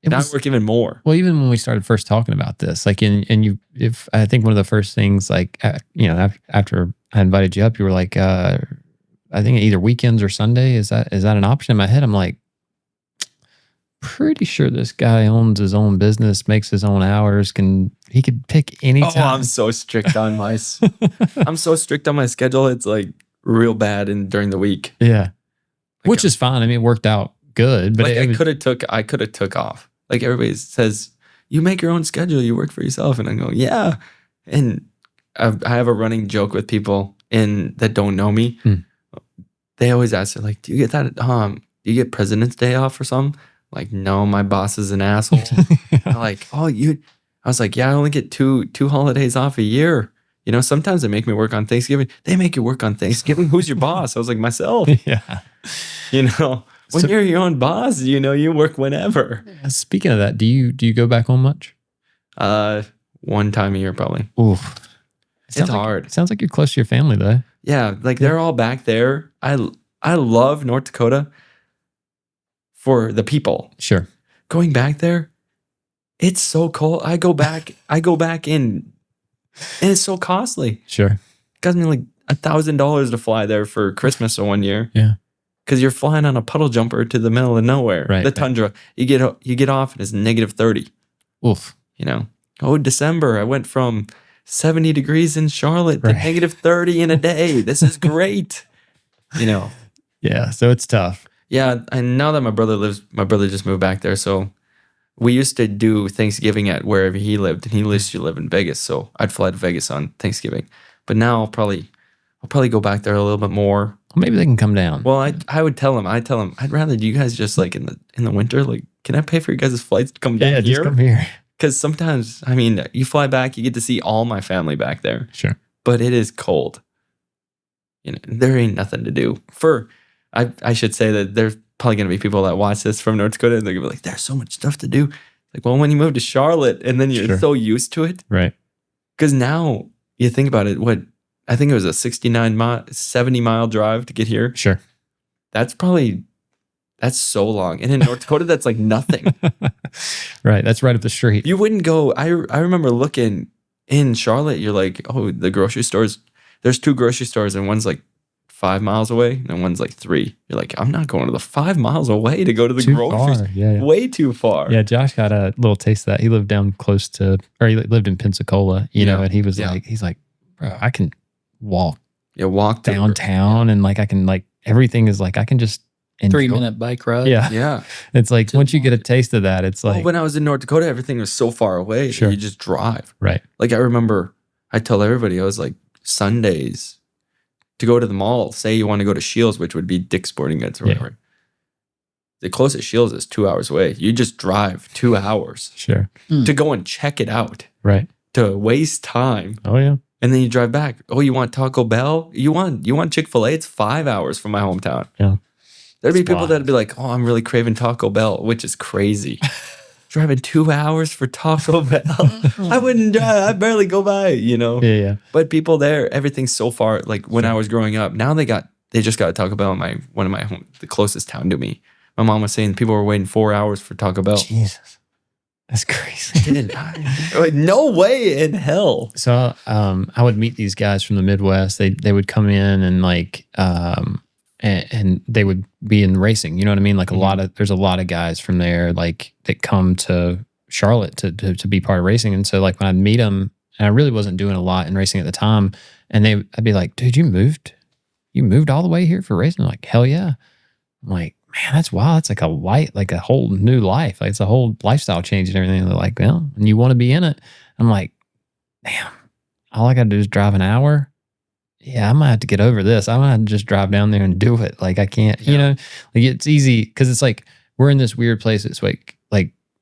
now I work even more. Well, even when we started first talking about this, like, if I think one of the first things, like, you know, after I invited you up, you were like, I think either weekends or Sunday. Is that an option? In my head, I'm like, pretty sure this guy owns his own business, makes his own hours. He could pick any time. Oh, I'm so strict on my schedule. It's like real bad during the week. Yeah, which is fine. I mean, it worked out good, but like I could have took off. Like everybody says, you make your own schedule. You work for yourself, and I go, yeah. And I have a running joke with people that don't know me. They always ask, like, do you get that? Do you get President's Day off or something? Like, no, my boss is an asshole. Like, oh, I was like, yeah, I only get two holidays off a year. You know, sometimes they make me work on Thanksgiving. They make you work on Thanksgiving. Who's your boss? I was like, myself. Yeah. You know, when you're your own boss, you know, you work whenever. Speaking of that, do you go back home much? One time a year, probably. Oof. It's hard. It sounds like you're close to your family, though. Yeah, like they're all back there. I love North Dakota for the people. Sure. Going back there, it's so cold. I go back in, and it's so costly. Sure. It cost me like $1,000 to fly there for Christmas one year. Yeah. Because you're flying on a puddle jumper to the middle of nowhere. Right. The tundra. You get off and it's -30. Oof. You know. Oh, December. I went from 70 degrees in Charlotte to -30 in a day. This is great. You know. Yeah. So it's tough. Yeah, and now that my brother just moved back there, so we used to do Thanksgiving at wherever he lived, and he used to live in Vegas, so I'd fly to Vegas on Thanksgiving. But now I'll probably go back there a little bit more. Maybe they can come down. Well, I would tell him, I'd rather you guys just like in the winter, like, can I pay for you guys' flights to come down here? Just come here. Because sometimes, I mean, you fly back, you get to see all my family back there. Sure. But it is cold. You know, there ain't nothing to do. I should say that there's probably going to be people that watch this from North Dakota and they're going to be like, there's so much stuff to do. Like, well, when you move to Charlotte and then you're so used to it. Right. Because now you think about it, I think it was a 70-mile drive to get here. Sure. That's so long. And in North Dakota, that's like nothing. Right. That's right up the street. You wouldn't go, I remember looking in Charlotte, you're like, oh, the grocery stores. There's 2 grocery stores, and one's like 5 miles away, and one's like 3. You're like, I'm not going to the 5 miles away to go to the Too grocery far. store. Yeah. Way too far. Yeah, Josh got a little taste of that. He lived down close to, or he lived in Pensacola, you know, and he was like, he's like, bro, I can walk walk downtown and like I can like everything is like I can just 3-minute bike ride. Yeah. Yeah. It's like once you get a taste of that, it's like when I was in North Dakota, everything was so far away. Sure. You just drive. right. Like I remember I tell everybody, I was like, Sundays to go to the mall, say you want to go to Shields, which would be Dick's Sporting Goods or whatever. The closest Shields is 2 hours away. You just drive 2 hours Sure. to go and check it out, Right. to waste time. Oh yeah. And then you drive back. Oh, you want Taco Bell? You want Chick-fil-A? It's 5 hours from my hometown. Yeah. There'd be It's people wild. that'd be like, oh, I'm really craving Taco Bell, which is crazy. Driving 2 hours for Taco Bell. I wouldn't drive. I barely go by, you know? Yeah. But people there, everything's so far. Like when I was growing up, now they just got a Taco Bell in the closest town to me. My mom was saying people were waiting 4 hours for Taco Bell. Jesus. That's crazy. Like, no way in hell. So I would meet these guys from the Midwest. They would come in and like and they would be in racing. You know what I mean? Like there's a lot of guys from there like that come to Charlotte to be part of racing. And so like when I'd meet them, and I really wasn't doing a lot in racing at the time, and I'd be like, dude, you moved all the way here for racing? I'm like, hell yeah. I'm like, man, that's wild. It's like a whole new life. Like it's a whole lifestyle change and everything. And they're like, well, and you want to be in it. I'm like, damn, all I got to do is drive an hour. Yeah, I might have to get over this. I might have to just drive down there and do it. Like I can't, you know, like it's easy because it's like we're in this weird place. It's like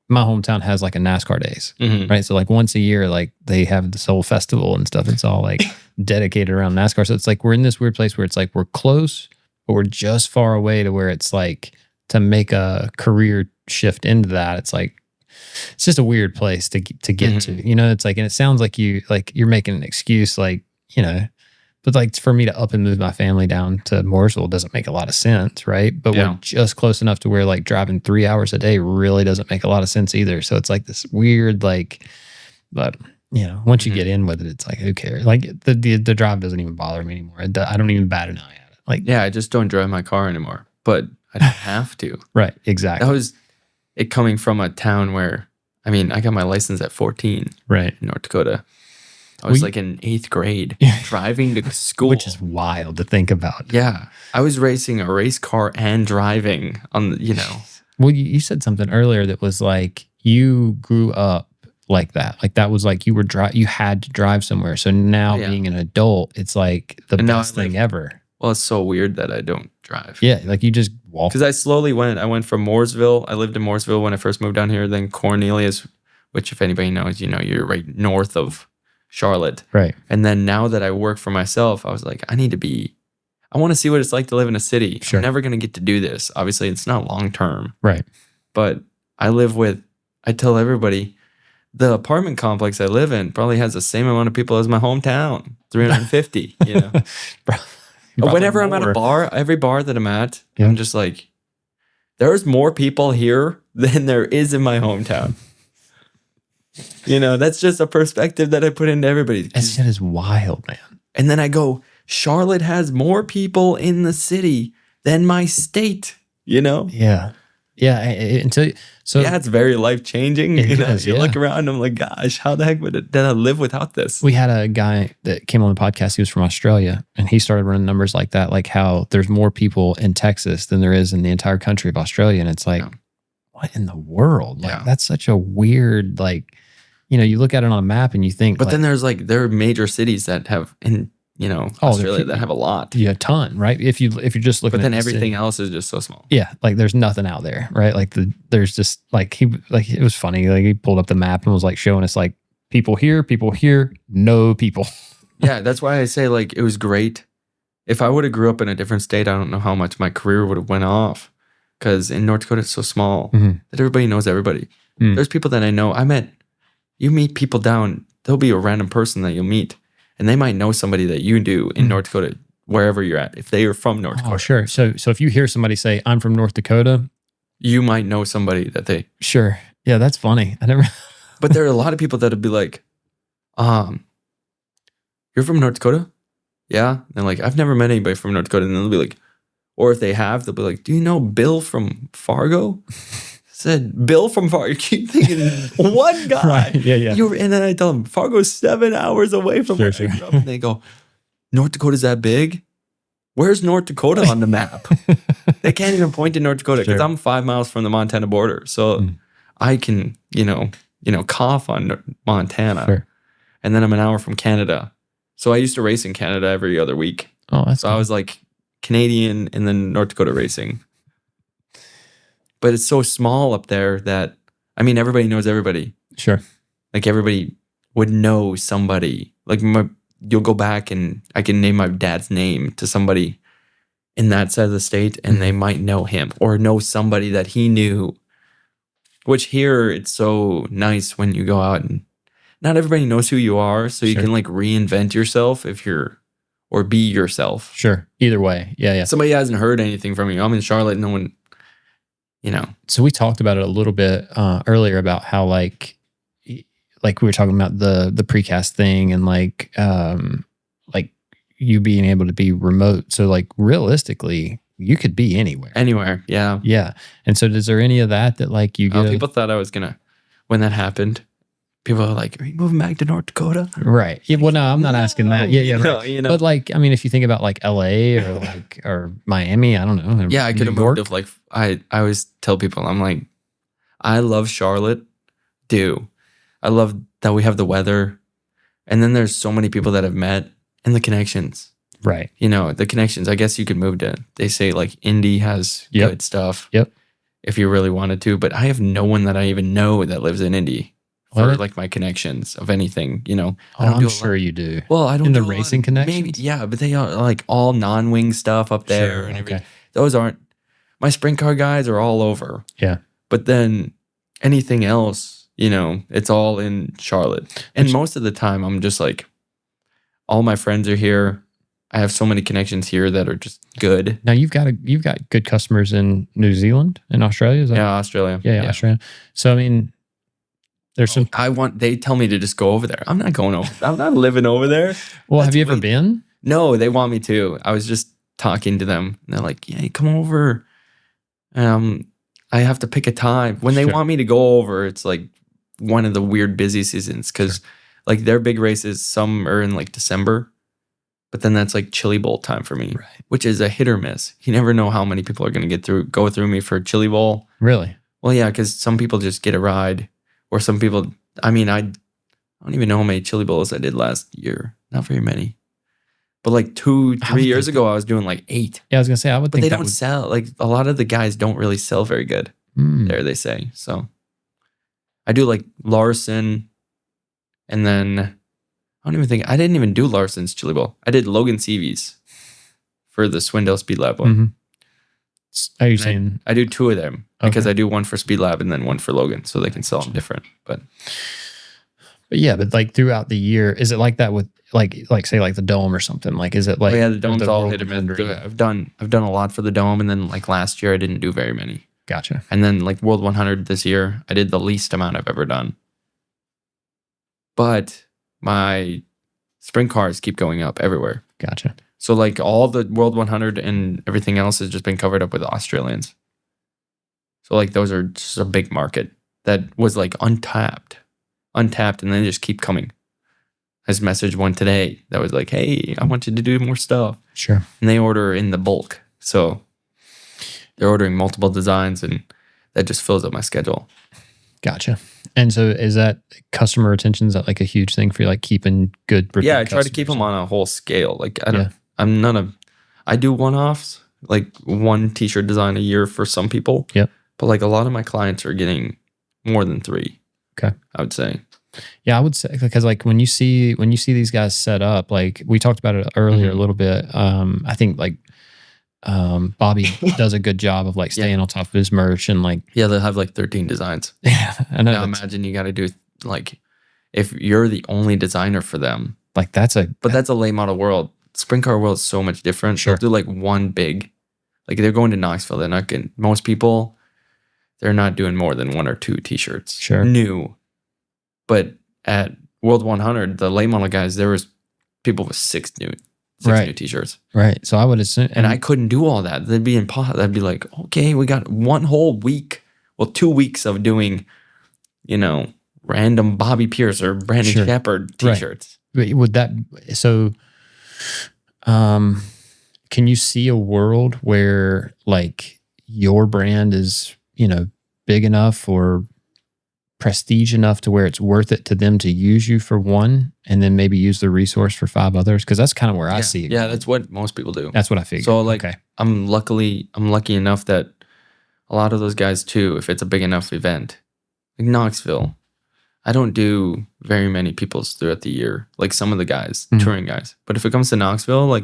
my hometown has like a NASCAR days, right? So like once a year, like they have this whole festival and stuff. It's all like dedicated around NASCAR. So it's like we're in this weird place where it's like we're close, but we're just far away to where it's like to make a career shift into that. It's like it's just a weird place to get to. You know, it's like, and it sounds like you're making an excuse, like, you know. But like for me to up and move my family down to Mooresville doesn't make a lot of sense, right? But we're just close enough to where like driving 3 hours a day really doesn't make a lot of sense either. So it's like this weird like, but you know, once you get in with it, it's like who cares? Like the drive doesn't even bother me anymore. I don't even bat an eye at it. Like I just don't drive my car anymore, but I don't have to. Right, exactly. That was it coming from a town where I got my license at 14, right, in North Dakota. I was like in 8th grade driving to school. Which is wild to think about. Yeah. I was racing a race car and driving on, you know. Well, you said something earlier that was like you grew up like that. Like that was like you had to drive somewhere. So now being an adult, it's like the best thing ever. Well, it's so weird that I don't drive. Yeah, like you just walk. Because I slowly I went from Mooresville. I lived in Mooresville when I first moved down here. Then Cornelius, which if anybody knows, you know, you're right north of Charlotte. Right. And then now that I work for myself, I was like, I want to see what it's like to live in a city. Sure. I'm never going to get to do this. Obviously, it's not long term. Right. But I tell everybody, the apartment complex I live in probably has the same amount of people as my hometown, 350, you know. Whenever I'm at a bar, every bar that I'm at, I'm just like, there's more people here than there is in my hometown. You know, that's just a perspective that I put into everybody. That shit is wild, man. And then I go, Charlotte has more people in the city than my state, you know? Yeah. Yeah. It's very life changing. It You know, does, you look around and I'm like, gosh, how the heck did I live without this? We had a guy that came on the podcast. He was from Australia, and he started running numbers like that, like how there's more people in Texas than there is in the entire country of Australia. And it's like, what in the world? Like, that's such a weird, like, you know, you look at it on a map and you think, but then there are major cities that have Australia that have a lot. Yeah, a ton, right? If you're just looking, but then at everything else is just so small. Yeah, like there's nothing out there, right? Like there's just like it was funny. Like he pulled up the map and was like showing us like people here, no people. Yeah, that's why I say like it was great. If I would have grew up in a different state, I don't know how much my career would have went off. Because in North Dakota, it's so small that everybody knows everybody. There's people that I know. You meet people there'll be a random person that you'll meet, and they might know somebody that you do in North Dakota, wherever you're at, if they are from North Dakota. Oh, sure. So if you hear somebody say, I'm from North Dakota, you might know somebody that they... Sure. Yeah, that's funny. I never... But there are a lot of people that'll be like, you're from North Dakota? Yeah. And like, I've never met anybody from North Dakota. And they'll be like, or if they have, they'll be like, do you know Bill from Fargo? I said, Bill from Fargo. You keep thinking one guy. Right. Yeah. And then I tell them, Fargo's 7 hours away from where I grew up. And they go, North Dakota's that big? Where's North Dakota on the map? They can't even point to North Dakota because I'm 5 miles from the Montana border. So I can, cough on Montana. Sure. And then I'm an hour from Canada. So I used to race in Canada every other week. Oh, that's so I was like Canadian and then North Dakota racing. But it's so small up there that, I mean, everybody knows everybody. Sure. Like everybody would know somebody. Like you'll go back and I can name my dad's name to somebody in that side of the state and they might know him or know somebody that he knew. Which here, it's so nice when you go out and not everybody knows who you are. So you can like reinvent yourself or be yourself. Sure. Either way. Yeah. Somebody hasn't heard anything from you. I'm in Charlotte. No one, So we talked about it a little bit earlier about how like we were talking about the precast thing and like you being able to be remote. So like realistically, you could be anywhere. Anywhere. Yeah. Yeah. And so is there any of that like you get? People thought I was when that happened, people are like, are you moving back to North Dakota? Right. Yeah, well, no, I'm not asking that. Yeah. Right. No, But like, I mean, if you think about like LA or Miami, I don't know. Yeah, I could have moved if like, I always tell people, I'm like, I love Charlotte. I love that we have the weather. And then there's so many people that I've met and the connections. Right. The connections. I guess you could move to, they say like Indy has good stuff. Yep. If you really wanted to. But I have no one that I even know that lives in Indy. For like my connections of anything, I'm sure you do. Well, I don't in do the racing connections. Maybe, yeah, but they are like all non-wing stuff up there and everything. Those aren't my sprint car guys are all over. Yeah, but then anything else, it's all in Charlotte. And most of the time, I'm just like, all my friends are here. I have so many connections here that are just good. Now you've got good customers in New Zealand and Australia. Is that Australia. Yeah, Australia. So I mean. There's some. They tell me to just go over there. I'm not going over. I'm not living over there. Well, have you ever been? No, they want me to. I was just talking to them. And they're like, yeah, come over. I have to pick a time. When they want me to go over, it's like one of the weird busy seasons because like their big races, some are in like December, but then that's like Chili Bowl time for me, which is a hit or miss. You never know how many people are going to go through me for Chili Bowl. Really? Well, yeah, because some people just get a ride. Or some people, I mean, I don't even know how many Chili Bowls I did last year. Not very many. But like 2-3 years ago, I was doing like 8. Yeah, I was going to say, I would think they don't sell. Like a lot of the guys don't really sell very good there, they say. So I do like Larson. And then I didn't even do Larson's Chili Bowl. I did Logan Seavy's for the Swindell Speed Lab one. Mm-hmm. Are you saying? I do 2 of them because I do one for Speed Lab and then one for Logan, so they can sell them different. But yeah, but like throughout the year, is it like that with like say like the Dome or something? Like, is it like? Oh yeah, the Dome's all hit or miss. I've done a lot for the Dome, and then like last year I didn't do very many. Gotcha. And then like World 100 this year, I did the least amount I've ever done. But my sprint cars keep going up everywhere. Gotcha. So like all the World 100 and everything else has just been covered up with Australians. So like those are just a big market that was like untapped, and then they just keep coming. I just messaged one today that was like, hey, I want you to do more stuff. Sure. And they order in the bulk. So they're ordering multiple designs and that just fills up my schedule. Gotcha. And so is that customer retention, is that like a huge thing for you, like keeping good? Yeah, I try to keep them on a whole scale. Like I do one-offs, like 1 t-shirt design a year for some people. Yep. But like a lot of my clients are getting more than 3. Okay. I would say. Yeah, I would say, because like when you see these guys set up, like we talked about it earlier a little bit. I think like Bobby does a good job of like staying on top of his merch and like. Yeah, they'll have like 13 designs. Yeah, I know. Now imagine you got to do like, if you're the only designer for them. Like that's a late model world. Sprint car world is so much different. Sure. They'll do like one big, like they're going to Knoxville. They're not getting, most people, they're not doing more than 1 or 2 t-shirts. Sure. New. But at World 100, the late model guys, there was people with six new t-shirts. Right. So I would assume, And I couldn't do all that. That'd be impossible. That'd be like, okay, we got one whole week, 2 weeks of doing, random Bobby Pierce or Brandon Shepard t-shirts. Right. Would that, so, can you see a world where like your brand is, big enough or prestige enough to where it's worth it to them to use you for one and then maybe use the resource for 5 others? Because that's kind of where I see it. Yeah, that's what most people do. That's what I figured. So like, I'm lucky enough that a lot of those guys too, if it's a big enough event, like Knoxville, I don't do very many people's throughout the year, like some of the guys, touring guys. But if it comes to Knoxville, like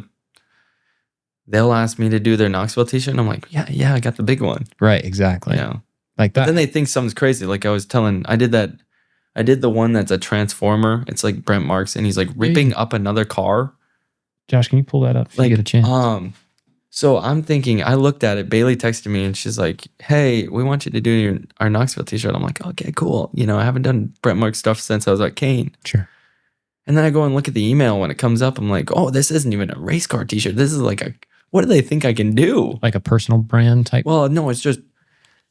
they'll ask me to do their Knoxville t-shirt and I'm like, yeah, I got the big one. Right, exactly. Yeah. Like that. But then they think something's crazy. Like I was telling, I did the one that's a transformer. It's like Brent Marks and he's like ripping up another car. Josh, can you pull that up if you get a chance? So I'm thinking, I looked at it, Bailey texted me and she's like, hey, we want you to do our Knoxville t-shirt. I'm like, okay, cool. I haven't done Brent Marks stuff since I was at Kane. Sure. And then I go and look at the email when it comes up. I'm like, oh, this isn't even a race car t-shirt. This is like what do they think I can do? Like a personal brand type? Well, no, it's just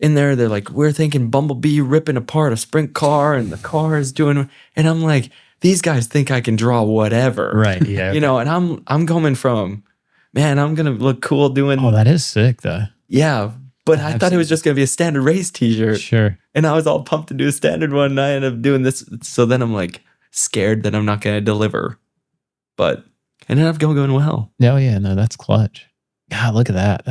in there. They're like, we're thinking Bumblebee ripping apart a sprint car and the car is doing, and I'm like, these guys think I can draw whatever. Right. Yeah. And I'm coming from, man, I'm going to look cool doing. Oh, that is sick though. Yeah. But I thought it was just going to be a standard race t-shirt. Sure. And I was all pumped to do a standard one and I ended up doing this. So then I'm like scared that I'm not going to deliver. But it ended up going well. Oh yeah. No, that's clutch. God, look at that.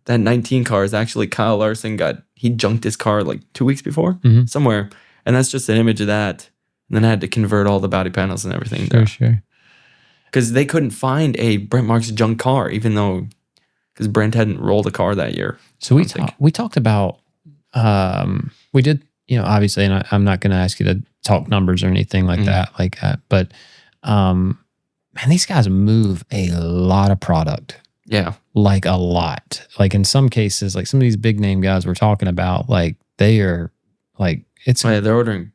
That 19 car is actually Kyle Larson he junked his car like 2 weeks before somewhere. And that's just an image of that. And then I had to convert all the body panels and everything. Sure. Because they couldn't find a Brent Marks junk car, because Brent hadn't rolled a car that year. So we talked about, we did, obviously, and I'm not going to ask you to talk numbers or anything like that, but man, these guys move a lot of product. Yeah. Like a lot. Like in some cases, like some of these big name guys we're talking about, like they are like, they're ordering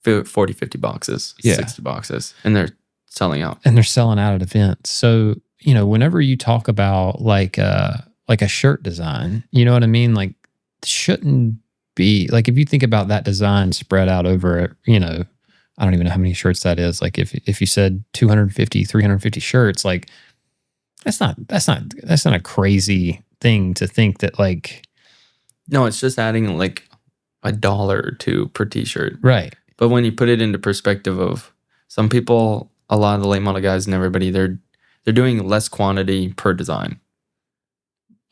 40, 50 boxes, 60 boxes, and they're selling out. And they're selling out at events. So, whenever you talk about like a shirt design, you know what I mean? Like shouldn't be, like if you think about that design spread out over, I don't even know how many shirts that is. Like if you said 250, 350 shirts, like that's not a crazy thing to think that like. No, it's just adding like $1 or $2 per t-shirt. Right. But when you put it into perspective of some people, a lot of the late model guys and everybody, they're doing less quantity per design.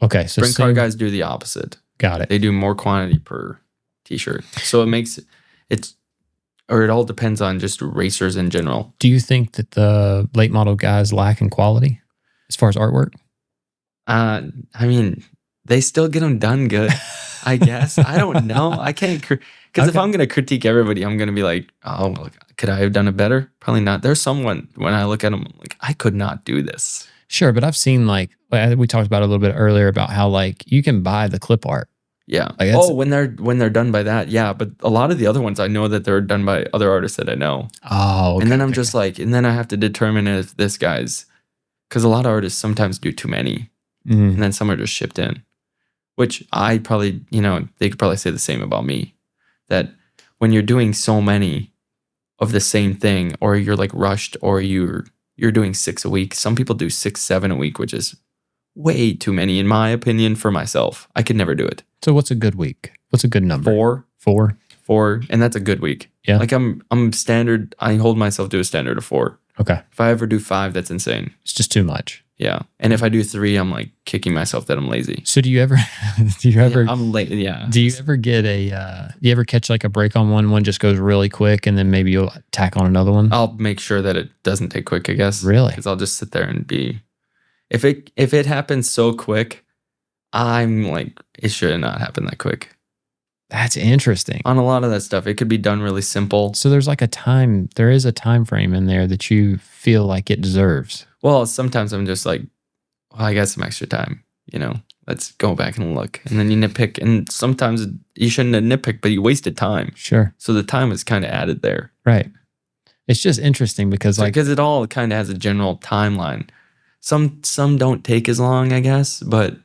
Okay. So sprint car guys do the opposite. Got it. They do more quantity per t-shirt. So it all depends on just racers in general. Do you think that the late model guys lack in quality as far as artwork? I mean, they still get them done good, I guess. I don't know. I can't, because if I'm going to critique everybody, I'm going to be like, oh, could I have done it better? Probably not. There's someone, when I look at them, I'm like, I could not do this. Sure, but I've seen like we talked about it a little bit earlier about how like you can buy the clip art. Yeah. Like when they're done by that, yeah. But a lot of the other ones, I know that they're done by other artists that I know. Oh, okay, and then I'm just like, and then I have to determine if this guy's, because a lot of artists sometimes do too many, and then some are just shipped in, which I probably, they could probably say the same about me, that when you're doing so many of the same thing, or you're like rushed, or you're doing 6 a week. Some people do 6, 7 a week, which is way too many in my opinion for myself. I could never do it. So what's a good week? What's a good number? 4, and that's a good week. Yeah. Like I'm standard. I hold myself to a standard of 4. Okay. If I ever do 5, that's insane. It's just too much. Yeah. And if I do 3, I'm like kicking myself that I'm lazy. So do you ever I'm late. Yeah. Do you ever get do you ever catch like a break on one just goes really quick and then maybe you'll tack on another one? I'll make sure that it doesn't take quick, I guess. Really? Because I'll just sit there and if it happens so quick, I'm like, it should not happen that quick. That's interesting. On a lot of that stuff, it could be done really simple. So there is a time frame in there that you feel like it deserves. Well, sometimes I'm just like, well, I got some extra time, let's go back and look. And then you nitpick. And sometimes you shouldn't have nitpicked, but you wasted time. Sure. So the time is kind of added there. Right. It's just interesting because because it all kind of has a general timeline. Some don't take as long, I guess, but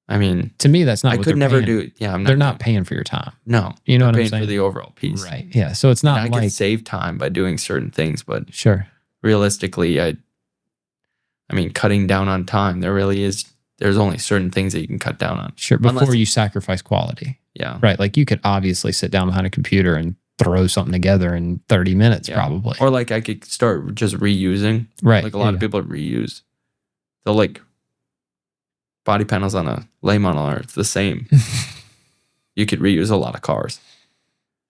I mean, to me, that's not I what could they're never paying. do it. Yeah, They're not paying for your time. No. You know what I'm paying saying? for the overall piece. Right. Yeah. So it's not I like could save time by doing certain things, but sure. realistically, I mean, cutting down on time, there's only certain things that you can cut down on. Sure. Before Unless- you sacrifice quality. Yeah. Right. Like you could obviously sit down behind a computer and throw something together in 30 minutes, Yeah. probably. Or like I could start just reusing. Right. Like a lot of people reuse. They'll like body panels on a lay model are the same. You could reuse a lot of cars.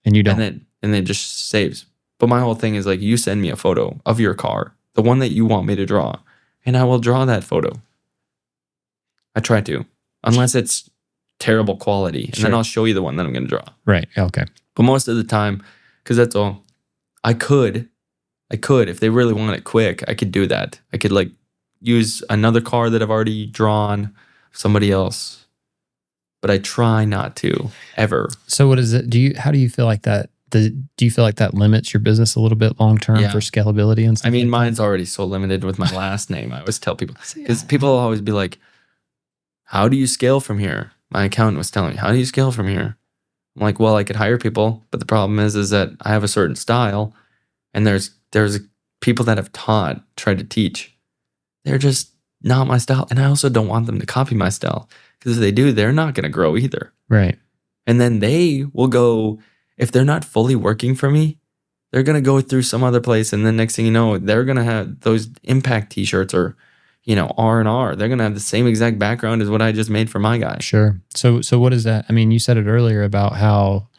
And you don't. And then it just saves. But my whole thing is like you send me a photo of your car, the one that you want me to draw, and I will draw that photo. I try to. Unless it's terrible quality. And Sure. then I'll show you the one that I'm gonna draw. Right. Okay. But most of the time, because that's all, I could, if they really want it quick, I could do that. I could like use another car that I've already drawn, somebody else. But I try not to, ever. So what is it? How do you feel like that? Do you feel like that limits your business a little bit long term Yeah. for scalability and stuff? I mean, like mine's already so limited with my last name. I always tell people, because people will always be like, how do you scale from here? My accountant was telling me, how do you scale from here? I'm like, well, I could hire people, but the problem is that I have a certain style, and there's people that have tried to teach. They're just not my style, and I also don't want them to copy my style, because if they do, they're not going to grow either. that? Right. And then they will go, if they're not fully working for me, they're going to go through some other place, and then next thing you know, they're going to have those impact t-shirts or, R&R. They're going to have the same exact background as what I just made for my guy. Sure. So what is that? I mean, you said it earlier about how,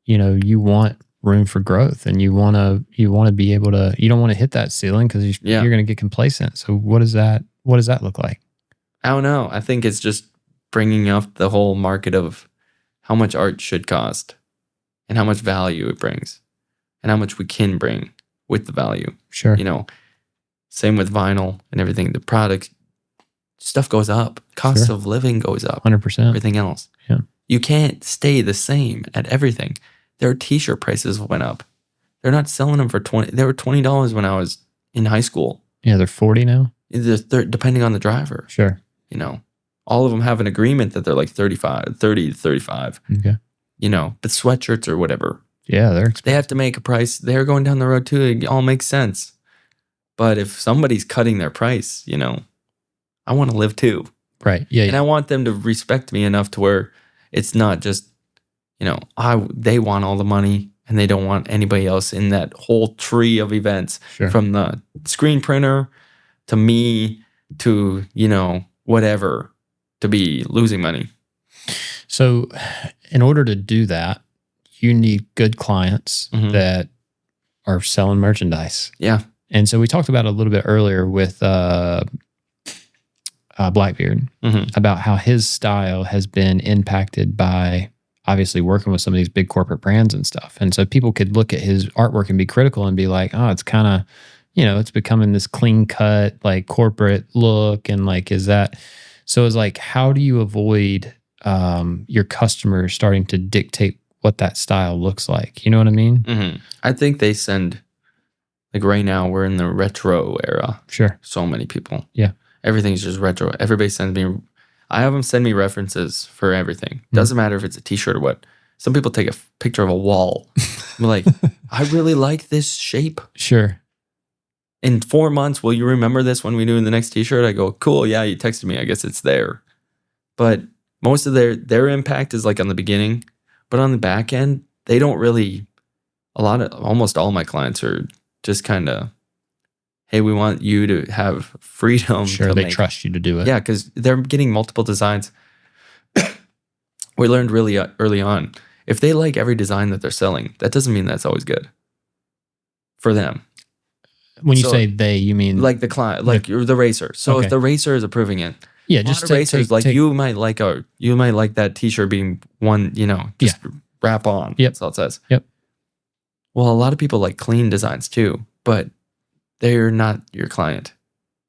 you want room for growth and you want to be able to, you don't want to hit that ceiling because you're going to get complacent. So what does that look like? I don't know. I think it's just bringing up the whole market of how much art should cost and how much value it brings and how much we can bring with the value. Sure. Same with vinyl and everything. The product stuff goes up. Cost Sure. of living goes up. 100%. Everything else. Yeah. You can't stay the same at everything. Their t-shirt prices went up. They're not selling them for $20. They were $20 when I was in high school. Yeah, they're 40 now. They're depending on the driver. Sure. All of them have an agreement that they're like 30 to 35. Okay. But sweatshirts or whatever, Yeah, they're they have to make a price. They're going down the road too. It all makes sense. But if somebody's cutting their price, I want to live too. right. Yeah. And I want them to respect me enough to where it's not just, they want all the money and they don't want anybody else in that whole tree of events, Sure. from the screen printer to me to, whatever, to be losing money. So in order to do that, you need good clients Mhm. that are selling merchandise. Yeah. And so we talked about it a little bit earlier with Blackbeard Mhm. about how his style has been impacted by obviously working with some of these big corporate brands and stuff. And so people could look at his artwork and be critical and be like, oh, it's kind of, it's becoming this clean cut, like corporate look. And like, is that, so it's like, how do you avoid your customers starting to dictate what that style looks like? You know what I mean? Mhm. I think they send, like right now, we're in the retro era. Sure. So many people. Yeah. Everything's just retro. Everybody sends me, I have them send me references for everything. Doesn't matter if it's a t-shirt or what. Some people take a picture of a wall. I'm like, I really like this shape. Sure. In 4 months, will you remember this when we do the next t-shirt? I go, cool. Yeah, you texted me. I guess it's there. But most of their impact is like on the beginning. But on the back end, they don't really, almost all my clients are just kind of, hey, we want you to have freedom. Sure. to They make, trust you to do it. Yeah, because they're getting multiple designs. We learned really early on, if they like every design that they're selling, that doesn't mean that's always good for them. When you So, say they, you mean Like the client, like the racer. So Okay. if the racer is approving it, yeah, just just racers take, you might like that t-shirt being one, just wrap on. Yep. That's all it says. Yep. Well, a lot of people like clean designs too, but they're not your client.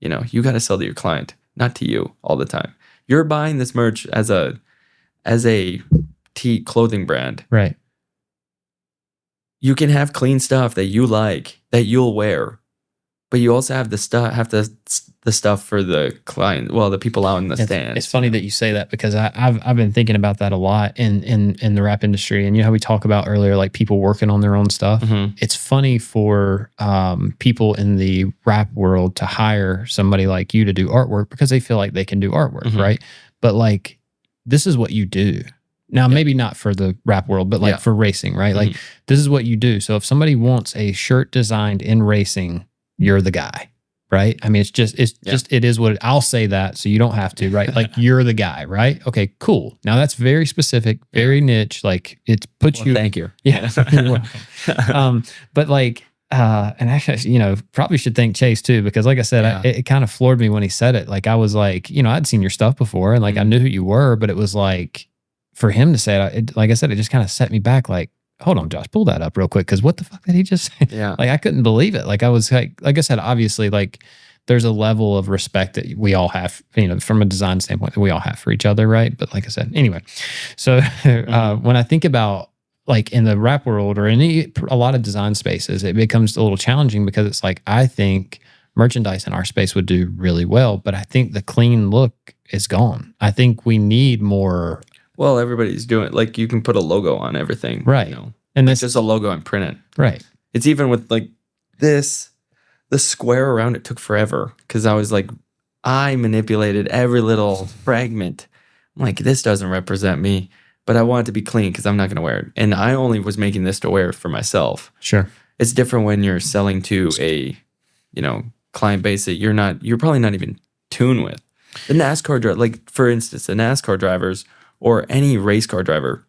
You got to sell to your client. not to you all the time. You're buying this merch as a clothing brand. Right. You can have clean stuff that you like, that you'll wear, but you also have the stuff for the client, well, the people out in the stand. It's funny that you say that, because I've been thinking about that a lot in the rap industry. And you know how we talk about earlier, like people working on their own stuff. Mm-hmm. It's funny for people in the rap world to hire somebody like you to do artwork because they feel like they can do artwork, Mm-hmm. right? But like, this is what you do. Now, maybe not for the rap world, but like for racing, right? Mm-hmm. Like, this is what you do. So if somebody wants a shirt designed in racing, you're the guy, right? I mean, it is what I'll say that, so you don't have to, right? Like, you're the guy, right? Okay, cool. Now that's very specific, very niche. Like, it puts you. Thank you. Yeah. But like, and actually, you know, probably should thank Chase too, because like I said, it kind of floored me when he said it. Like, I was like, you know, I'd seen your stuff before, and like I knew who you were, but it was like, for him to say it, like I said, it just kind of set me back. Like, hold on, Josh, pull that up real quick, because what the fuck did he just say? Yeah. Like, I couldn't believe it. Like, I was like I said, obviously, like, there's a level of respect that we all have, you know, from a design standpoint, that we all have for each other, right? But like I said, anyway, so when I think about like in the rap world or in a lot of design spaces, it becomes a little challenging, because it's like, I think merchandise in our space would do really well, but I think the clean look is gone. I think we need more. Well, everybody's doing it. Like, you can put a logo on everything. Right. You know? And It's that's just a logo and print it. right. It's even with like this, the square around it took forever, because I was like, I manipulated every little fragment. I'm like, this doesn't represent me, but I want it to be clean because I'm not going to wear it. And I only was making this to wear for myself. Sure. It's different when you're selling to a, you know, client base that you're probably not even tuned with. The NASCAR driver, like for instance, the NASCAR drivers or any race car driver,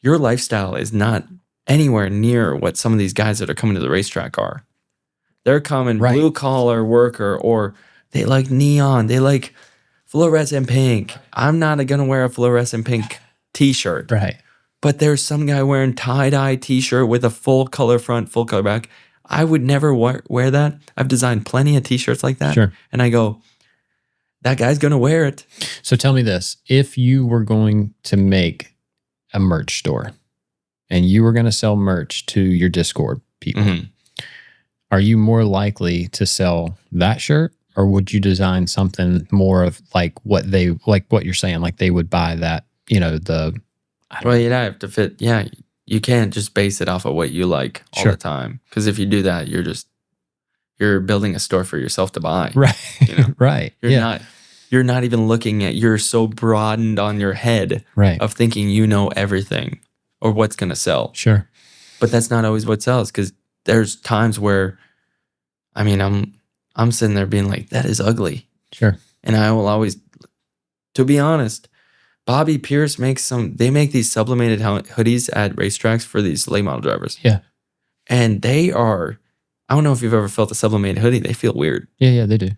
your lifestyle is not anywhere near what some of these guys that are coming to the racetrack are. They're common blue collar worker, or they like neon, they like fluorescent pink. I'm not gonna wear a fluorescent pink t-shirt. Right. But there's some guy wearing tie-dye t-shirt with a full color front, full color back. I would never wear that. I've designed plenty of t-shirts like that. Sure. And I go, that guy's gonna wear it. So tell me this, if you were going to make a merch store and you were going to sell merch to your Discord people, are you more likely to sell that shirt, or would you design something more of like what you're saying, like they would buy that, you know, Well, you'd have to fit. Yeah, you can't just base it off of what you like all the time. Because if you do that, you're building a store for yourself to buy. right, You know? right, You're not even looking at. You're so broadened on your head right, of thinking you know everything or what's gonna sell. sure, But that's not always what sells, because there's times where, I mean, I'm sitting there being like, that is ugly. sure, And I will always, to be honest, Bobby Pierce they make these sublimated hoodies at racetracks for these late model drivers. Yeah. And they are, I don't know if you've ever felt a sublimated hoodie. They feel weird. yeah, they do.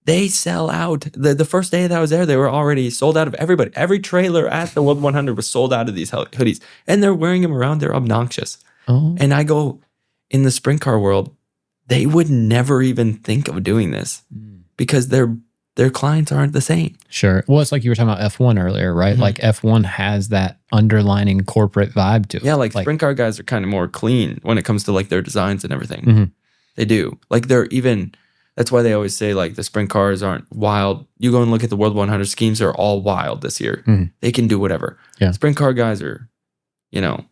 They sell out. The first day that I was there, they were already sold out of everybody. Every trailer at the World 100 was sold out of these hoodies. And they're wearing them around. They're obnoxious. Oh, And I go, in the sprint car world, they would never even think of doing this because their clients aren't the same. sure. Well, it's like you were talking about F1 earlier, right? Like F1 has that underlining corporate vibe to it. Yeah, like sprint car guys are kind of more clean when it comes to like their designs and everything. Mhm. They do. Like that's why they always say like the sprint cars aren't wild. You go and look at the World 100 schemes, they're all wild this year. Mhm. They can do whatever. Yeah. Sprint car guys are, you know,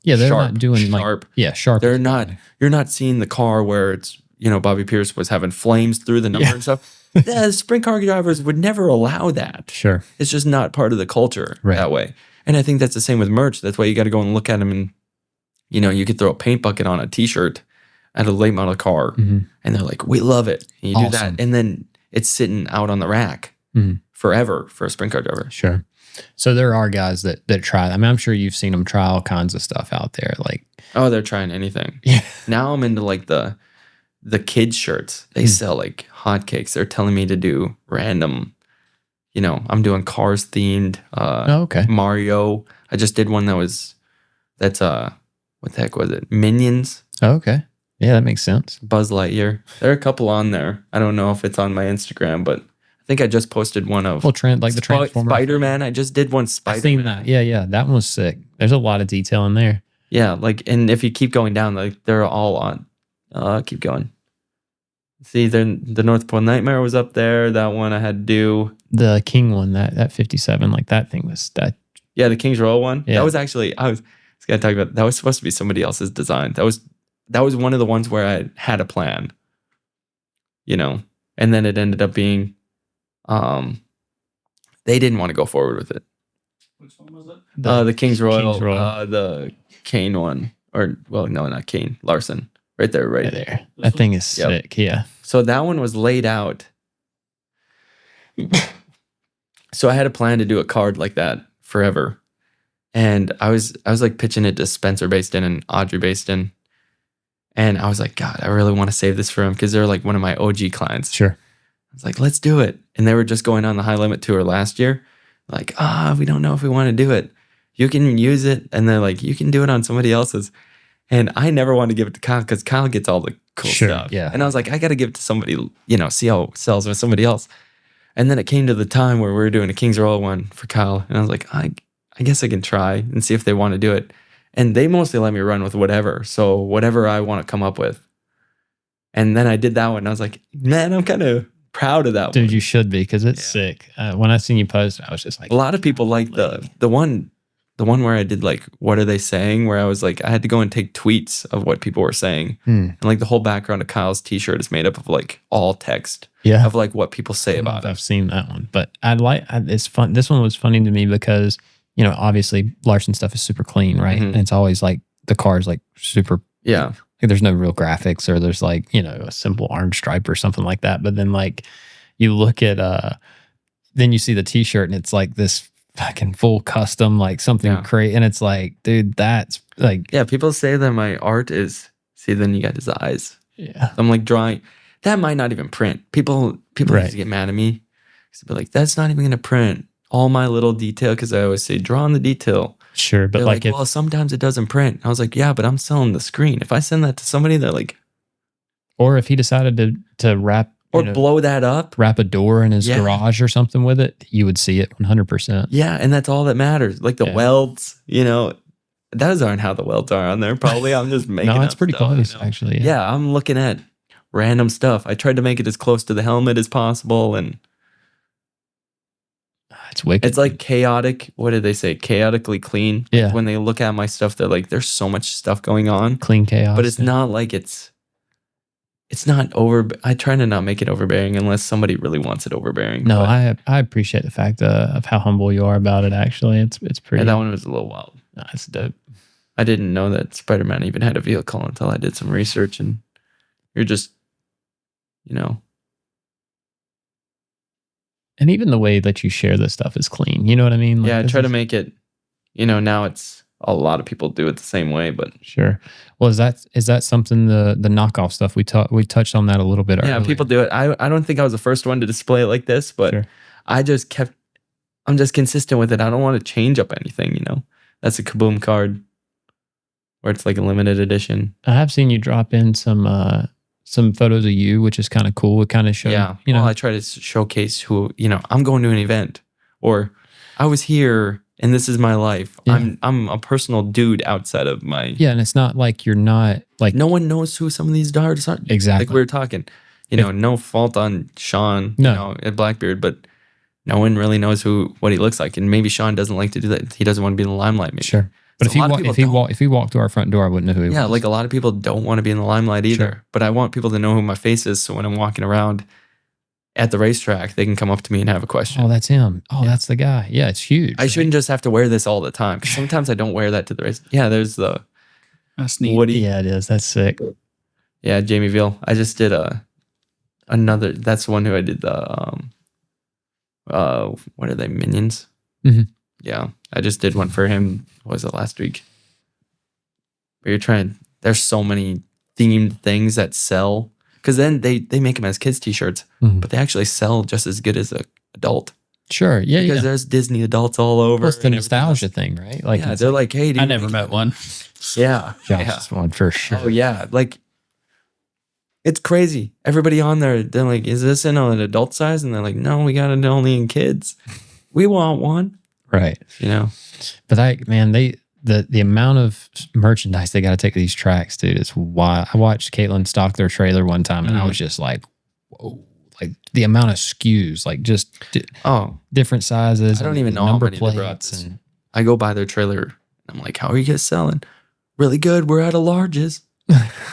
Yeah, they're sharp, not doing sharp. sharp. They're not, you're not seeing the car where it's, you know, Bobby Pierce was having flames through the number and stuff. The sprint car drivers would never allow that. Sure. It's just not part of the culture that way. And I think that's the same with merch. That's why you got to go and look at them, and, you know, you could throw a paint bucket on a t-shirt at a late model car and they're like, we love it. And you do that. And then it's sitting out on the rack forever for a sprint car driver. Sure. So there are guys that try. I mean, I'm sure you've seen them try all kinds of stuff out there. Like, oh, they're trying anything. Yeah. Now I'm into like the kids shirts. They sell like hotcakes. They're telling me to do random, you know, I'm doing Cars themed. okay. Mario. I just did one that's what the heck was it? Minions. Okay. Yeah, that makes sense. Buzz Lightyear. There are a couple on there. I don't know if it's on my Instagram, but I think I just posted one of Well, the Transformer. Spider-Man. I just did one I've Spider-Man. seen that. Yeah. That one was sick. There's a lot of detail in there. Yeah, like, and if you keep going down, like, they're all on. Keep going. See, then the North Pole Nightmare was up there. That one I had to do. The King one, that 57, like that thing was that. Yeah, the King's Royal one. Yeah. That was actually, I was going to talk about, that was supposed to be somebody else's design. That was one of the ones where I had a plan, you know, and then it ended up being, they didn't want to go forward with it. Which one was it? The King's Royal, King's Royal. the Kane one, or, well, no, not Kane, Larson. Right there, right there. That thing is sick. Yeah. So that one was laid out. So I had a plan to do a card like that forever. And I was like pitching it to Spencer Baston and Audrey Baston. And I was like, God, I really want to save this for him because they're like one of my OG clients. Sure. I was like, let's do it. And they were just going on the High Limit tour last year. Like, we don't know if we want to do it. You can use it. And they're like, you can do it on somebody else's. And I never wanted to give it to Kyle because Kyle gets all the cool stuff. Yeah. And I was like, I got to give it to somebody, you know, see how it sells with somebody else. And then it came to the time where we were doing a King's Royal one for Kyle. And I was like, I guess I can try and see if they want to do it. And they mostly let me run with whatever. So whatever I want to come up with. And then I did that one. And I was like, man, I'm kind of proud of that one. Dude, you should be because it's sick. When I seen you post, I was just like, a lot of people like the one where I did like, what are they saying? Where I was like, I had to go and take tweets of what people were saying. And like the whole background of Kyle's t-shirt is made up of like all text of like what people say about it. I've seen that one, but it's fun. This one was funny to me because, you know, obviously Larson stuff is super clean, right? And it's always like the car's like super, like there's no real graphics or there's like, you know, a simple orange stripe or something like that. But then like you look at, then you see the t-shirt and it's like this fucking full custom, like something crazy. And it's like, dude, that's like, people say that my art is, see, then you got his eyes. Yeah. I'm like drawing, that might not even print. People used to get mad at me. They're like, that's not even going to print. All my little detail, because I always say, draw on the detail. Sure, but they're like, well, sometimes it doesn't print. I was like, yeah, but I'm selling the screen. If I send that to somebody, they're like, or if he decided to wrap or blow that up, wrap a door in his garage or something with it, you would see it 100%. Yeah, and that's all that matters. Like the welds, you know, those aren't how the welds are on there. Probably I'm just making. No, it's pretty stuff, close, you know? actually. Yeah, I'm looking at random stuff. I tried to make it as close to the helmet as possible, and it's wicked. It's like chaotic. What did they say? Chaotically clean. Yeah. Like when they look at my stuff, they're like, "There's so much stuff going on." Clean chaos. But it's not like it's not over. I try to not make it overbearing unless somebody really wants it overbearing. No, but, I appreciate the fact of how humble you are about it. Actually, it's pretty. and that one was a little wild. No, it's dope. I didn't know that Spider-Man even had a vehicle until I did some research, and you're just, you know. And even the way that you share this stuff is clean. You know what I mean? Like, yeah, I try to make it, you know, now it's a lot of people do it the same way, but sure. Well, is that something the knockoff stuff we touched on that a little bit earlier? Yeah, people do it. I don't think I was the first one to display it like this, but sure. I'm just consistent with it. I don't want to change up anything, you know. That's a Kaboom card where it's like a limited edition. I have seen you drop in some photos of you, which is kind of cool. It kind of shows, you know. Well, I try to showcase who, you know, I'm going to an event, or I was here and this is my life. Yeah. I'm a personal dude outside of my. Yeah, and it's not like you're not like. No one knows who some of these artists are. Exactly. Like we were talking, you know, no fault on Sean, you know, at Blackbeard, but no one really knows what he looks like. And maybe Sean doesn't like to do that. He doesn't want to be in the limelight, maybe. Sure. But So if he walked through our front door, I wouldn't know who he was. Yeah, like a lot of people don't want to be in the limelight either. Sure. But I want people to know who my face is, so when I'm walking around at the racetrack, they can come up to me and have a question. Oh, that's him. Oh, that's the guy. Yeah, it's huge. I shouldn't just have to wear this all the time, because sometimes I don't wear that to the race. Yeah, there's the That's neat. Woody. Yeah, it is. That's sick. Yeah, Jamie Veal. I just did another. That's the one who I did the what are they, Minions? Mhm. Yeah, I just did one for him. What was it, last week? Where you're trying. There's so many themed things that sell, because then they make them as kids t-shirts, Mhm. but they actually sell just as good as a adult. Sure. Yeah, Because there's Disney adults all over. Plus the and everything nostalgia else. thing, right? Like, Yeah, it's they're like, hey, dude, I never met one. Yeah, yeah. Josh's one for sure. Oh yeah, like It's crazy. Everybody on there, they're like, is this in an adult size? And they're like, no, we got it only in kids. We want one. Right. You know? But the amount of merchandise they got to take to these tracks, dude, it's wild. I watched Caitlin stock their trailer one time and I was just like, whoa. Like the amount of SKUs, like just different sizes. I don't even know how number many they brought plates. this. And I go by their trailer and I'm like, how are you guys selling? Really good. We're out of larges.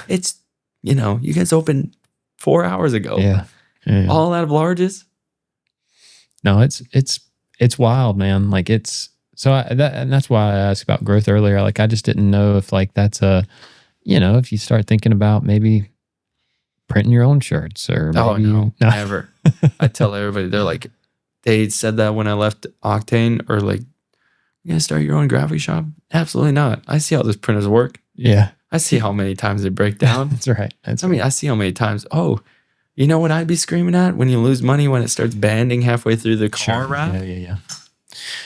It's, you know, you guys opened 4 hours ago. yeah. All out of larges. No, it's wild, man. Like it's and that's why I asked about growth earlier. Like I just didn't know if like that's if you start thinking about maybe printing your own shirts or maybe, no, never. I tell everybody, they're like, they said that when I left Octane, or like, you gonna start your own graphic shop? Absolutely not. I see how those printers work. Yeah. I see how many times they break down. That's right. I see how many times. Oh, you know what I'd be screaming at when you lose money when it starts banding halfway through the car wrap? Yeah.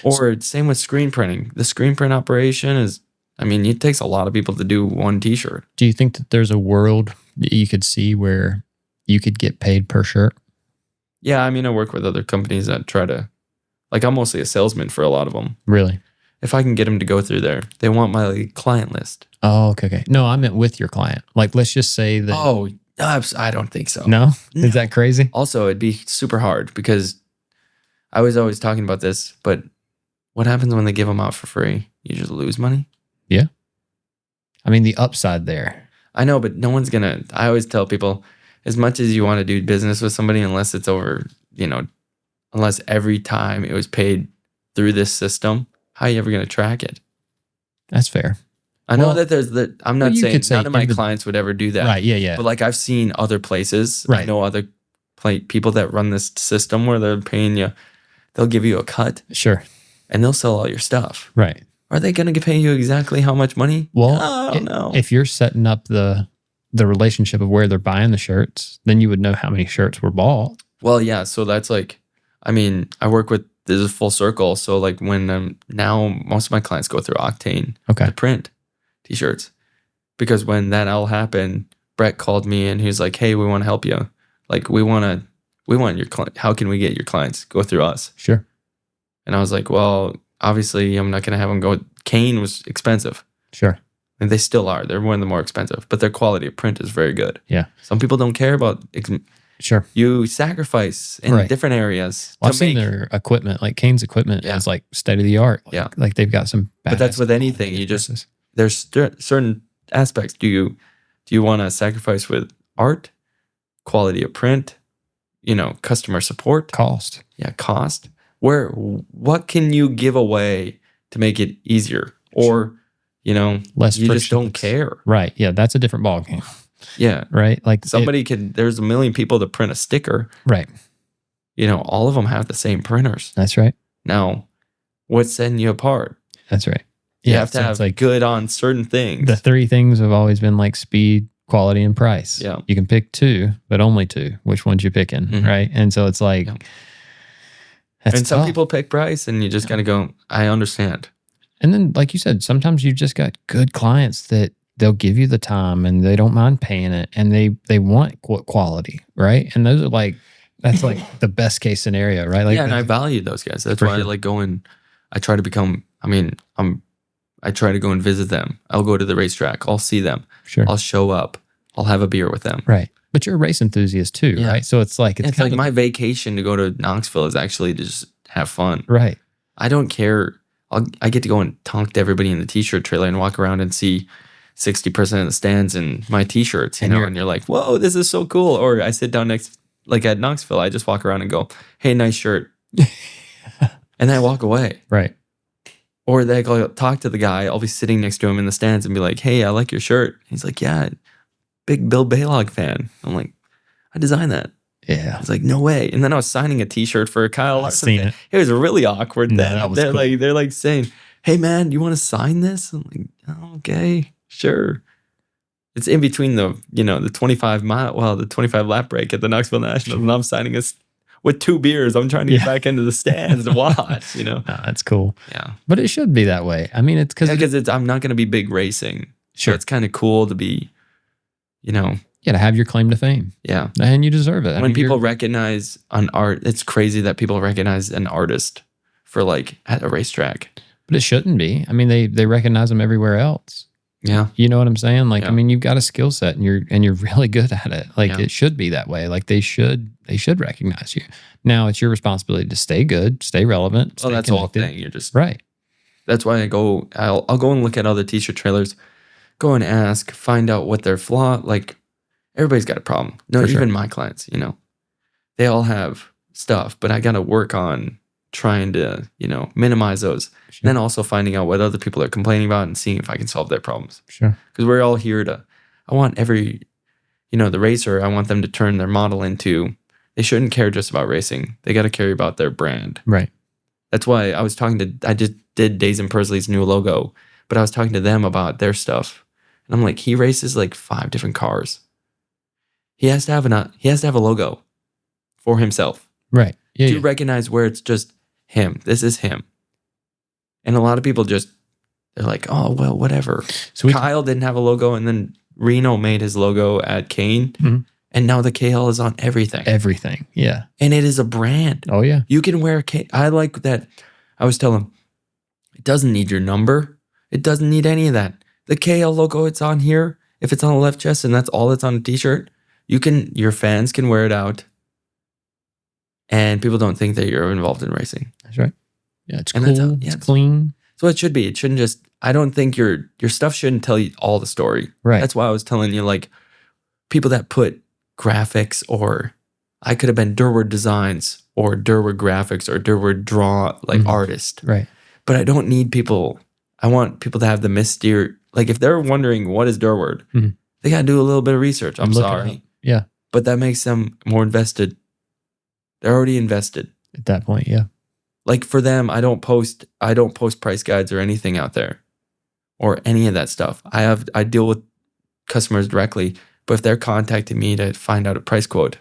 Or same with screen printing. The screen print operation is, it takes a lot of people to do one t-shirt. Do you think that there's a world that you could see where you could get paid per shirt? Yeah, I work with other companies that try to, like, I'm mostly a salesman for a lot of them. Really? If I can get them to go through there, they want my client list. Oh, okay. No, I meant with your client. Like, let's just say that. Oh, I don't think so. No? Is that crazy? Also, it'd be super hard because I was always talking about this, but what happens when they give them out for free? You just lose money? Yeah. The upside there. I know, but no one's gonna. I always tell people, as much as you want to do business with somebody, unless it's over, unless every time it was paid through this system, how are you ever gonna track it? That's fair. I know that I'm not saying none of my the clients would ever do that. Right, yeah. But like I've seen other places. Right. I know other people that run this system where they're paying you, they'll give you a cut. Sure. And they'll sell all your stuff. Right. Are they going to pay you exactly how much money? Well, I don't know. If you're setting up the relationship of where they're buying the shirts, then you would know how many shirts were bought. Well, yeah. So that's like, I work with, this is full circle. So like when now most of my clients go through Octane to print t-shirts, because when that all happened, Brett called me and he was like, hey, we want to help you. Like we want your client. How can we get your clients go through us? Sure. And I was like, well, obviously I'm not going to have them go. Kane was expensive. Sure. And they still are. They're one of the more expensive, but their quality of print is very good. Yeah. Some people don't care about. Sure. You sacrifice in different areas. Well, I've seen their equipment, like Kane's equipment is like state of the art. Like they've got some. But that's with anything. There's certain aspects. Do you want to sacrifice with art, quality of print, customer support, cost? Yeah, cost. What can you give away to make it easier, or less? You just don't care, right? Yeah, that's a different ballgame. Yeah, right. Like there's a million people to print a sticker, right? All of them have the same printers. That's right. Now, what's setting you apart? That's right. You have to have like good on certain things. The three things have always been like speed, quality, and price. Yeah, you can pick two, but only two. Which one's you picking, right? And so it's like. Yeah. And some people pick price, and you just gotta go, I understand. And then, like you said, sometimes you've just got good clients that they'll give you the time and they don't mind paying it, and they want quality, right? And those are that's like the best case scenario, right? Like, and I value those guys. That's why I like going. I try to become. I try to go and visit them. I'll go to the racetrack. I'll see them. Sure. I'll show up. I'll have a beer with them. Right. But you're a race enthusiast too, right? So it's like it's like my vacation to go to Knoxville is actually to just have fun. Right. I don't care. I get to go and talk to everybody in the t-shirt trailer and walk around and see 60% of the stands in my t-shirts, and you're like, whoa, this is so cool. Or I sit down next, like at Knoxville, I just walk around and go, hey, nice shirt. And then I walk away. Right. Or they go talk to the guy. I'll be sitting next to him in the stands and be like, hey, I like your shirt. He's like, yeah, big Bill Baylog fan. I'm like, I designed that. Yeah. I was like, no way. And then I was signing a t-shirt for a Kyle Larson fan. It was really awkward. That was they're cool. they're like saying, hey man, you want to sign this? I'm like, oh, okay, sure. It's in between the 25 lap break at the Knoxville Nationals, and I'm signing with 2 beers. I'm trying to get back into the stands to watch, No, that's cool. Yeah. But it should be that way. It's because I'm not going to be big racing. Sure. So it's kind of cool to be, to have your claim to fame. Yeah. And you deserve it. When people recognize an art, it's crazy that people recognize an artist for like at a racetrack. But it shouldn't be. I mean, they recognize them everywhere else. Yeah. You know what I'm saying? Like, Yeah. I mean, you've got a skill set and you're really good at it. Like Yeah. it should be that way. Like they should recognize you. Now it's your responsibility to stay good, stay relevant. Well, stay that's the whole connected. thing. You're just Right. That's why I'll go and look at other t-shirt trailers, go and ask, find out what their flaw. Like everybody's got a problem. No, For sure. even my clients, they all have stuff, but I got to work on trying to, minimize those. Sure. And then also finding out what other people are complaining about and seeing if I can solve their problems. Sure. Because we're all here I want every, the racer, I want them to turn their model into, they shouldn't care just about racing. They got to care about their brand. Right. That's why I just did Days and Pursley's new logo, but I was talking to them about their stuff. And I'm like, he races like 5 different cars. He has to have a logo for himself Right. Yeah. to recognize where it's just him. This is him. And a lot of people they're like, oh, well, whatever. So Kyle didn't have a logo, and then Reno made his logo at Kane. Mhm. And now the KL is on everything. everything. Yeah. And it is a brand. Oh yeah. You can wear I like that. I was telling him, it doesn't need your number. It doesn't need any of that. The KL logo, it's on here. If it's on the left chest and that's all that's on a t-shirt, your fans can wear it out. And people don't think that you're involved in racing. That's right. Yeah. It's And cool. that's It's clean. So it should be. It shouldn't just, I don't think your stuff shouldn't tell you all the story. Right. That's why I was telling you, like, people that put graphics, or I could have been Durward Designs or Durward Graphics or Durward Draw, like Mhm. artist. Right. But I don't need people. I want people to have the mystery. Like if they're wondering what is Durward, Mhm. they got to do a little bit of research. I'm Look it sorry. up. Yeah. But that makes them more invested. They're already invested. At that point. Yeah. Like for them, I don't post price guides or anything out there or any of that stuff. I deal with customers directly, but if they're contacting me to find out a price quote,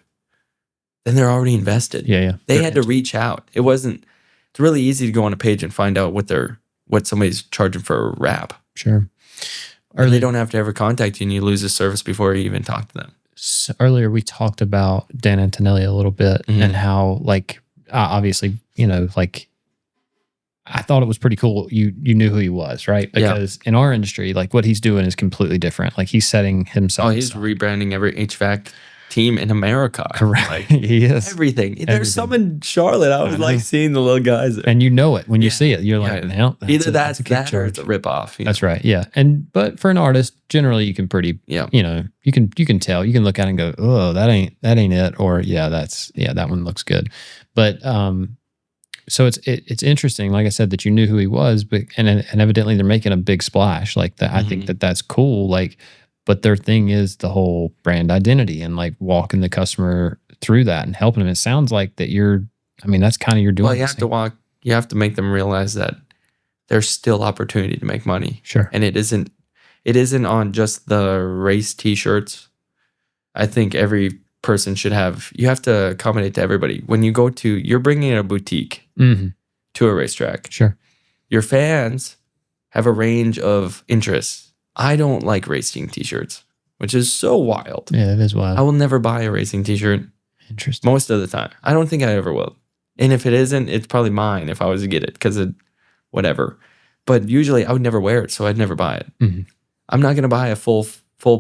then they're already invested. Yeah. Yeah. They had to reach out. It's really easy to go on a page and find out what somebody's charging for a wrap. Sure. Or they don't have to ever contact you and you lose the service before you even talk to them. So earlier we talked about Dan Antonelli a little bit Mhm. and how, like, obviously, like, I thought it was pretty cool. You knew who he was, right? Yeah. Because in our industry, like what he's doing is completely different. Like he's setting himself. Oh, he's aside. rebranding every HVAC team in America. Correct. Like He is. everything. Everything. There's some in Charlotte. I was I like know. seeing the little guys. And you know it when you Yeah. see it. You're like, Yeah. no, Either that's a good that or charge. it's a ripoff. That's right. Yeah. But for an artist, generally you can Yeah. you can tell. You can look at it and go, oh, that ain't it. Or that one looks good. But so it's interesting, like I said, that you knew who he was, but and evidently they're making a big splash like that. I think that's cool. Like, but their thing is the whole brand identity and like walking the customer through that and helping them. It sounds like that that's kind of you're doing. Well, you have to make them realize that there's still opportunity to make money. Sure. And it isn't on just the race t-shirts. I think every person you have to accommodate to everybody. When you're bringing in a boutique Mm-hmm. to a racetrack. Sure. Your fans have a range of interests. I don't like racing t-shirts, which is so wild. Yeah, it is wild. I will never buy a racing t-shirt Interesting. most of the time. I don't think I ever will. And if it isn't, it's probably mine if I was to get it because of whatever. But usually I would never wear it, so I'd never buy it. Mm-hmm. I'm not going to buy a full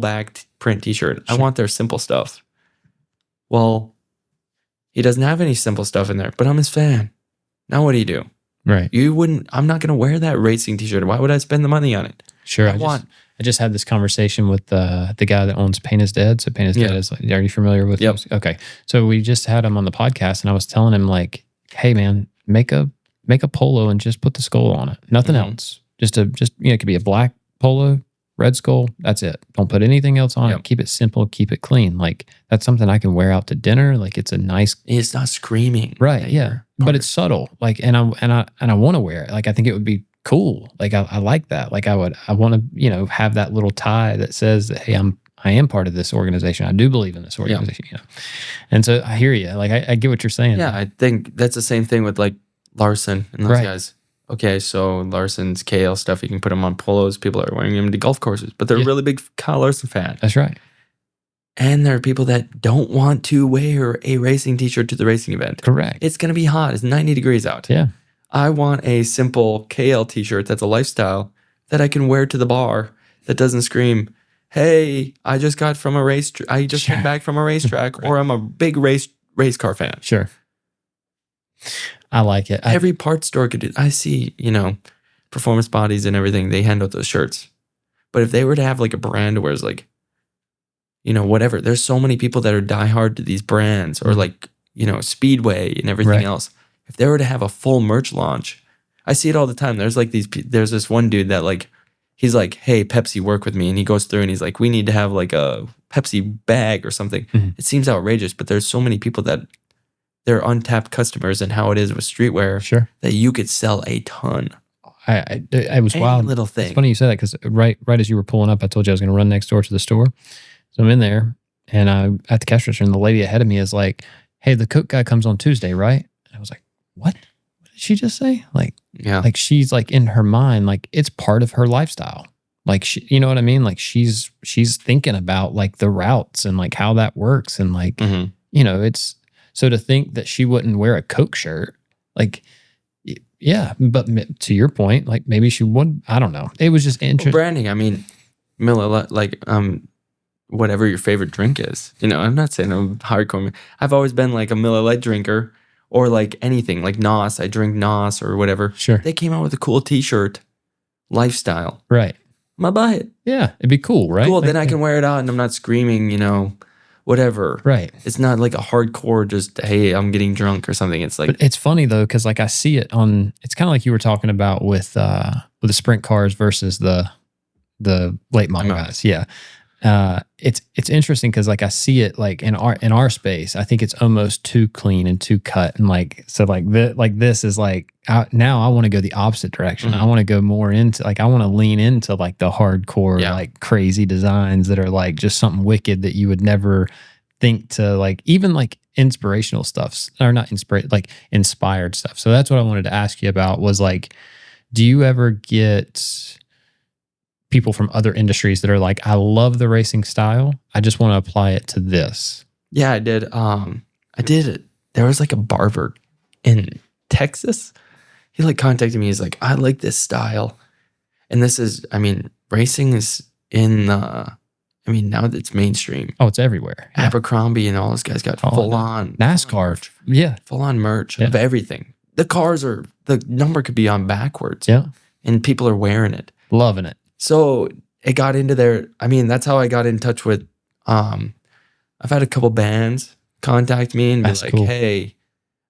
back print t-shirt. I Sure. want their simple stuff. Well, he doesn't have any simple stuff in there, but I'm his fan. Now what do you do? Right. I'm not going to wear that racing t-shirt. Why would I spend the money on it? Sure. I I just had this conversation with the guy that owns Paint is Dead. So Paint is Dead is like, are you familiar with Yep. him? Okay. So we just had him on the podcast and I was telling him like, hey man, make a polo and just put the skull on it. Nothing Mhm. else. It could be a black polo, red skull. That's it. Don't put anything else on Yep. it. Keep it simple, keep it clean. Like that's something I can wear out to dinner. Like it's a nice, It's not screaming. right. that Yeah. you're But part it's subtle. Like, and I want to wear it. Like, I think it would be cool. Like, I like that. Like I want to, have that little tie that says that, hey, I am part of this organization. I do believe in this organization, And so I hear you. Like, I get what you're saying. Yeah, I think that's the same thing with like Larson and those Right. guys. Okay, so Larson's KL stuff, you can put them on polos. People are wearing them to golf courses, but they're Yeah. a really big Kyle Larson fan. That's right. And there are people that don't want to wear a racing t-shirt to the racing event. Correct. It's going to be hot. It's 90 degrees out. Yeah. I want a simple KL t-shirt that's a lifestyle that I can wear to the bar that doesn't scream, hey, I just got from a race. I just came back from a racetrack, or I'm a big race car fan. Sure. I like it. Every parts store could do. I see, Performance Bodies and everything. They hand out those shirts. But if they were to have like a brand where it's like, whatever, there's so many people that are diehard to these brands, or like, Speedway and everything else. If they were to have a full merch launch, I see it all the time. There's like there's this one dude that like, he's like, hey, Pepsi, work with me. And he goes through and he's like, we need to have like a Pepsi bag or something. Mm-hmm. It seems outrageous, but there's so many people that they're untapped customers, and how it is with streetwear that you could sell a ton. I was wild. Little thing. It's funny you said that, because right as you were pulling up, I told you I was going to run next door to the store. So I'm in there, and I'm at the cash register, and the lady ahead of me is like, hey, the Coke guy comes on Tuesday, right? And I was like, what? What did she just say? Like, like she's like, in her mind, like it's part of her lifestyle. Like, she, you know what I mean? Like she's thinking about like the routes and like how that works. And like, it's, so to think that she wouldn't wear a Coke shirt, like, yeah, but to your point, like maybe she would, I don't know. It was just interesting. Well, branding, I mean, Miller, like, whatever your favorite drink is. I'm not saying I'm hardcore. I've always been like a Miller Lite drinker, or like anything, like NOS. I drink NOS or whatever. Sure. They came out with a cool t-shirt, lifestyle. Right. I'm going to buy it. Yeah, it'd be cool, right? Cool, like, then I can wear it out and I'm not screaming, whatever. Right. It's not like a hardcore just, hey, I'm getting drunk or something. It's like, but it's funny though, because like I see it on, it's kind of like you were talking about with the sprint cars versus the late model guys. Yeah. It's interesting because like I see it like in our space, I think it's almost too clean and too cut, and like so like this is like now I want to go the opposite direction. I want to go more into like, I want to lean into like the hardcore like crazy designs that are like just something wicked that you would never think to like, even like inspirational stuff, or not inspired stuff. So that's what I wanted to ask you about, was like, do you ever get people from other industries that are like, I love the racing style, I just want to apply it to this? Yeah, I did. I did it. There was like a barber in Texas. He like contacted me. He's like, I like this style. And this is, racing is in, now it's mainstream. Oh, it's everywhere. Yeah. Abercrombie and all those guys got full on NASCAR. Yeah. Full on merch of everything. The number could be on backwards. Yeah. And people are wearing it. Loving it. So it got into there. That's how I got in touch with, I've had a couple bands contact me and be like, cool. Hey,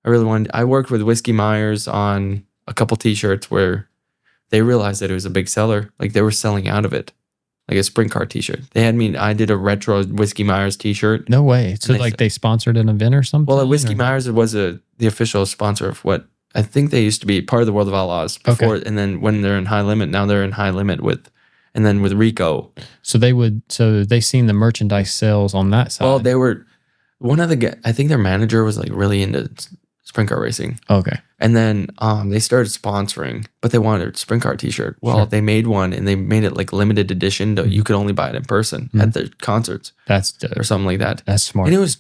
I worked with Whiskey Myers on a couple t-shirts where they realized that it was a big seller. Like they were selling out of it, like a sprint car t-shirt. I did a retro Whiskey Myers t-shirt. No way. So they sponsored an event or something? Well, Whiskey Myers was the official sponsor of what I think they used to be part of the World of Outlaws before. Okay. And then when they're in High Limit, now they're in High Limit with Rico. So they seen the merchandise sales on that side. Well, they were one of the, I think their manager was like really into sprint car racing. Okay. And then they started sponsoring, but they wanted a sprint car t-shirt. Well, They made one, and they made it like limited edition. You could only buy it in person at the concerts. That's dope. Or something like that. That's smart. And it was,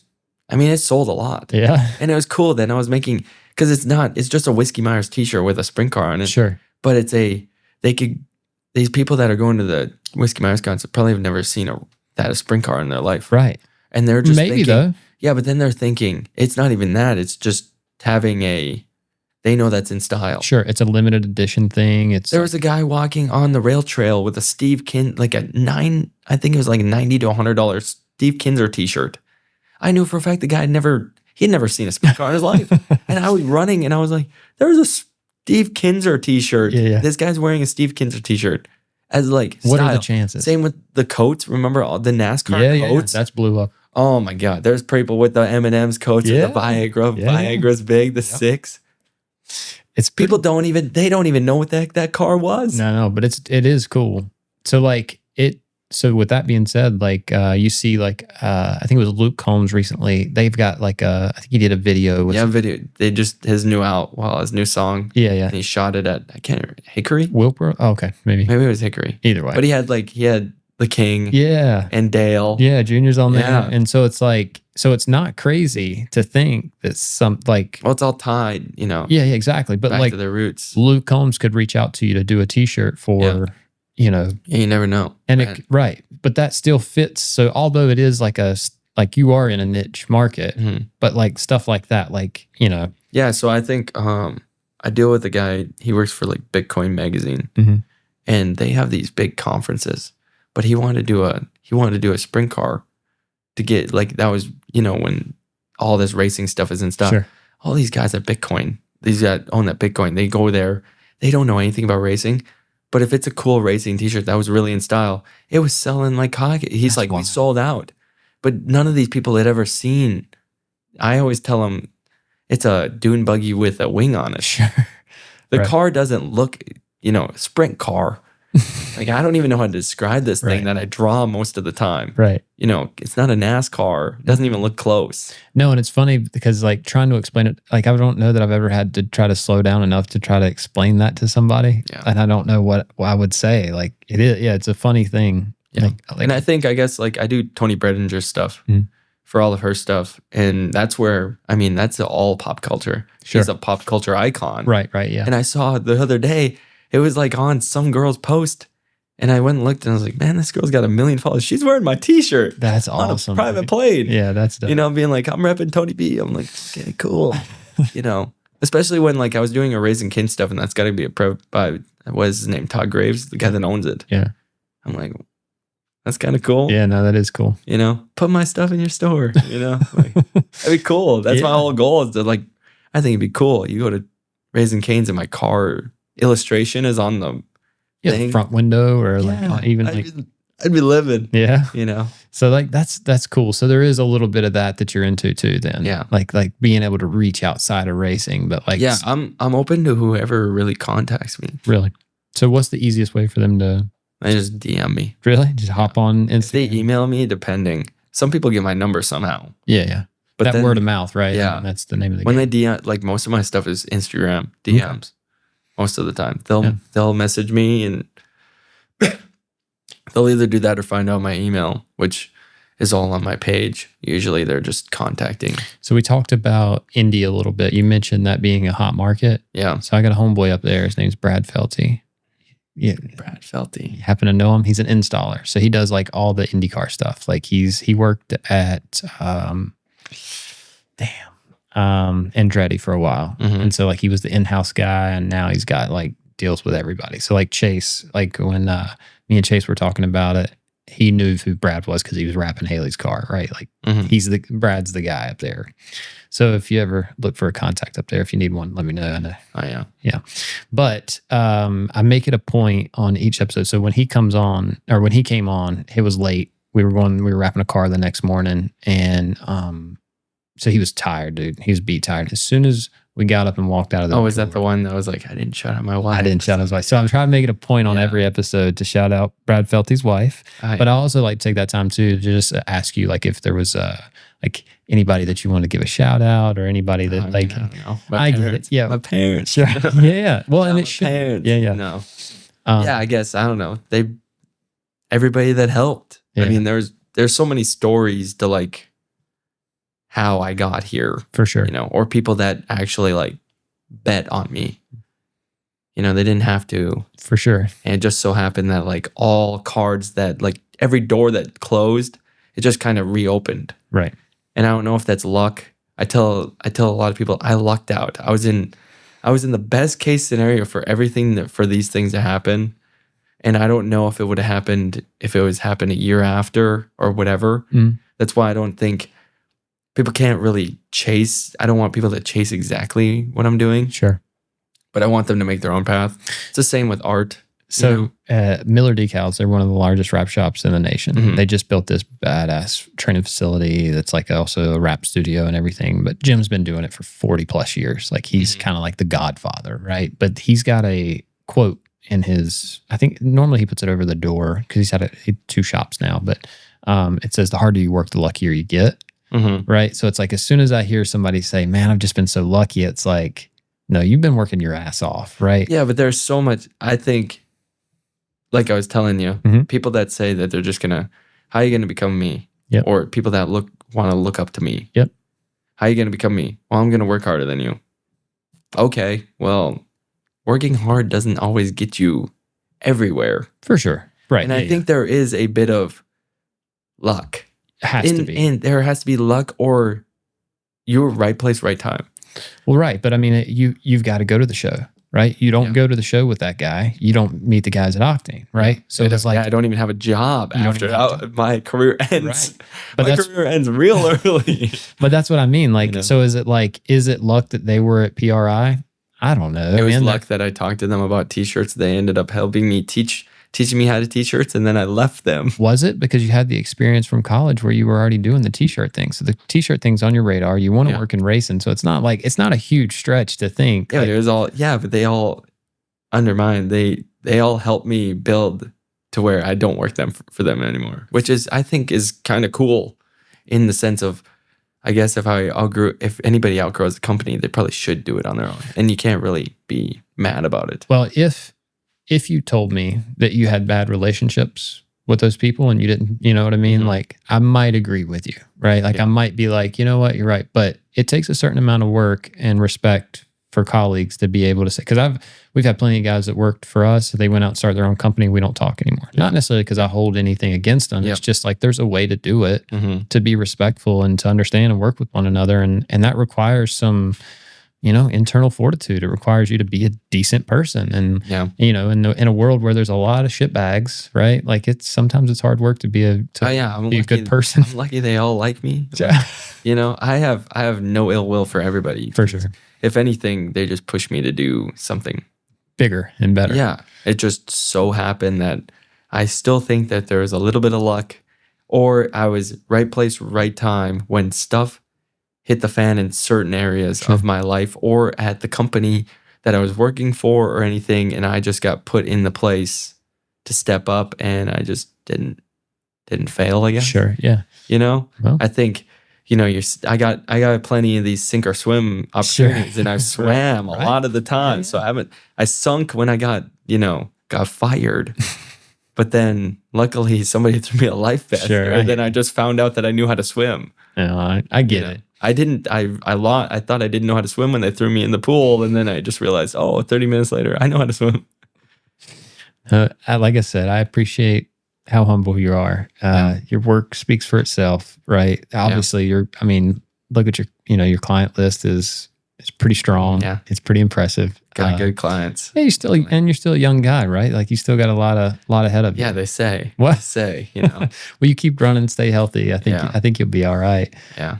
it sold a lot. Yeah. And it was cool. Then I was making, because it's just a Whiskey Myers t-shirt with a sprint car on it. Sure. But these people that are going to the Whiskey Myers concert probably have never seen a sprint car in their life. Right. And they're just maybe thinking, though. Yeah, but then they're thinking, it's not even that. It's just having they know that's in style. Sure. It's a limited edition thing. There was a guy walking on the rail trail with a Steve like I think it was like $90 to $100 Steve Kinzer t-shirt. I knew for a fact the guy he'd never seen a sprint car in his life. And I was running and I was like, there's a Steve Kinzer t-shirt. Yeah. This guy's wearing a Steve Kinzer t-shirt as like what style. Are the chances? Same with the coats. Remember all the NASCAR coats? Yeah, that's blew up. Oh my God. There's people with the M&M's coats with the Viagra. Yeah. Viagra's big, the 6. It's people don't even know what the heck that car was. No, but it is cool. So like so with that being said, like you see like I think it was Luke Combs recently. They've got like I think he did a video with video. They just his new song. Yeah. And he shot it at Hickory? Wilbur? Oh, okay, maybe it was Hickory. Either way. But he had the King, Yeah. and Dale. Yeah, Junior's on Yeah. there. And so it's like, so it's not crazy to think that some like, Well, it's all tied, yeah, exactly. But back like to their roots. Luke Combs could reach out to you to do a t-shirt for, Yeah, you never know. and right? right. But that still fits. So although it is like like you are in a niche market, but like stuff like that, like, Yeah, so I think I deal with a guy, he works for like Bitcoin Magazine, and they have these big conferences, but he wanted to do a sprint car to get, like, that was, when all this racing stuff is in stuff. Sure. All these guys at Bitcoin, these guys own that Bitcoin, they go there, they don't know anything about racing, but if it's a cool racing t-shirt that was really in style, it was selling like hockey. He's like, we sold out. But none of these people had ever seen. I always tell them it's a dune buggy with a wing on it. Sure. The Right. car doesn't look, sprint car. Like, I don't even know how to describe this thing that I draw most of the time. Right. It's not a NASCAR. It doesn't even look close. No, and it's funny because like trying to explain it, like I don't know that I've ever had to try to slow down enough to try to explain that to somebody. Yeah. And I don't know what I would say. Like it is, it's a funny thing. Yeah. Like, And I guess like I do Tony Bredinger's stuff for all of her stuff. And that's where, that's all pop culture. Sure. She's a pop culture icon. right, yeah. And I saw the other day, it was like on some girl's post. And I went and looked and I was like, man, this girl's got 1 million followers. She's wearing my t-shirt. That's on awesome. a private plane. Yeah, that's dope. Being like, I'm repping Tony B. I'm like, okay, cool. Especially when like I was doing a Raising Kin stuff and that's got to be by, what is his name? Todd Graves, the guy that owns it. Yeah. I'm like, that's kind of cool. Yeah, no, that is cool. Put my stuff in your store, like, that'd be cool. That's my whole goal is to like, I think it'd be cool. You go to Raising Cane's and my car illustration is on the thing. Front window or like even like, I'd be living. yeah. So like that's cool. So there is a little bit of that you're into too then. Yeah. Like being able to reach outside of racing, but like yeah, I'm open to whoever really contacts me. Really. So what's the easiest way for them to They just DM me. really just hop on Instagram? If they email me, depending. Some people get my number somehow. Yeah. But that then, word of mouth, right? Yeah. And that's the name of the when game. they DM, like most of my stuff is Instagram DMs. Most of the time, they'll message me and they'll either do that or find out my email, which is all on my page. Usually, they're just contacting. So we talked about India a little bit. You mentioned that being a hot market. Yeah, So I got a homeboy up there. His name's Brad Felty. Yeah, Brad Felty. you happen to know him? He's an installer. So he does like all the IndyCar stuff. Like he worked at Andretti for a while. And so like he was the in-house guy and now he's got like deals with everybody. So like Chase, like when me and Chase were talking about it, he knew who Brad was because he was wrapping Haley's car, right? Like Brad's the guy up there. So if you ever look for a contact up there, if you need one, let me know. Oh yeah. Yeah. But I make it a point on each episode. So when he comes on, or when he came on, it was late. We were wrapping a car the next morning. And so he was tired, dude. He was beat tired. As soon as we got up and walked out of the Oh, is that the one that was like, I didn't shout out my wife? I didn't shout out his wife. So I'm trying to make it a point on every episode to shout out Brad Felty's wife. But I also like to take that time too to just ask you like if there was like anybody that you want to give a shout out or anybody that like I don't know. I get it. Yeah. My parents. Sure. Yeah. Well, and My it should. parents. Yeah. No. Yeah, I guess I don't know. Everybody that helped. Yeah. I mean, there's so many stories to like how I got here, For sure. or people that actually like bet on me. They didn't have to. For sure. And it just so happened that like all cards that like every door that closed, it just kind of reopened. Right. And I don't know if that's luck. I tell a lot of people I lucked out. I was in the best case scenario for everything for these things to happen. And I don't know if it would have happened if it was happened a year after or whatever. That's why I don't think people can't really chase. I don't want people to chase exactly what I'm doing. Sure. But I want them to make their own path. It's the same with art. So Miller Decals, they're one of the largest wrap shops in the nation. They just built this badass training facility that's like also a wrap studio and everything. But Jim's been doing it for 40 plus years. Like he's kind of like the godfather, right? But he's got a quote in his, I think normally he puts it over the door because he's had 2 shops now. But it says, the harder you work, the luckier you get. Right. So it's like, as soon as I hear somebody say, man, I've just been so lucky, it's like, no, you've been working your ass off. Right. Yeah. But there's so much, I think like I was telling you, Mhm. people that say that they're just gonna, how are you gonna become me? Yep. Or people that want to look up to me. Yep. How are you gonna become me? Well, I'm gonna work harder than you. Okay, well, working hard doesn't always get you everywhere. For sure. Right. And I think there is a bit of luck. has to be. And there has to be luck, or you're right place, right time. Well, right. But I mean, you've got to go to the show, right? You don't go to the show with that guy. You don't meet the guys at Octane, right? So it's like, I don't even have a job You don't after even have my career ends. Right. But My that's, career ends real early. but that's what I mean. Like, You know? so is it luck that they were at PRI? I don't know. It was man. luck that I talked to them about t-shirts. They ended up helping me teaching me how to t-shirts, and then I left them. Was it because you had the experience from college where you were already doing the t-shirt thing? So the t-shirt thing's on your radar. You want to work in racing. So it's not a huge stretch to think. Yeah, like, it was all, but they all undermined. They all helped me build to where I don't work for them anymore, which is, I think, is kind of cool in the sense of, I guess if anybody outgrows a company, they probably should do it on their own, and you can't really be mad about it. well, if you told me that you had bad relationships with those people and you didn't, you know what I mean? Mhm. Like, I might agree with you, right? Like, I might be like, you know what, you're right. But it takes a certain amount of work and respect for colleagues to be able to say, because we've had plenty of guys that worked for us. They went out and started their own company. We don't talk anymore. Not necessarily because I hold anything against them. It's just like, there's a way to do it, to be respectful and to understand and work with one another. And that requires some, internal fortitude. It requires you to be a decent person. And, in a world where there's a lot of shitbags, right? Like, sometimes it's hard work to be a good person. I'm lucky they all like me. Yeah. I have no ill will for everybody. For sure. If anything, they just push me to do something bigger and better. Yeah. It just so happened that I still think that there was a little bit of luck, or I was right place, right time when stuff hit the fan in certain areas of my life, or at the company that I was working for or anything, and I just got put in the place to step up, and I just didn't fail, I guess. Sure, yeah. Well, I think, I got plenty of these sink or swim opportunities, and I swam a lot of the time. So I sunk when I got fired. But then luckily somebody threw me a life vest. Sure, and then I just found out that I knew how to swim. No, I get it. I didn't. I thought I didn't know how to swim when they threw me in the pool, and then I just realized, 30 minutes later, I know how to swim. Like I said, I appreciate how humble you are. Your work speaks for itself, right? Obviously, look at your client list is pretty strong. Yeah, it's pretty impressive. Got good clients. Yeah, you're still a young guy, right? Like, you still got a lot ahead of you. Yeah, they say. What? They say, Well, you keep running, stay healthy. I think you'll be all right. Yeah.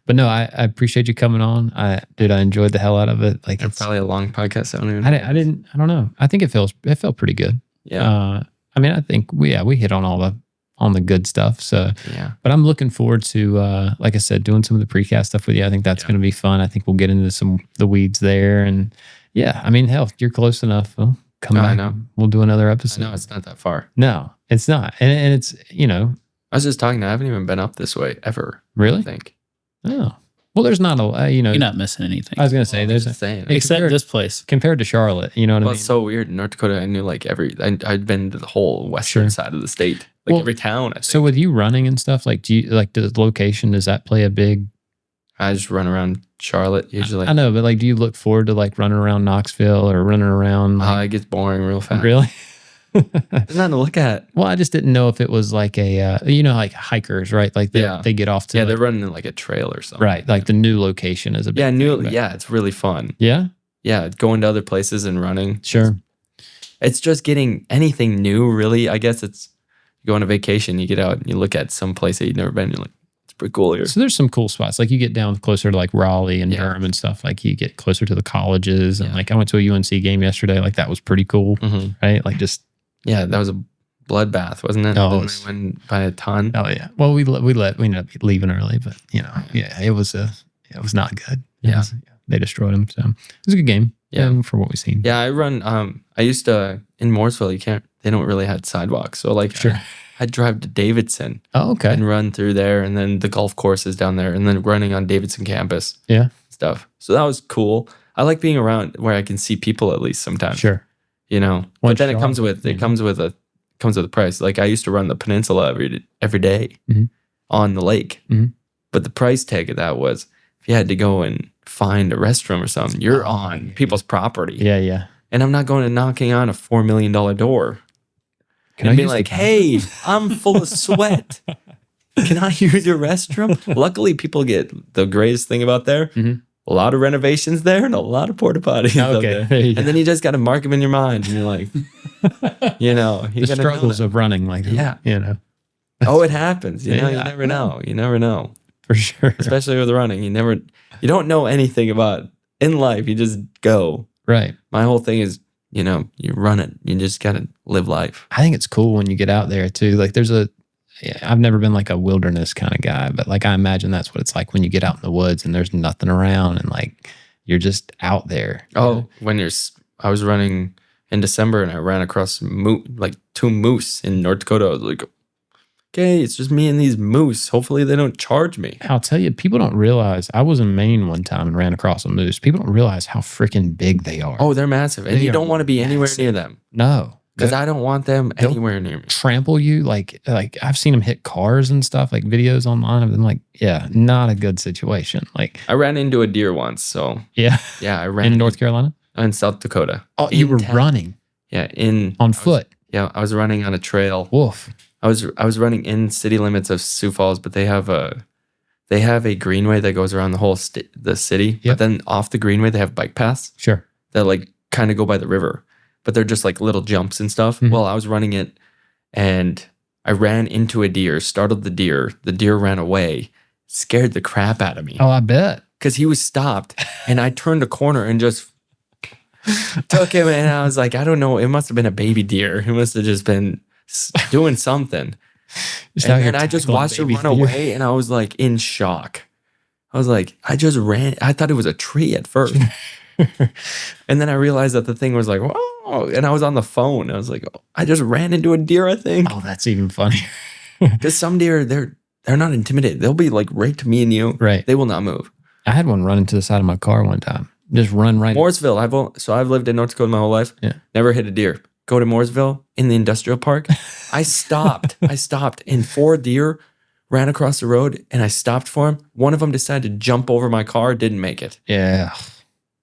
But no, I appreciate you coming on. I enjoyed the hell out of it. Like, it's probably a long podcast. I don't know. I think it felt pretty good. Yeah. I think we hit on the good stuff. So yeah. But I'm looking forward to, like I said, doing some of the precast stuff with you. I think that's going to be fun. I think we'll get into the weeds there. And hell, you're close enough. Well, come back. I know. We'll do another episode. No, it's not that far. No, it's not. And it's, I was just talking. I haven't even been up this way ever. Really? I think. Oh. Well, there's not a, You're not missing anything. I was going to say, except this place. Compared to Charlotte, you know what I mean? It's so weird. In North Dakota, I knew I'd been to the whole western side of the state. Every town, I think. So with you running and stuff, the location, does that play a big... I just run around Charlotte usually. I know, but do you look forward to running around Knoxville or running around? It gets boring real fast. Really? There's nothing to look at. Well, I just didn't know if it was like a, hikers, right? They get off to... Yeah, they're running a trail or something. Right, the new location is a big thing, it's really fun. Yeah? Yeah, going to other places and running. Sure. It's just getting anything new, really. I guess it's... You go on a vacation, you get out and you look at some place that you've never been, you're like, it's pretty cool here. So there's some cool spots. You get down closer to Raleigh and Durham and stuff. You get closer to the colleges. And I went to a UNC game yesterday. That was pretty cool. Mm-hmm. Right? Yeah, that was a bloodbath, wasn't it? Oh, it went by a ton. Oh yeah. Well, we ended up leaving early, but it was not good. They destroyed them. So it was a good game. Yeah, for what we've seen. Yeah, I run. I used to in Mooresville. They don't really have sidewalks, so sure. I'd drive to Davidson. Oh, okay. And run through there, and then the golf course is down there, and then running on Davidson campus. Yeah. Stuff. So that was cool. I like being around where I can see people at least sometimes. Sure. you know. One But then it shot, comes with a price. Like I used to run the peninsula every day Mhm. on the lake, Mhm. but the price tag of that was if you had to go and find a restroom or something, you're Oh, on yeah. people's property. Yeah, yeah. And I'm not going and knocking on a $4 million door Can I and be use the like, hey, I'm full of sweat. Can I use your restroom? Luckily, people get the greatest thing about there. Mhm. A lot of renovations there and a lot of porta potties up Okay, there. there you go. And then you just got to mark them in your mind. And you're like, you know, you The gotta know struggles that. of running, like, Yeah. you know, Oh, it happens. You know, Yeah, you never know. You never know. for sure. Especially with running. You don't know anything about in life. You just go. Right. My whole thing is, you know, you run it. You just got to live life. I think it's cool when you get out there too. Like I've never been like a wilderness kind of guy, but like I imagine that's what it's like when you get out in the woods and there's nothing around and like you're just out there. Oh, I was running in December and I ran across like 2 moose in North Dakota. I was like, okay, it's just me and these moose. Hopefully they don't charge me. I'll tell you, people don't realize. I was in Maine one time and ran across a moose. People don't realize how freaking big they are. Oh, they're massive. And They you are don't want to be anywhere massive. near them No. because I don't want them They'll- anywhere near me. Trample you like I've seen them hit cars and stuff, like videos online of them. Like, yeah, not a good situation. Like, I ran into a deer once. So yeah, yeah, I ran in North Carolina. in South Dakota. Oh, you In were town. running Yeah, on foot. I was running on a trail. Woof. I was running in city limits of Sioux Falls, but they have a greenway that goes around the whole the city. Yep. But then off the greenway, they have bike paths Sure. that like kind of go by the river, but they're just like little jumps and stuff. Mhm. Well, I was running it, and I ran into a deer, startled the deer. The deer ran away, scared the crap out of me Oh, I bet. because he was stopped, and I turned a corner and just took him, and I was like, I don't know, it must have been a baby deer. He must have just been doing something. Just out And here then I just tackling watched it baby run deer. away, and I was like in shock. I was like, I just ran. I thought it was a tree at first. And then I realized that the thing was like, whoa. And I was on the phone. I was like, oh, I just ran into a deer, I think. Oh, that's even funny. Because some deer, they're not intimidated. They'll be like right to me and you. Right. They will not move. I had one run into the side of my car one time. Just run right. Mooresville, I've lived in North Dakota my whole life. Yeah. Never hit a deer. Go to Mooresville in the industrial park. I stopped, and 4 deer ran across the road, and I stopped for them. One of them decided to jump over my car, didn't make it. Yeah.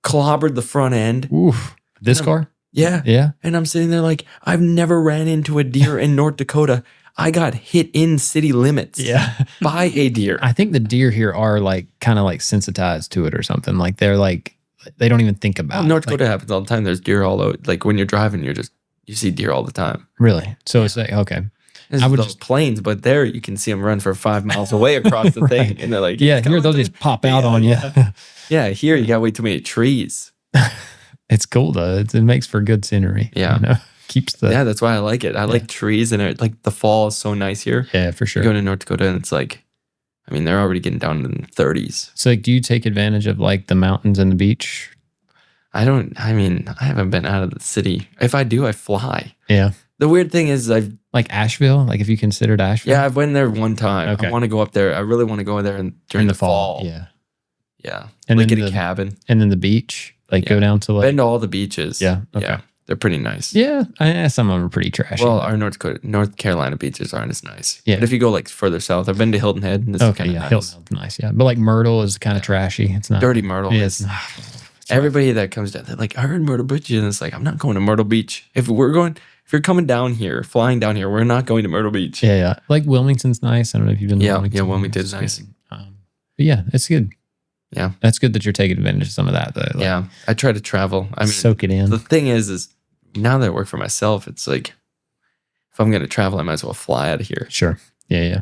Clobbered the front end. Oof. This Yeah. car? Yeah. Yeah. And I'm sitting there like, I've never ran into a deer in North Dakota. I got hit in city limits Yeah. by a deer. I think the deer here are like kind of like sensitized to it or something. Like they're like, they don't even think about North it. Like, Dakota happens all the time. There's deer all over. Like when you're driving, you see deer all the time. really? So it's like, okay. There's I would those just- plains, but there you can see them run for 5 miles away across the thing. And they're like, Yeah. "Come Here on, they'll dude." just pop out on you. Yeah, here you got way too many trees. It's cool though. It makes for good scenery. Yeah. You know? Keeps the, Yeah, that's why I like it. I like trees, and like the fall is so nice here. yeah, for sure. You go to North Dakota, and it's like, I mean, they're already getting down in the 30s. So like, do you take advantage of like the mountains and the beach? I haven't been out of the city. If I do, I fly. Yeah. The weird thing is Like Asheville? Like if you considered Asheville? I've been there one time. Okay. I want to go up there. I really want to go there during the fall. Yeah. Yeah. And Like then get a the- cabin. And then the beach, like go down to like, Been to all the beaches. Yeah, okay. Yeah. They're pretty nice. yeah, some of them are pretty trashy. Well, our North Carolina beaches aren't as nice. Yeah. But if you go like further south, I've been to Hilton Head, and it's okay, kind of yeah, nice. Hilton's nice, yeah. But like Myrtle is kind of trashy. It's not Dirty Myrtle. Yeah, is it's not. everybody that comes down, they're like, I heard Myrtle Beach, and it's like, I'm not going to Myrtle Beach. If you're coming down here, flying down here, we're not going to Myrtle Beach. Yeah, yeah. Like Wilmington's nice. I don't know if you've been to Yeah, Wilmington. yeah, Wilmington's It's nice. good. But yeah, it's good. Yeah. That's good that you're taking advantage of some of that though. Like, Yeah, I try to travel. I mean, soak it in. the thing is now that I work for myself, it's like, if I'm going to travel, I might as well fly out of here. Sure. Yeah, yeah.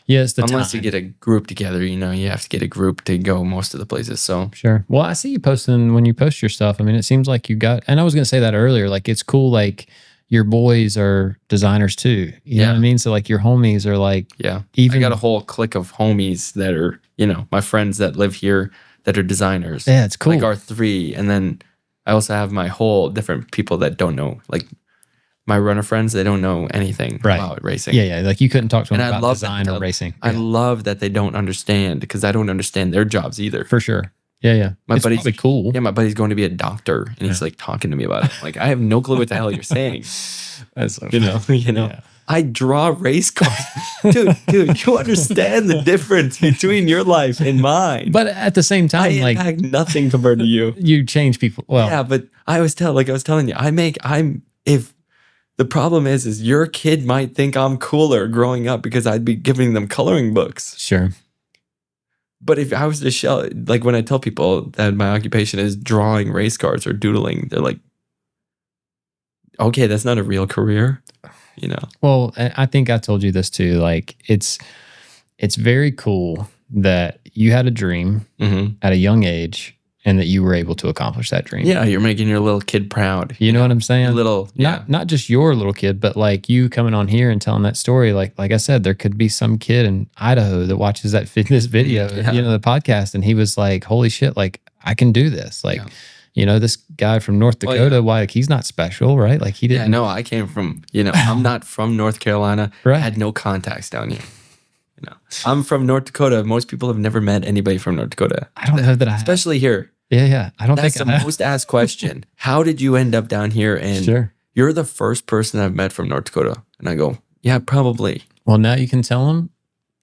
Yeah, it's the Unless time. you get a group together, you have to get a group to go most of the places. So Sure. Well, I see you posting when you post your stuff. I mean, it seems like you got, and I was going to say that earlier, like it's cool. Like your boys are designers too. You know what I mean? So like your homies are like, yeah, even I got a whole clique of homies that are, my friends that live here that are designers. yeah, it's cool. Like our 3. And then I also have my whole different people that don't know, like my runner friends, they don't know anything about racing. Yeah, yeah. Like you couldn't talk to them And I about love design that. or racing. I Yeah, love that they don't understand because I don't understand their jobs either. for sure. Yeah. My It's buddy's probably cool. Yeah, my buddy's going to be a doctor, and he's like talking to me about it. Like, I have no clue what the hell you're saying. That's so You know. Yeah. I draw race cars, dude. You understand the difference between your life and mine. But at the same I time, like impact nothing compared to you. you change people. Well, Yeah, but I was telling you, if the problem is your kid might think I'm cooler growing up because I'd be giving them coloring books. sure. But if I was to show, like when I tell people that my occupation is drawing race cars or doodling, they're like, okay, that's not a real career, you know? Well, I think I told you this too. Like it's very cool that you had a dream at a young age and that you were able to accomplish that dream. Yeah, you're making your little kid proud. You know what I'm saying? Not just your little kid, but like you coming on here and telling that story. Like I said, there could be some kid in Idaho that watches this video, the podcast, and he was like, "Holy shit! Like I can do this!" Like, this guy from North Dakota, why? Like he's not special, right? Like he didn't. Yeah, no, I came from. I'm not from North Carolina. Right. I had no contacts down here. I'm from North Dakota. Most people have never met anybody from North Dakota. I don't know that I have. Especially here. Yeah. I don't That's think the most asked question. How did you end up down here? And Sure. You're the first person I've met from North Dakota. And I go, yeah, probably. Well, now you can tell them,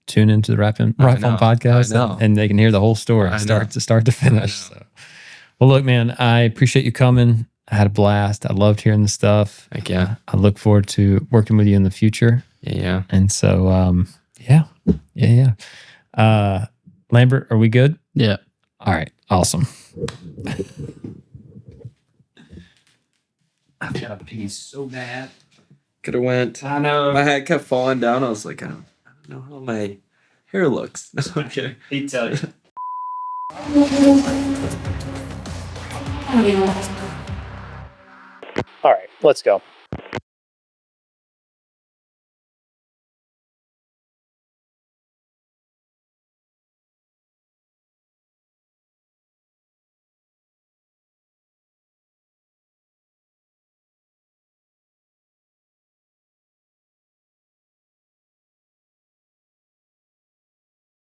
tune into the WrapOn Podcast and they can hear the whole story, start to finish. So. Well, look, man, I appreciate you coming. I had a blast. I loved hearing the stuff. Heck yeah. I look forward to working with you in the future. Yeah. And so, yeah. Lambert, are we good? Yeah. All right. Awesome. I've got to pee so bad. Could have went. I know. My hat kept falling down. I was like, I don't know how my hair looks. Okay. He'd tell you. All right, let's go.